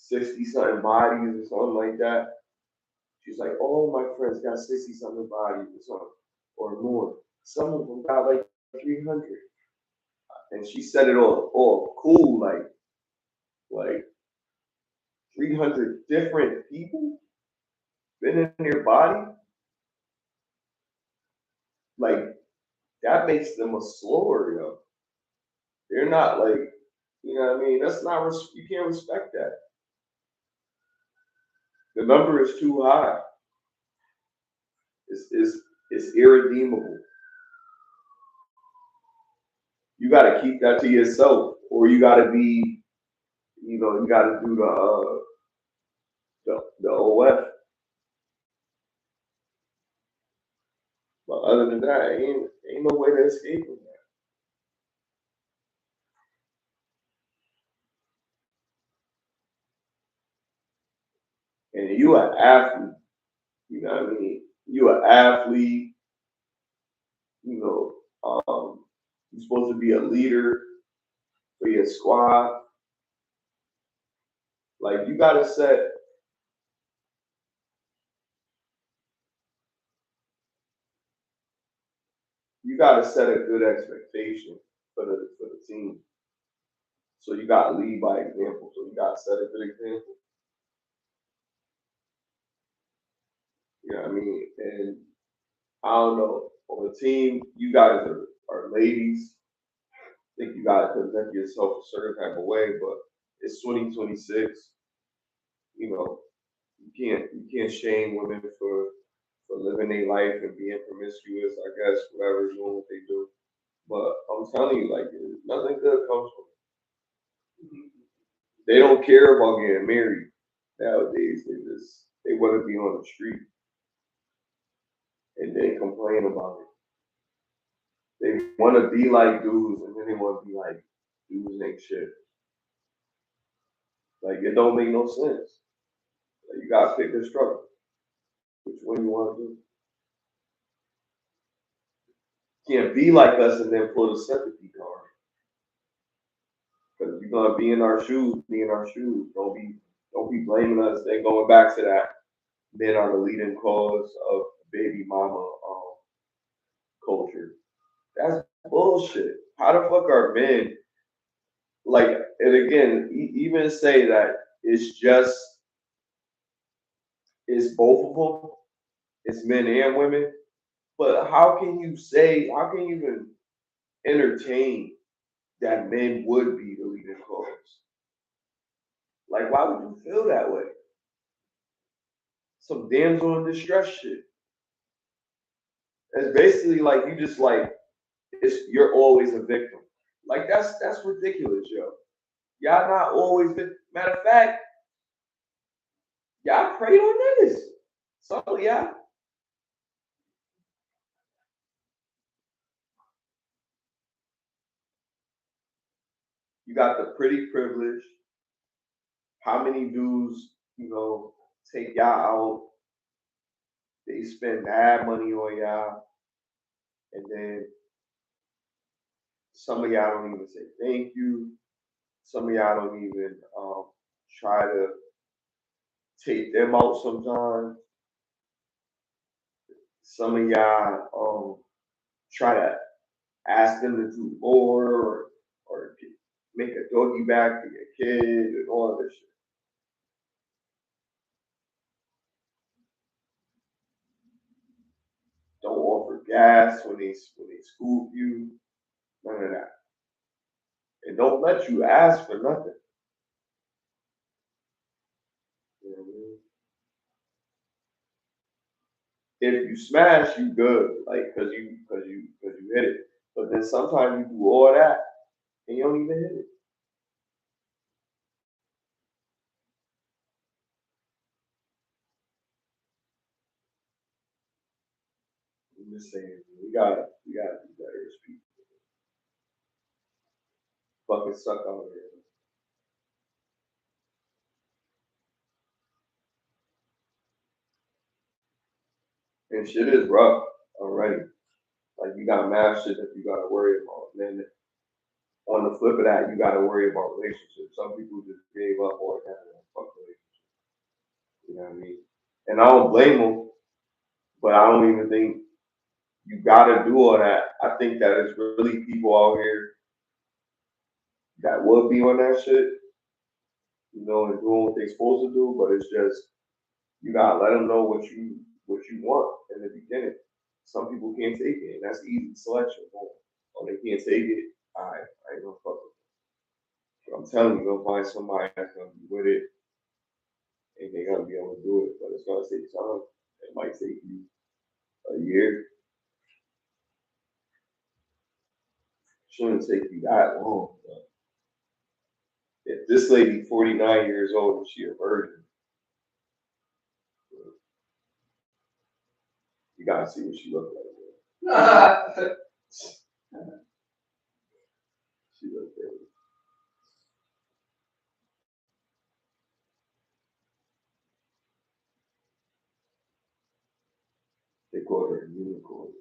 Speaker 2: 60 something bodies or something like that. She's like, "Oh, my friends got 60 something bodies or something or more. Some of them got like 300." And she said it all cool, like 300 different people been in your body. Like that makes them a slower, yo. They're not like, you know what I mean? That's not, you can't respect that. The number is too high. It's irredeemable. You got to keep that to yourself, or you got to be, you know, you got to do the OF. But other than that, ain't no way to escape from that. And you an athlete, you know what I mean? You an athlete, you know, you're supposed to be a leader for your squad. Like you gotta set a good expectation for the team. So you gotta lead by example. So you gotta set a good example. You know what I mean? And I don't know, on the team, you guys are ladies. I think you gotta present yourself a certain type of way, but it's 2026. You know, you can't shame women for living their life and being promiscuous, I guess, whatever's doing what they do. But I'm telling you, like, nothing good comes from it. They don't care about getting married nowadays. They want to be on the street and they complain about it. They want to be like dudes and then they want to be like dudes ain't shit. Like it don't make no sense. Like, you gotta pick a struggle. Which one you want to do? You can't be like us and then pull the sympathy card. Because you're gonna be in our shoes, Don't be blaming us. Then going back to that, men are the leading cause of baby mama culture. That's bullshit. How the fuck are men like? And again, even say that it's both of them, it's men and women. But how can you even entertain that men would be the leading cause? Like, why would you feel that way? Some damsel in distress shit. It's basically like you just like you're always a victim. Like that's ridiculous, yo. Y'all not always matter of fact, y'all preyed on niggas. Some of y'all. You got the pretty privilege. How many dudes, take y'all out? They spend mad money on y'all. And then some of y'all don't even say thank you. Some of y'all don't even try to take them out sometimes. Some of y'all try to ask them to do more or make a doggy bag for your kid and all of this shit. Don't offer gas when they scoop you. None of that. And don't let you ask for nothing. You know what I mean? If you smash, you good, like cause you hit it. But then sometimes you do all that and you don't even hit it. I'm just saying, we gotta do better as people. Fucking suck out here. And shit is rough already. Like you got mad shit that you gotta worry about. And then on the flip of that, you gotta worry about relationships. Some people just gave up all that and fuck relationships. You know what I mean? And I don't blame them, but I don't even think you gotta do all that. I think that it's really people out here that would be on that shit, and doing what they're supposed to do, but it's just you gotta let them know what you want in the beginning. Some people can't take it, and that's easy selection. Oh, they can't take it. I ain't gonna fuck with them. But I'm telling you, you'll find somebody that's gonna be with it, and they're gonna be able to do it. But it's gonna take time. It might take you a year. Shouldn't take you that long. But if this lady 49 years old and she a virgin, you gotta see what she look like. She look crazy. They call her a unicorn.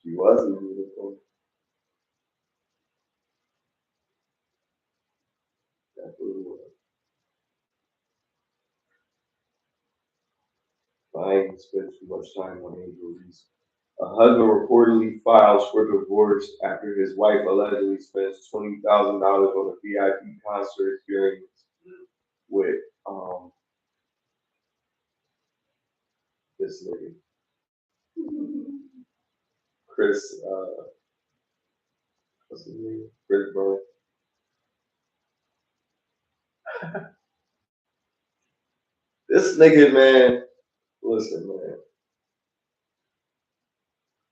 Speaker 2: She was a unicorn. That's what it was. I ain't spent too much time on Angel Reese. A husband reportedly files for divorce after his wife allegedly spends $20,000 on a VIP concert experience with this nigga. Chris, what's his name? Chris Brown. This nigga, man, listen, man.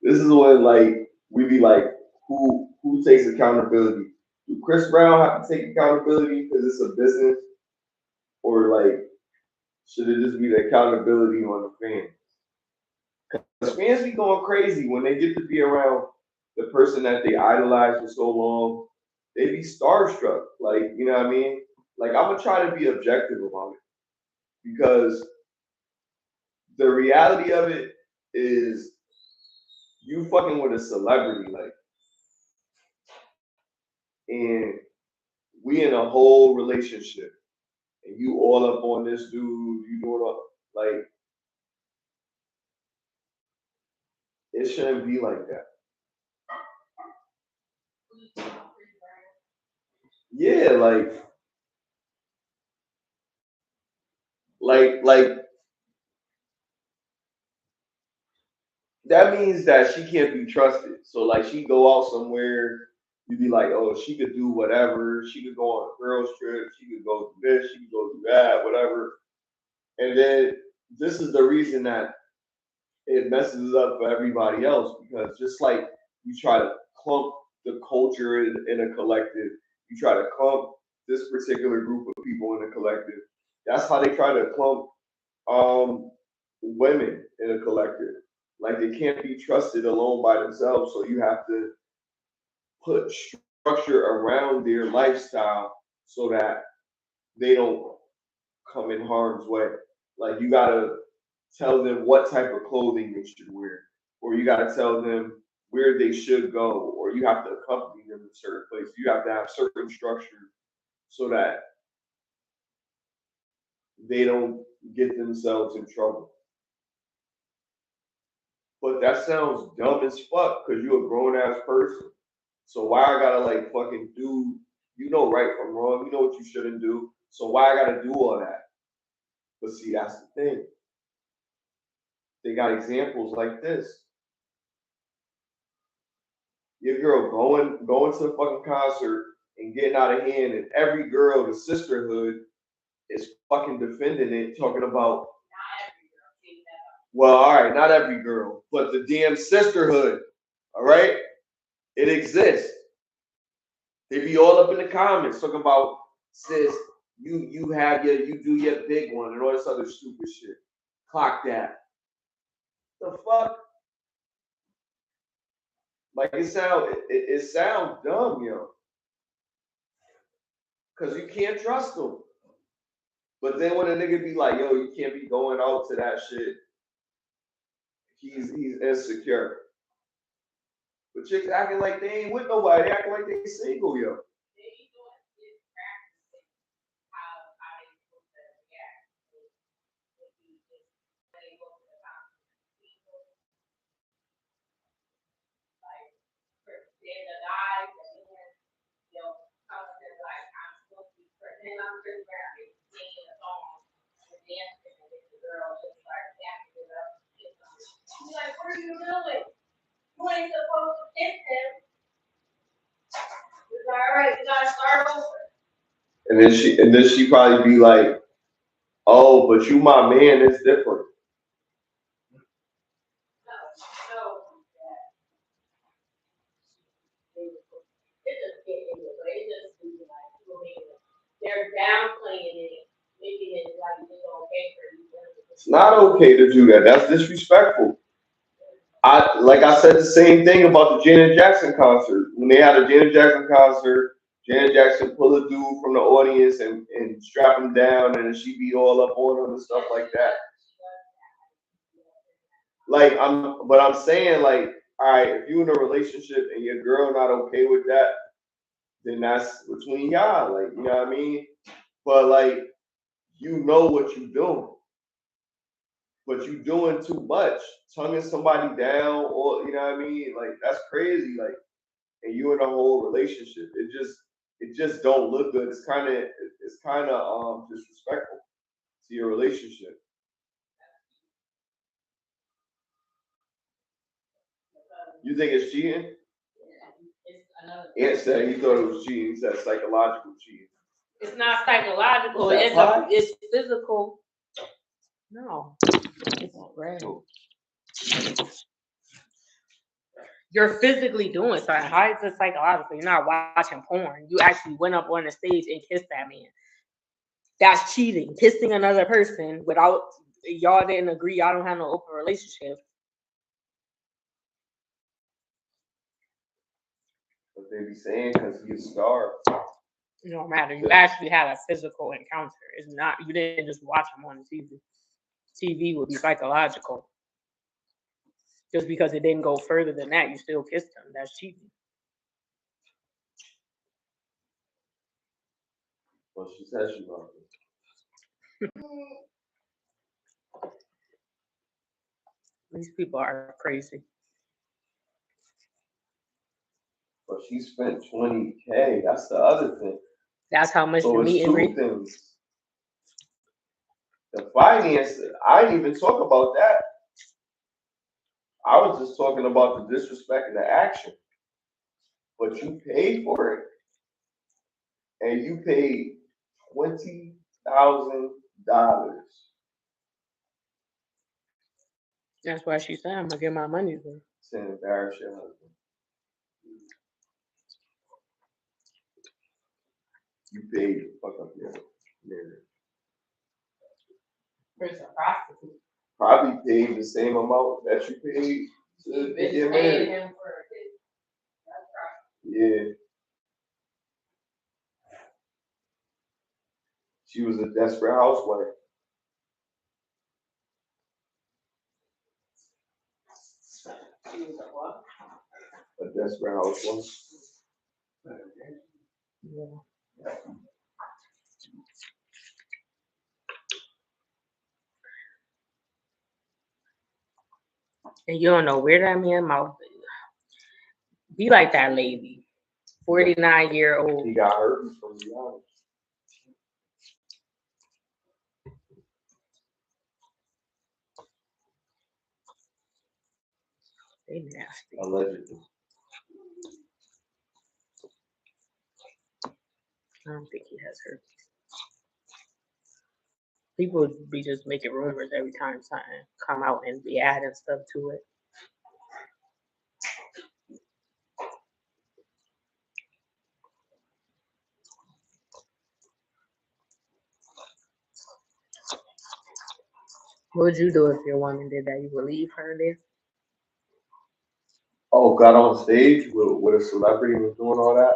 Speaker 2: This is when, like, we be like, who takes accountability? Do Chris Brown have to take accountability because it's a business? Or, like, should it just be the accountability on the fans? Because fans be going crazy when they get to be around the person that they idolize for so long. They be starstruck. Like, you know what I mean? Like, I'm going to try to be objective about it. Because the reality of it is you fucking with a celebrity. Like, and we in a whole relationship, and you all up on this dude, you doing all, like, it shouldn't be like that. Yeah, like that means that she can't be trusted. So like she go out somewhere, you be like, oh, she could do whatever. She could go on a girls trip. She could go do this. She could go do that. Whatever. And then this is the reason that it messes up for everybody else, because just like you try to clump the culture in a collective, you try to clump this particular group of people in a collective. That's how they try to clump women in a collective. Like they can't be trusted alone by themselves, so you have to put structure around their lifestyle so that they don't come in harm's way. Like you gotta tell them what type of clothing they should wear, or you gotta tell them where they should go, or you have to accompany them to certain places. You have to have certain structure so that they don't get themselves in trouble. But that sounds dumb as fuck because you're a grown ass person. So why I gotta like fucking do, you know right from wrong, you know what you shouldn't do. So why I gotta do all that? But see, that's the thing. They got examples like this. Your girl going to the fucking concert and getting out of hand, and every girl, the sisterhood, is fucking defending it, talking about, well, all right, not every girl, but the damn sisterhood, all right? It exists. They be all up in the comments talking about, sis, you do your big one and all this other stupid shit. Clock that. The fuck? Like it sounds dumb, yo. Cause you can't trust them. But then when a nigga be like, yo, you can't be going out to that shit, he's insecure. But chicks acting like they ain't with nobody, they acting like they single, yo.
Speaker 1: Like, what are you doing? You ain't supposed to kiss him. It's all right, you gotta start over.
Speaker 2: And then she probably be like, oh, but you my man, it's different.
Speaker 1: They're downplaying it, making it like it's okay for you.
Speaker 2: It's not okay to do that. That's disrespectful. Like I said the same thing about the Janet Jackson concert. When they had a Janet Jackson concert, Janet Jackson pull a dude from the audience and strap him down, and she be all up on him and stuff like that. Like I'm saying, like, all right, if you in a relationship and your girl not okay with that, then that's between y'all. Like, you know what I mean? But like, you know what you're doing. But you doing too much, tonguing somebody down, or you know what I mean? Like that's crazy. Like, and you in a whole relationship, it just don't look good. It's kind of disrespectful to your relationship. You think it's cheating? Ant said he thought it was cheating. He said psychological cheating.
Speaker 1: It's not psychological. It's physical. No, it's real. You're physically doing something. How is it psychological? You're not watching porn. You actually went up on the stage and kissed that man. That's cheating. Kissing another person without y'all didn't agree. Y'all don't have no open relationship.
Speaker 2: But they be saying because he's starved.
Speaker 1: It don't matter. You actually had a physical encounter. It's not. You didn't just watch him on the TV. TV would be psychological. Just because it didn't go further than that, you still kissed him. That's cheating.
Speaker 2: Well, she said she loved it.
Speaker 1: These people are crazy.
Speaker 2: But she spent $20K. That's the other thing.
Speaker 1: That's how much
Speaker 2: so
Speaker 1: the meet and greet.
Speaker 2: Things. The finance, I didn't even talk about that. I was just talking about the disrespect and the action. But you paid for it. And you paid $20,000.
Speaker 1: That's why she said, I'm gonna get my money for.
Speaker 2: To embarrass your husband. You paid to fuck up your marriage.
Speaker 1: Prostitute.
Speaker 2: Probably paid the same amount that you paid to get married.
Speaker 1: Him for a kid.
Speaker 2: Yeah. She was a desperate housewife.
Speaker 1: She was a what?
Speaker 2: A desperate housewife.
Speaker 1: Yeah. And you don't know where that man mouth is. Be like that lady. 49-year-old.
Speaker 2: He got hurt from the house.
Speaker 1: They nasty.
Speaker 2: Allegedly.
Speaker 1: I don't think he has herpes. People be just making rumors every time something come out and be adding stuff to it. What would you do if your woman did that? You would leave her there?
Speaker 2: Oh, got on stage with a celebrity and was doing all that?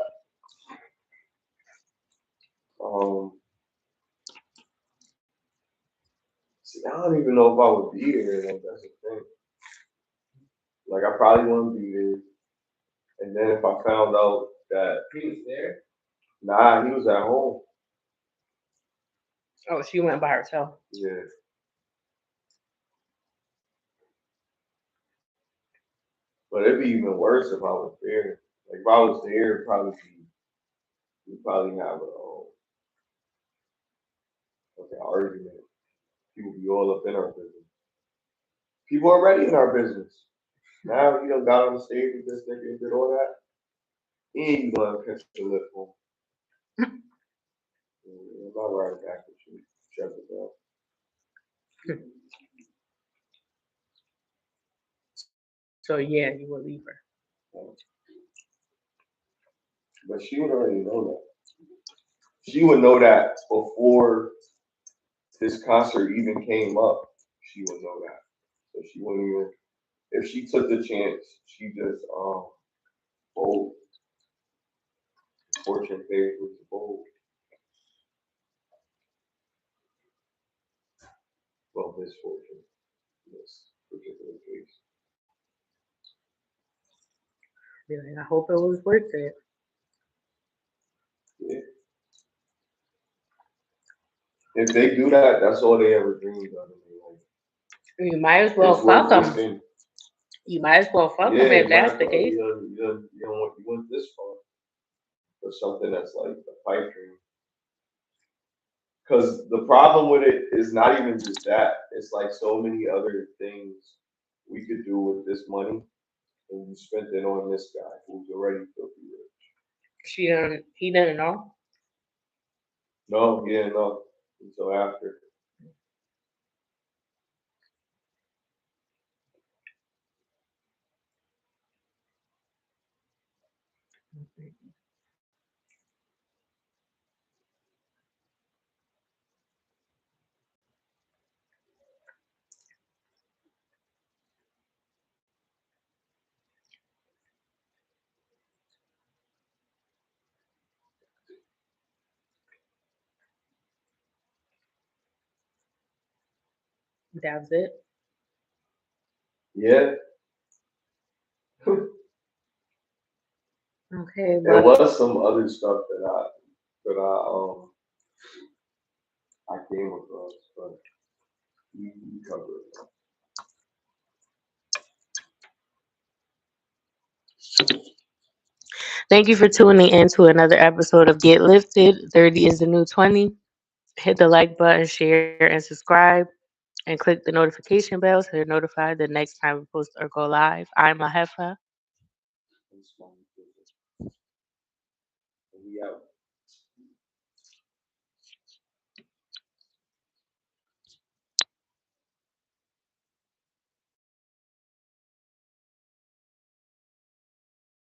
Speaker 2: See, I don't even know if I would be there. Like, that's the thing. Like, I probably wouldn't be there. And then if I found out that
Speaker 1: he was there,
Speaker 2: nah, he was at home.
Speaker 1: Oh, she went by herself.
Speaker 2: Yeah. But it'd be even worse if I was there. Like, if I was there, we'd probably have an argument. People be all up in our business. People are already in our business. Now you done got on the stage with this nigga and did all that. He ain't gonna catch the lip home. I'm not riding back with you. Shut it down.
Speaker 1: So yeah, you would leave her.
Speaker 2: But she would already know that. She would know that before this concert even came up. She would know that. So she wouldn't even, if she took the chance, she just bold. Fortune favors the bold. Well, misfortune in this particular case.
Speaker 1: Yeah, I hope it was worth it.
Speaker 2: Yeah. If they do that, that's all they ever dreamed of.
Speaker 1: You might as well fuck them. You might as well fuck them if that's the case.
Speaker 2: You went this far for something that's like a pipe dream. Because the problem with it is not even just that. It's like so many other things we could do with this money, and you spent it on this guy who's already filthy rich.
Speaker 1: He didn't know?
Speaker 2: No, he didn't know until after.
Speaker 1: That's it?
Speaker 2: Yeah.
Speaker 1: Okay.
Speaker 2: There was some other stuff that I I came across, but we cover it.
Speaker 1: Thank you for tuning in to another episode of Get Lifted. 30 is the new 20. Hit the like button, share, and subscribe, and click the notification bell so you're notified the next time we post or go live. I'm Mahefa.
Speaker 2: We out.